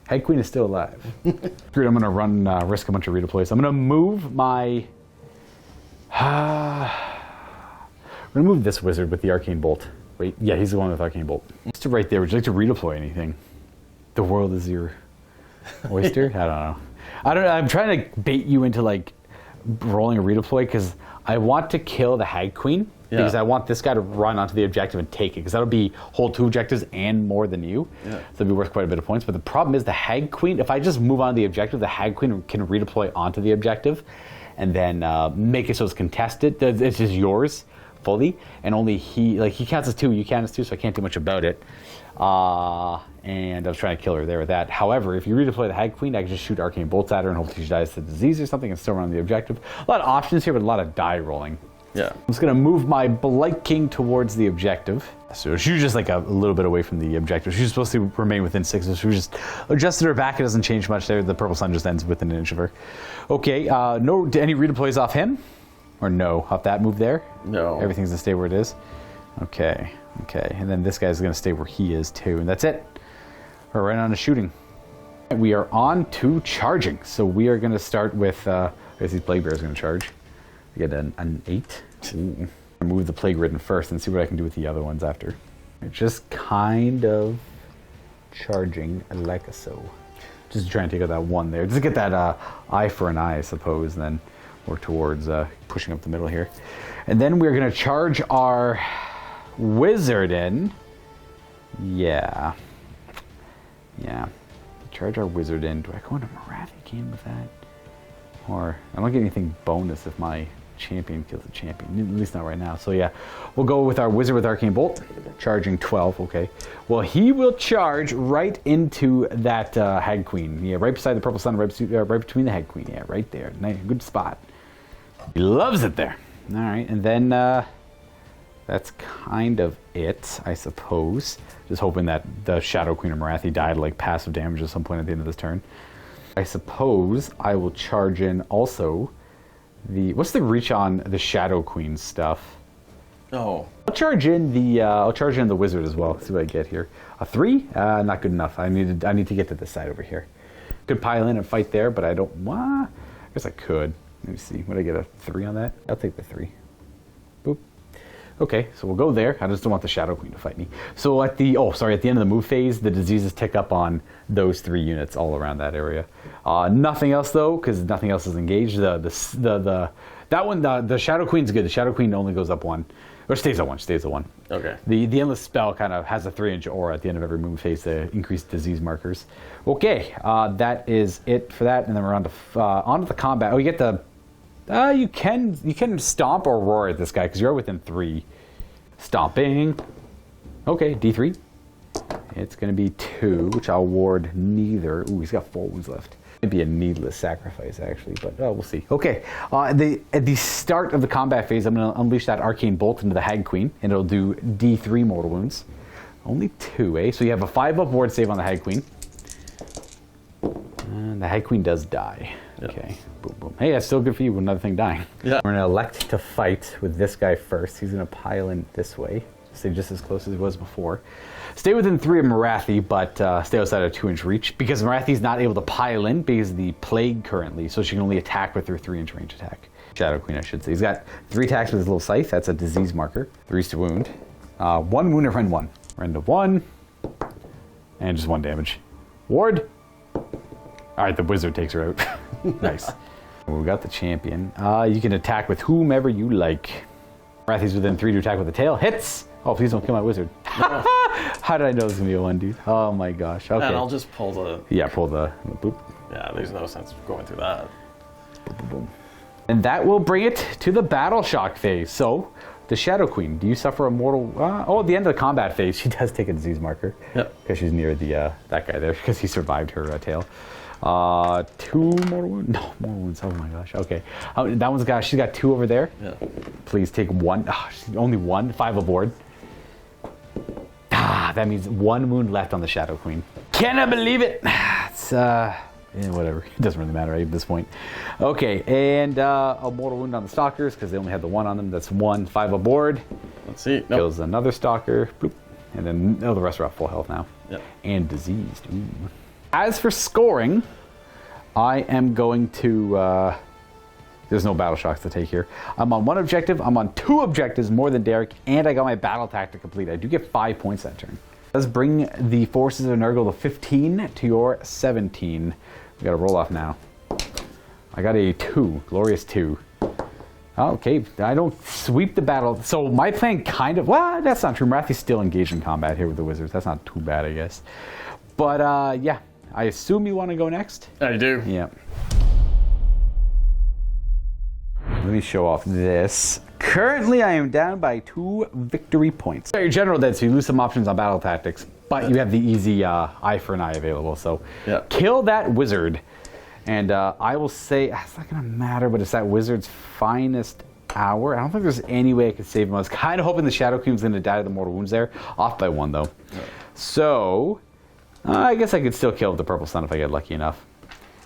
Hag Queen is still alive. Screw it, I'm going to risk a bunch of redeploys. I'm going to move my... I'm going to move this wizard with the Arcane Bolt. Wait, yeah, he's the one with Arcane Bolt. Just to right there, would you like to redeploy anything? The world is your oyster? I don't know. I'm trying to bait you into, like, rolling a redeploy because I want to kill the Hag Queen. Yeah. Because I want this guy to run onto the objective and take it. Because that'll be hold 2 objectives and more than you. Yeah. So it'll be worth quite a bit of points. But the problem is the Hag Queen, if I just move on to the objective, the Hag Queen can redeploy onto the objective. And then make it so it's contested. It's just yours fully, and only he counts as 2, you count as 2, so I can't do much about it. And I was trying to kill her there with that. However, if you redeploy the Hag Queen, I can just shoot Arcane Bolts at her and hopefully she dies to disease or something and still run the objective. A lot of options here, but a lot of die rolling. Yeah. I'm just going to move my Blight King towards the objective. So she was just like a little bit away from the objective. She was supposed to remain within 6, so she was just adjusted her back. It doesn't change much there. The Purple Sun just ends within an inch of her. Okay, no, any redeploys off him? Or no, off that move there? No. Everything's going to stay where it is? Okay. And then this guy's going to stay where he is too, and that's it. We're right on to shooting. We are on to charging. So we are going to start with, I guess these Plague Bears are going to charge. We get an 8. Ooh. I'll move the Plague Ridden first and see what I can do with the other ones after. Just kind of charging like so. Just trying to take out that 1 there. Just get that eye for an eye, I suppose, and then work towards pushing up the middle here. And then we're going to charge our wizard in. Yeah. Charge our wizard in. Do I go into Morathi game with that? Or I don't get anything bonus if my champion kills a champion. At least not right now. So yeah, we'll go with our wizard with Arcane Bolt. Charging 12, okay. Well, he will charge right into that Hag Queen. Yeah, right beside the Purple Sun, right between the Hag Queen. Yeah, right there. Nice, good spot. He loves it there. All right, and then that's kind of it, I suppose. Just hoping that the Shadow Queen of Morathi died like passive damage at some point at the end of this turn. I suppose I will charge in also the... What's the reach on the Shadow Queen stuff? Oh. I'll charge in the wizard as well. See what I get here. A 3? Not good enough. I need to get to this side over here. Could pile in and fight there, but I don't... I guess I could. Let me see. Would I get a 3 on that? I'll take the 3. Boop. Okay, so we'll go there. I just don't want the Shadow Queen to fight me. So at the end of the move phase, the diseases tick up on those 3 units all around that area. Nothing else though, because nothing else is engaged. The Shadow Queen's good. The Shadow Queen only goes up 1. Or stays at 1, stays at 1. Okay. The endless spell kind of has a 3-inch aura at the end of every move phase to increase disease markers. Okay, that is it for that, and then we're on to the combat. Oh, you get the you can stomp or roar at this guy because you're within 3. Stomping. Okay, D3. It's going to be 2, which I'll ward neither. Ooh, he's got 4 wounds left. It'd be a needless sacrifice, actually, but we'll see. Okay, at the start of the combat phase, I'm going to unleash that Arcane Bolt into the Hag Queen, and it'll do D3 mortal wounds. Only 2, eh? So you have a 5-up ward save on the Hag Queen. And the Hag Queen does die. Yep. Okay, boom, boom. Hey, that's still good for you with another thing dying. Yeah. We're going to elect to fight with this guy first. He's going to pile in this way. Stay just as close as he was before. Stay within 3 of Morathi, but stay outside of 2-inch reach because Morathi's not able to pile in because of the plague currently, so she can only attack with her 3-inch range attack. Shadow Queen, I should say. He's got 3 attacks with his little scythe. That's a disease marker. 3's to wound. 1 wound and rend 1. Rend of 1. And just 1 damage. Ward. Alright, the wizard takes her out. Nice. Well, we got the champion. You can attack with whomever you like. Morathi's within 3 to attack with the tail. Hits! Oh, please don't kill my wizard. How did I know it was going to be a 1, dude? Oh my gosh. Okay. And I'll just pull the... Yeah, pull the boop. Yeah, there's no sense going through that. Boom, boom, boom. And that will bring it to the battle shock phase. So, the Shadow Queen, do you suffer a mortal... at the end of the combat phase, she does take a disease marker. Yep. Because she's near the that guy there, because he survived her tail. 2 mortal wounds? No, more wounds. Oh my gosh. Okay. That one's got... She's got 2 over there. Yeah. Please take 1. Only 1. 5 aboard. That means 1 wound left on the Shadow Queen. Can I believe it? It's, whatever. It doesn't really matter at this point. Okay, and a mortal wound on the Stalkers because they only had the 1 on them. That's 1. 5 aboard. Let's see. Nope. Kills another Stalker. Bloop. And then, the rest are at full health now. Yep. And diseased. Ooh. As for scoring, I am going to... There's no battle shocks to take here. I'm on 1 objective. I'm on 2 objectives more than Derek, and I got my battle tactic complete. I do get 5 points that turn. Let's bring the forces of Nurgle to 15 to your 17. We got to roll off now. I got a 2, glorious 2. Okay, I don't sweep the battle. So my plan kind of, well, that's not true. Morathi's still engaged in combat here with the wizards. That's not too bad, I guess. But yeah, I assume you want to go next? I do. Yeah. Let me show off this. Currently, I am down by 2 victory points. Your general dead, so you lose some options on battle tactics, but you have the easy eye for an eye available. So kill that wizard, and I will say, it's not going to matter, but it's that wizard's finest hour. I don't think there's any way I could save him. I was kind of hoping the Shadow Queen was going to die to the mortal wounds there. Off by 1, though. Yeah. So, I guess I could still kill with the Purple Sun if I get lucky enough.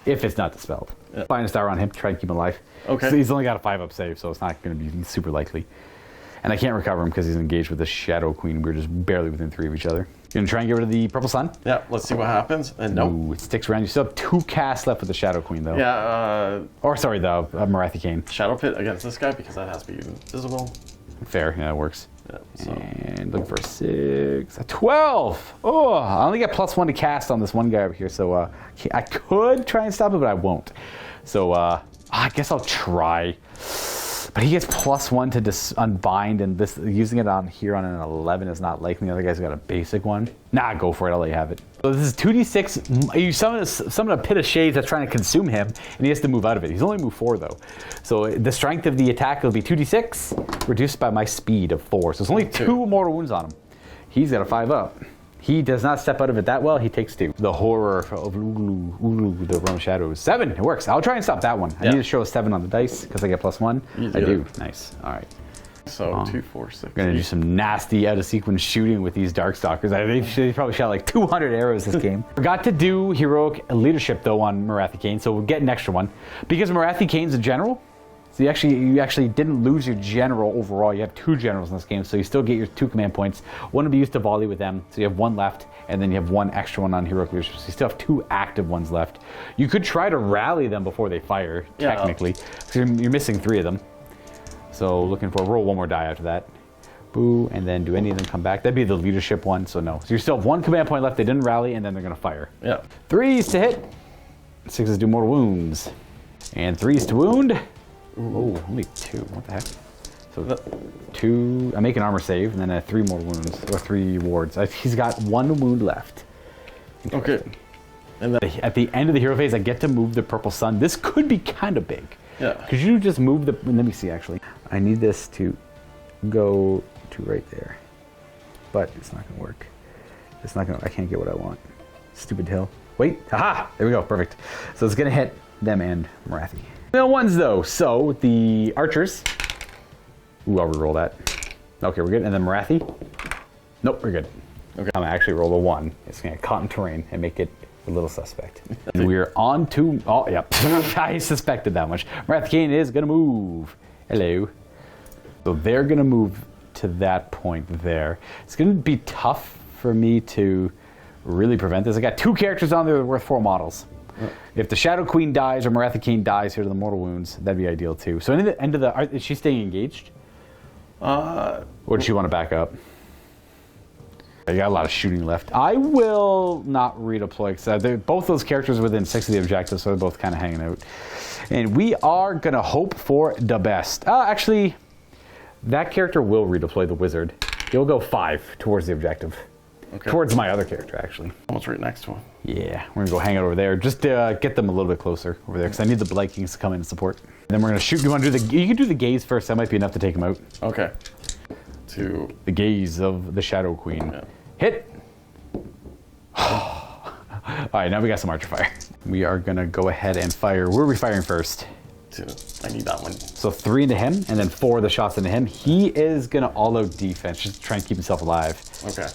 If it's not dispelled. Yeah. Finest hour on him, try and keep him alive. Okay. So he's only got a 5-up save, so it's not going to be super likely. And I can't recover him because he's engaged with the Shadow Queen. We're just barely within 3 of each other. You're going to try and get rid of the Purple Sun? Yeah, let's see what happens. And nope. Ooh, it sticks around. You still have 2 casts left with the Shadow Queen, though. Yeah, or, sorry, the Morathi Khaine. Shadow Pit against this guy because that has to be invisible. Fair, yeah, it works. Yeah, so. And look for 6. A 12! Oh, I only get +1 to cast on this one guy over here, so I could try and stop it, but I won't. So I guess I'll try. But he gets +1 to unbind, and this using it on here on an 11 is not likely. The other guy's got a basic one. Nah, go for it. I'll let you have it. So this is 2d6. You summon a pit of shades that's trying to consume him, and he has to move out of it. He's only moved 4 though. So the strength of the attack will be 2d6 reduced by my speed of 4. So it's only 2 mortal wounds on him. He's got a 5-up. He does not step out of it that well. He takes 2. The horror of Ulu, the Realm of Shadows. 7. It works. I'll try and stop that one. I need to show a 7 on the dice because I get +1. I do. Nice. All right. So 2, 4, 6. I'm gonna do some nasty out of sequence shooting with these Darkstalkers. They probably shot like 200 arrows this game. Forgot to do heroic leadership though on Morathi Khaine, so we'll get an extra one because Morathi Khaine's a general. So you actually didn't lose your general overall. You have 2 generals in this game, so you still get your 2 command points. One will be used to volley with them, so you have 1 left, and then you have 1 extra one on heroic leadership. So you still have 2 active ones left. You could try to rally them before they fire, technically. So you're missing 3 of them. So looking for roll 1 more die after that. Boo, and then do any of them come back? That'd be the leadership one, so no. So you still have 1 command point left. They didn't rally, and then they're gonna fire. Yeah. 3s to hit. 6s do mortal wounds. And 3s to wound. Oh, only 2. What the heck? So 2, I make an armor save, and then I have 3 more wounds, or 3 wards. He's got 1 wound left. Okay. And then, At the end of the hero phase, I get to move the purple sun. This could be kind of big. yeah. Could you just move the, let me see actually. I need this to go to right there. But it's not gonna work. It's not gonna, I can't get what I want. Stupid hill. Wait, aha, there we go, perfect. So it's gonna hit them and Morathi. No ones though, so the archers. Ooh, I'll reroll that. Okay, we're good, and then Morathi. Nope, we're good. Okay. I'm gonna actually roll a 1. It's gonna get caught in terrain and make it a little suspect. And we're on to, oh, yep, I suspected that much. Khaine is gonna move. Hello. So they're gonna move to that point there. It's gonna be tough for me to really prevent this. I got 2 characters on there that are worth 4 models. If the Shadow Queen dies or Khaine dies here to the mortal wounds, that'd be ideal too. So in the end of the, is she staying engaged? Or does she want to back up? I got a lot of shooting left. I will not redeploy because both those characters are within 6 of the objectives, so they're both kind of hanging out. And we are gonna hope for the best. Actually, that character will redeploy the wizard. He'll go 5 towards the objective. Okay. Towards my other character, actually. Almost right next to him. Yeah, we're gonna go hang out over there. Just to get them a little bit closer over there, because I need the Blight Kings to come in and support. And then we're gonna shoot. You want to do the? You can do the gaze first. That might be enough to take him out. Okay. To The gaze of the Shadow Queen. Yeah. Hit. All right, now we got some archer fire. We are gonna go ahead and fire. Where are we firing first? I need that one. So 3 into him, and then 4 of the shots into him. He is gonna all-out defense, just try and keep himself alive. Okay.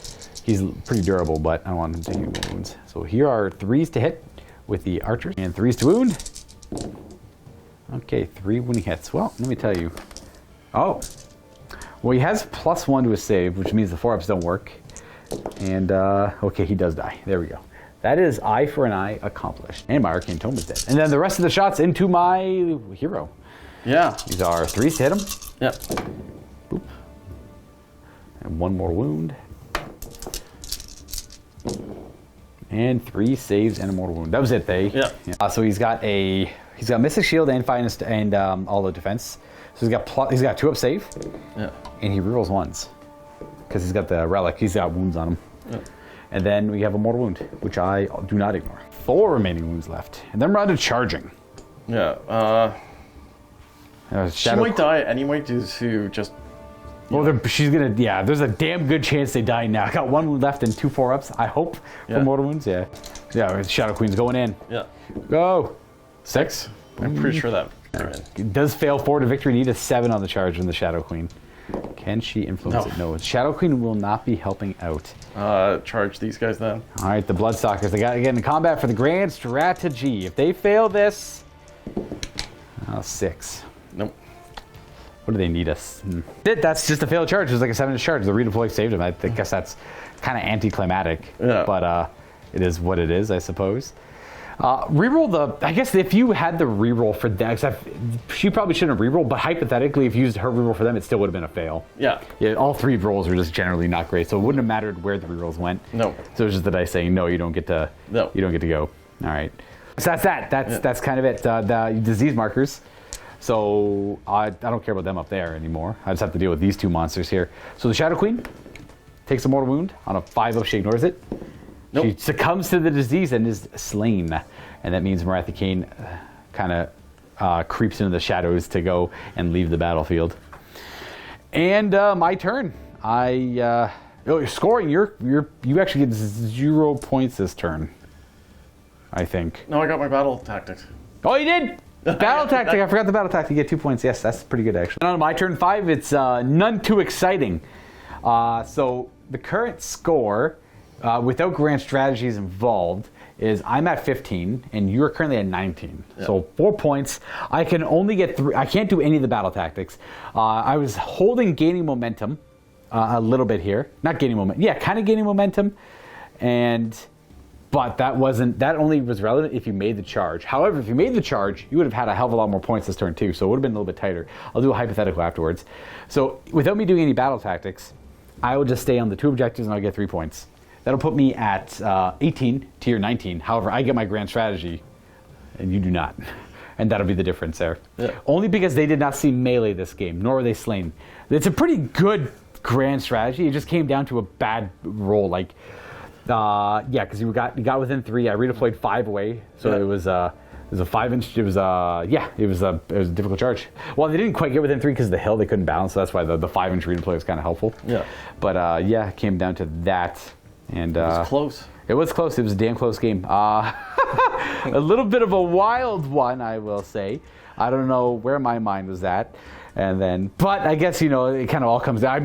He's pretty durable, but I don't want him taking wounds. So here are 3s to hit with the archers, and 3s to wound. Okay, 3 wounding hits. Well, let me tell you. Oh. Well, he has +1 to his save, which means the 4-ups don't work. And, okay, he does die. There we go. That is eye for an eye accomplished. And my Arcane Tome is dead. And then the rest of the shots into my hero. Yeah. These are 3s to hit him. Yep. Boop. And 1 more wound. And 3 saves and a mortal wound. That was it, Yeah. So he's got Mystic Shield and Finest and all the defense. So he's got 2 up save. Yeah. And he rerolls 1s because he's got the relic. He's got wounds on him. Yeah. And then we have a mortal wound, which I do not ignore. 4 remaining wounds left, and then we're on to charging. Yeah. She Shadow might die anyway due to just. Well, she's gonna. Yeah, there's a damn good chance they die now. I got 1 wound left and 2 4-ups. I hope Yeah. for mortal wounds. Yeah. Yeah. Shadow Queen's going in. Yeah. Go. 6. I'm pretty sure that. It does fail 4 to victory. Need a 7 on the charge from the Shadow Queen. Can she influence it? No. Shadow Queen will not be helping out. Charge these guys then. All right, the Bloodstalkers. They got to get into combat for the grand strategy. If they fail this, 6. Nope. What do they need us? That's just a failed charge. It was like a 7-inch charge. The redeploy saved him. I guess that's kind of anticlimactic. Yeah. But it is what it is, I suppose. Reroll the. I guess if you had the reroll for that, she probably shouldn't have reroll. But hypothetically, if you used her reroll for them, it still would have been a fail. Yeah. Yeah. All 3 rolls are just generally not great, so it wouldn't have mattered where the rerolls went. No. So it was just the dice saying no, you don't get to. No. You don't get to go. All right. So that's that. That's kind of it. The disease markers. So I don't care about them up there anymore. I just have to deal with these 2 monsters here. So the Shadow Queen takes a mortal wound on a 5-up. She ignores it. Nope. She succumbs to the disease and is slain. And that means Khaine kind of creeps into the shadows to go and leave the battlefield. And my turn. You're scoring. You actually get 0 points this turn, I think. No, I got my battle tactics. Oh, you did? Battle tactic. I forgot the battle tactic. You get 2 points. Yes, that's pretty good, actually. And on my turn 5, it's none too exciting. So the current score, without grand strategies involved, is I'm at 15 and you're currently at 19. Yeah. So 4 points. I can only get 3. I can't do any of the battle tactics. I was holding gaining momentum a little bit here. Not gaining momentum. Yeah, kind of gaining momentum. But that only was relevant if you made the charge. However, if you made the charge, you would have had a hell of a lot more points this turn too, so it would have been a little bit tighter. I'll do a hypothetical afterwards. So without me doing any battle tactics, I will just stay on the 2 objectives and I'll get 3 points. That'll put me at 18 to your 19. However, I get my grand strategy and you do not. and that'll be the difference there. Yeah. Only because they did not see melee this game, nor were they slain. It's a pretty good grand strategy. It just came down to a bad roll. Like, because you got within 3. I redeployed 5 away, so it was a 5-inch. It was a difficult charge. Well, they didn't quite get within 3 because of the hill. They couldn't balance, so that's why the 5-inch redeploy was kind of helpful. Yeah. But it came down to that, and It was close. It was close. It was a damn close game. A little bit of a wild one, I will say. I don't know where my mind was at. And then, but I guess, it kind of all comes down. I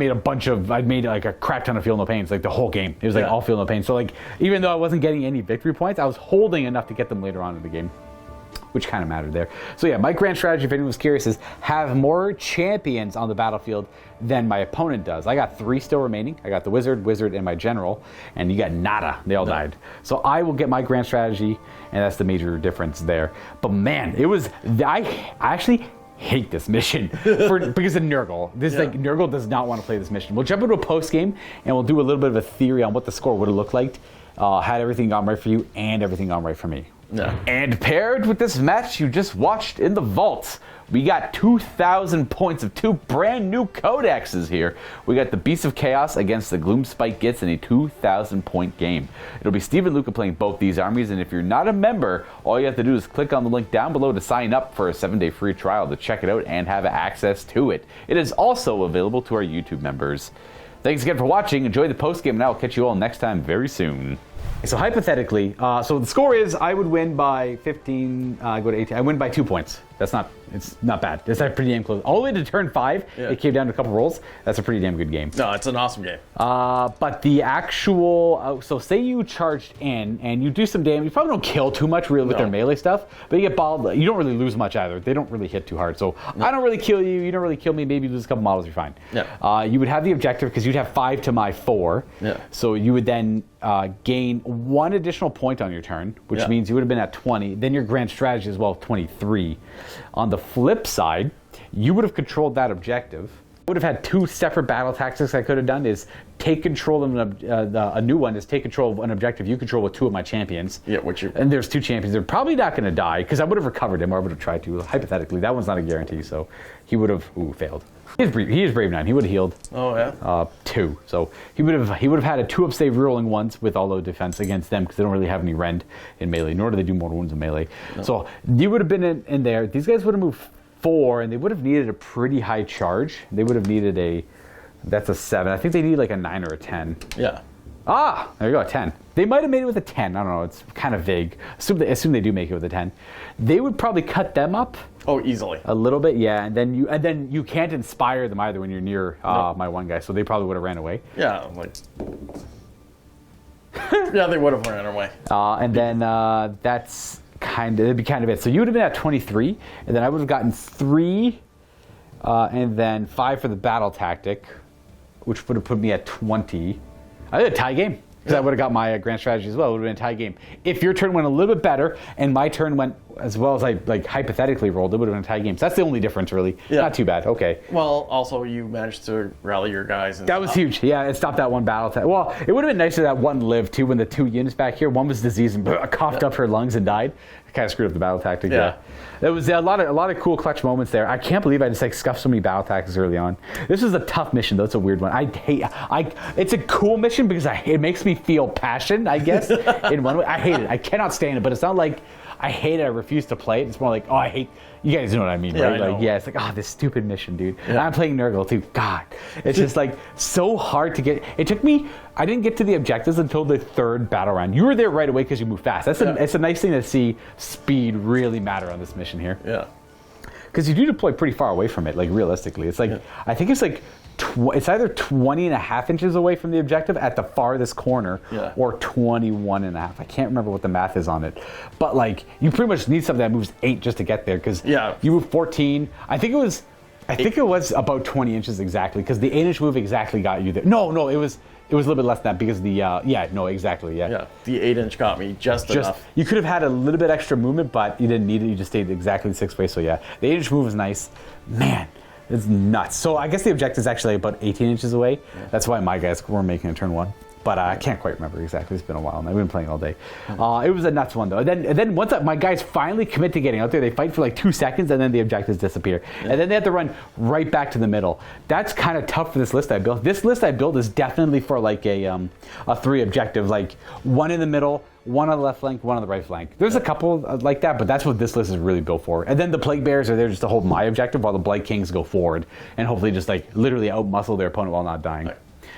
made like a crap ton of Feel No Pains, like the whole game. It was like all Feel No Pain. So like, even though I wasn't getting any victory points, I was holding enough to get them later on in the game, which kind of mattered there. So yeah, my grand strategy, if anyone was curious, is have more champions on the battlefield than my opponent does. I got 3 still remaining. I got the wizard, and my general, and you got nada. They all died. So I will get my grand strategy, and that's the major difference there. But man, I actually hate this mission because of Nurgle. Nurgle does not want to play this mission. We'll jump into a post game, and we'll do a little bit of a theory on what the score would have looked like had everything gone right for you and everything gone right for me. Yeah. And paired with this match you just watched in the vault, we got 2,000 points of 2 brand new codexes here. We got the Beast of Chaos against the Gloomspite Gitz in a 2,000 point game. It'll be Steve and Luca playing both these armies, and if you're not a member, all you have to do is click on the link down below to sign up for a 7-day free trial to check it out and have access to it. It is also available to our YouTube members. Thanks again for watching. Enjoy the post game, and I'll catch you all next time very soon. So hypothetically, so the score is I would win by 15, go to 18. I win by 2 points. It's not bad. It's pretty damn close. All the way to turn 5, it came down to a couple rolls. That's a pretty damn good game. No, it's an awesome game. But the actual, so say you charged in and you do some damage. You probably don't kill too much really with their melee stuff, but you get balled. You don't really lose much either. They don't really hit too hard. So I don't really kill you. You don't really kill me. Maybe you lose a couple models. You're fine. Yeah. You would have the objective because you'd have 5 to my 4. Yeah. So you would then gain 1 additional point on your turn, which means you would have been at 20. Then your grand strategy as well, 23. On the flip side, you would have controlled that objective. I would have had 2 separate battle tactics I could have done is take control of a new one is take control of an objective you control with 2 of my champions. Yeah, and there's 2 champions. They're probably not going to die because I would have recovered him or I would have tried to. Hypothetically, that one's not a guarantee, so he would have failed. He is Brave 9. He would have healed. Oh yeah. 2. So he would have had a 2 up save rolling ones with all low defense against them because they don't really have any rend in melee, nor do they do more wounds in melee. No. So you would have been in there. These guys would have moved 4, and they would have needed a pretty high charge. They would have needed that's a 7. I think they need like a 9 or a 10. Yeah. There you go, a 10. They might have made it with a 10. I don't know. It's kind of vague. Assume they do make it with a 10. They would probably cut them up. Oh, easily. A little bit, yeah. And then you can't inspire them either when you're near my one guy. So they probably would have ran away. Yeah, yeah, they would have ran away. And then that'd be kind of it. So you would have been at 23, and then I would have gotten 3, and then 5 for the battle tactic, which would have put me at 20. I did a tie game because I would have got my grand strategy as well. It would have been a tie game. If your turn went a little bit better and my turn went as well as I hypothetically rolled, it would have been a tie game. So that's the only difference, really. Yeah. Not too bad. Okay. Well, also you managed to rally your guys. That was huge. Yeah, it stopped that one battle. Well, it would have been nicer that one lived too when the 2 units back here. One was diseased and coughed up her lungs and died. It kind of screwed up the battle tactic. Yeah. There was a lot of cool clutch moments there. I can't believe I just scuffed so many battle tactics early on. This was a tough mission though. It's a weird one. It's a cool mission because it makes me feel passion, I guess, in one way. I hate it. I cannot stand it, but it's not like I hate it. I refuse to play it. It's more like, oh, I hate. You guys know what I mean, right? It's like, this stupid mission, dude. Yeah. And I'm playing Nurgle too. God, it's just so hard to get. It took me. I didn't get to the objectives until the 3rd battle round. You were there right away because you move fast. It's a nice thing to see speed really matter on this mission here. Yeah. Because you do deploy pretty far away from it, realistically. It's I think it's it's either 20.5 inches away from the objective at the farthest corner or 21.5. I can't remember what the math is on it. But you pretty much need something that moves 8 just to get there because you move 14. I think it was about 20 inches exactly because the 8-inch move exactly got you there. No, it was a little bit less than that because the exactly. Yeah, the 8-inch got me just enough. You could have had a little bit extra movement, but you didn't need it. You just stayed exactly 6 ways. So yeah, the 8-inch move is nice. Man, it's nuts. So I guess the objective is actually about 18 inches away. Yeah. That's why my guys were making a turn 1. but I can't quite remember exactly. It's been a while now. We've been playing all day. It was a nuts one, though. And then once my guys finally commit to getting out there, they fight for like 2 seconds, and then the objectives disappear. And then they have to run right back to the middle. That's kind of tough for this list I built. This list I built is definitely for like a 3 objective, like 1 in the middle, 1 on the left flank, 1 on the right flank. There's a couple like that, but that's what this list is really built for. And then the Plague Bears are there just to hold my objective, while the Blight Kings go forward and hopefully just like literally outmuscle their opponent while not dying.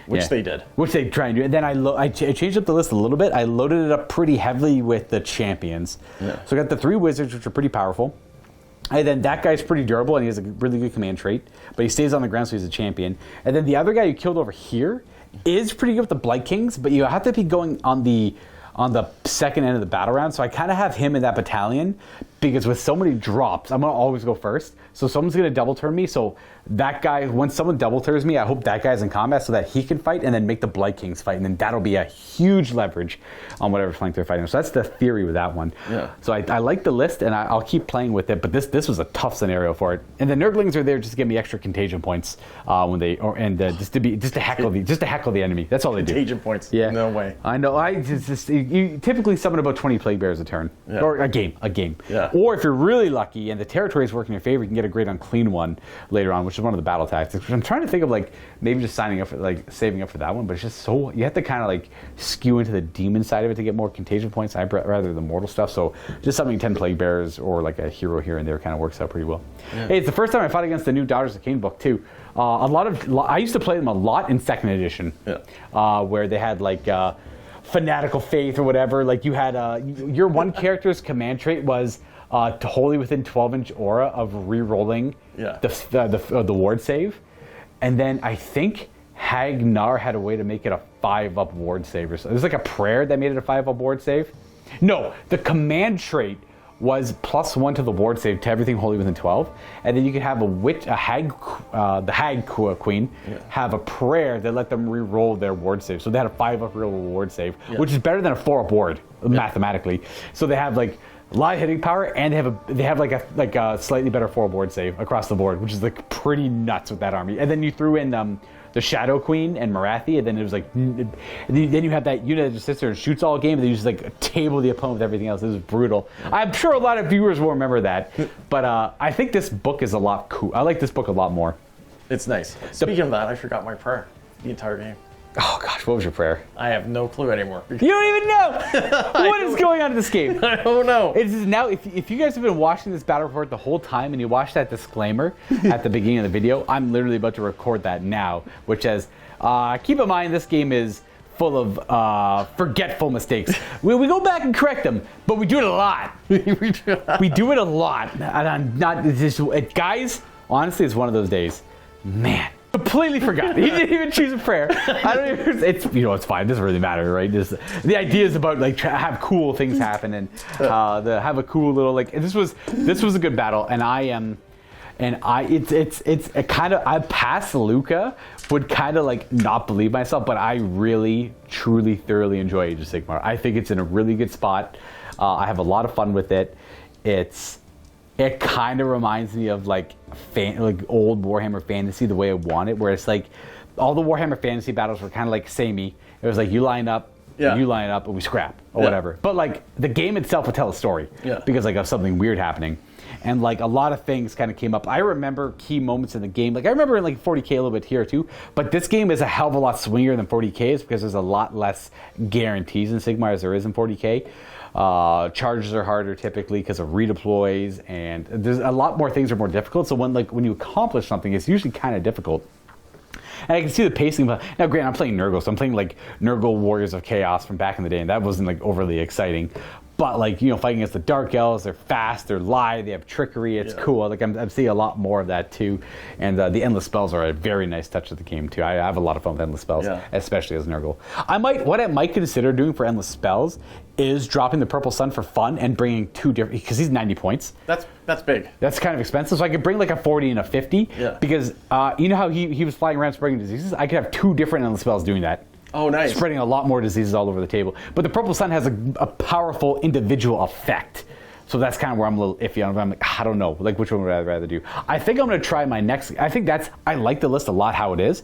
Which they did. Which they try and do. And then I changed up the list a little bit. I loaded it up pretty heavily with the champions. Yeah. So I got the 3 wizards, which are pretty powerful. And then that guy's pretty durable, and he has a really good command trait. But he stays on the ground, so he's a champion. And then the other guy you killed over here is pretty good with the Blight Kings, but you have to be going on the second end of the battle round. So I kind of have him in that battalion, because with so many drops, I'm going to always go first. So someone's going to double turn me. So that guy, when someone double turns me, I hope that guy's in combat so that he can fight and then make the Blight Kings fight. And then that'll be a huge leverage on whatever flank they're fighting. So that's the theory with that one. Yeah. So I like the list, and I'll keep playing with it. But this was a tough scenario for it. And the Nurglings are there just to give me extra contagion points when they just to heckle the enemy. That's all they do. Contagion points. Yeah. No way. I know. You typically summon about 20 Plague Bears a turn, or a game. Yeah. Or if you're really lucky and the territories work in your favor, you can get a great unclean one later on, which is one of the battle tactics. Which I'm trying to think of, like maybe just signing up for, like saving up for that one, but it's just so you have to kind of like skew into the demon side of it to get more contagion points rather than mortal stuff. So just summoning 10 Plague Bears or like a hero here and there kind of works out pretty well. Yeah. Hey, it's the first time I fought against the new Daughters of Khaine book too. I used to play them a lot in 2nd edition, where they had like. Fanatical faith or whatever. Like you had your one character's command trait was to wholly within 12-inch aura of re-rolling the ward save, and then I think Hagnar had a way to make it a 5-up ward save. Or so. It was like a prayer that made it a 5-up ward save. No, the command trait was +1 to the ward save to everything wholly within 12, and then you could have the hag queen have a prayer that let them re-roll their ward save. So they had a 5-up real ward save, which is better than a 4-up ward mathematically. So they have like a lot of hitting power, and they have like a slightly better 4-up ward save across the board, which is like pretty nuts with that army. And then you threw in the Shadow Queen and Morathi, and then it was like, then you have that unit that just sits there and shoots all game, and then you just like table the opponent with everything else. It was brutal. I'm sure a lot of viewers will remember that, but I think this book is a lot cool. I like this book a lot more. It's nice. Speaking of that, I forgot my prayer the entire game. Oh gosh, what was your prayer? I have no clue anymore. You don't even know what is going on in this game. I don't know. It is now. If you guys have been watching this battle report the whole time and you watch that disclaimer at the beginning of the video, I'm literally about to record that now, which says, keep in mind this game is full of forgetful mistakes. We go back and correct them, but we do it a lot. We do it a lot. And I'm not guys. Honestly, it's one of those days, man. Completely forgot. He didn't even choose a prayer. I don't even. It's it's fine. It doesn't really matter, right? The idea is about like have cool things happen and have a cool little like. This was a good battle, and it's a kind of I past Luca would kind of like not believe myself, but I really truly thoroughly enjoy Age of Sigmar. I think it's in a really good spot. I have a lot of fun with it. It kind of reminds me of like old Warhammer Fantasy, the way I want it, where it's like all the Warhammer Fantasy battles were kind of like samey. It was like you line up, and we scrap or whatever. But like the game itself would tell a story because like of something weird happening, and like a lot of things kind of came up. I remember key moments in the game. Like I remember in like 40K a little bit here too, but this game is a hell of a lot swingier than 40K is because there's a lot less guarantees in Sigmar as there is in 40K. Charges are harder typically because of redeploys, and there's a lot more things are more difficult. So when you accomplish something, it's usually kind of difficult. And I can see the pacing. Now, granted, I'm playing Nurgle, so I'm playing like Nurgle Warriors of Chaos from back in the day, and that wasn't like overly exciting. But like fighting against the Dark Elves, they're fast, they're live, they have trickery. It's cool. Like I'm seeing a lot more of that too. And the endless spells are a very nice touch of the game too. I have a lot of fun with endless spells, especially as Nurgle. What I might consider doing for endless spells is dropping the Purple Sun for fun and bringing 2 different, because he's 90 points. That's big. That's kind of expensive, so I could bring like a 40 and a 50. Yeah. Because you know how he was flying around spreading diseases? I could have 2 different endless spells doing that. Oh, nice. Spreading a lot more diseases all over the table. But the Purple Sun has a powerful individual effect. So that's kind of where I'm a little iffy on. I'm like, I don't know, like which one would I rather do? I think I'm going to try my next. I like the list a lot how it is.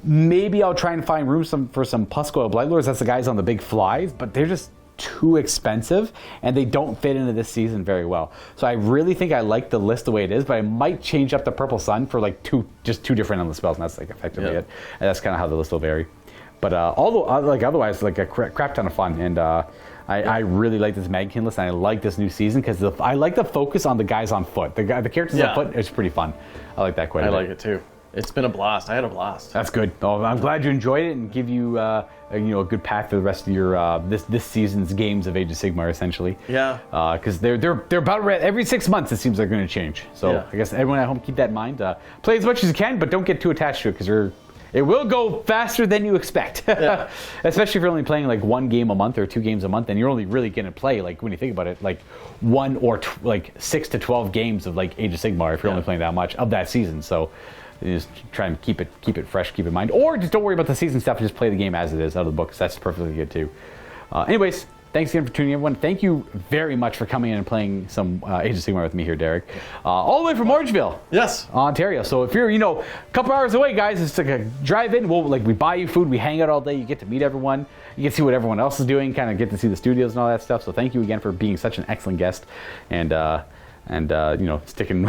Maybe I'll try and find room for some Puskoil Blightlords. That's the guys on the big flies, but they're just too expensive and they don't fit into this season very well. So I really think I like the list the way it is, but I might change up the Purple Sun for like two different on the spells, and that's like effectively it. And that's kind of how the list will vary. But otherwise, like a crap ton of fun, and I really like this Maggotkin list, and I like this new season because I like the focus on the guys on foot. The characters on foot is pretty fun. I like that quite a bit. I like it too. It's been a blast. I had a blast. That's good. Oh, I'm glad you enjoyed it and give you a good path for the rest of your this season's games of Age of Sigmar, essentially. Yeah. Because they're about every 6 months. It seems they're going to change. So I guess everyone at home keep that in mind. Play as much as you can, but don't get too attached to it because it will go faster than you expect. Especially if you're only playing like 1 game a month or 2 games a month, and you're only really going to play, like when you think about it, like 1 or 6 to 12 games of like Age of Sigmar if you're only playing that much of that season. So just try and keep it fresh, keep in mind, or just don't worry about the season stuff. Just play the game as it is out of the book. Because that's perfectly good too. Anyways, thanks again for tuning in, everyone. Thank you very much for coming in and playing some Age of Sigmar with me here, Derek. All the way from Orangeville, Ontario. So if you're a couple hours away, guys, it's like a drive in. We buy you food, we hang out all day. You get to meet everyone. You get to see what everyone else is doing. Kind of get to see the studios and all that stuff. So thank you again for being such an excellent guest. And sticking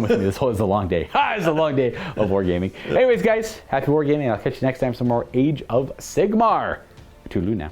with me. This is a long day. It's a long day of wargaming. Anyways, guys, happy wargaming. I'll catch you next time for some more Age of Sigmar. Toodaloo now.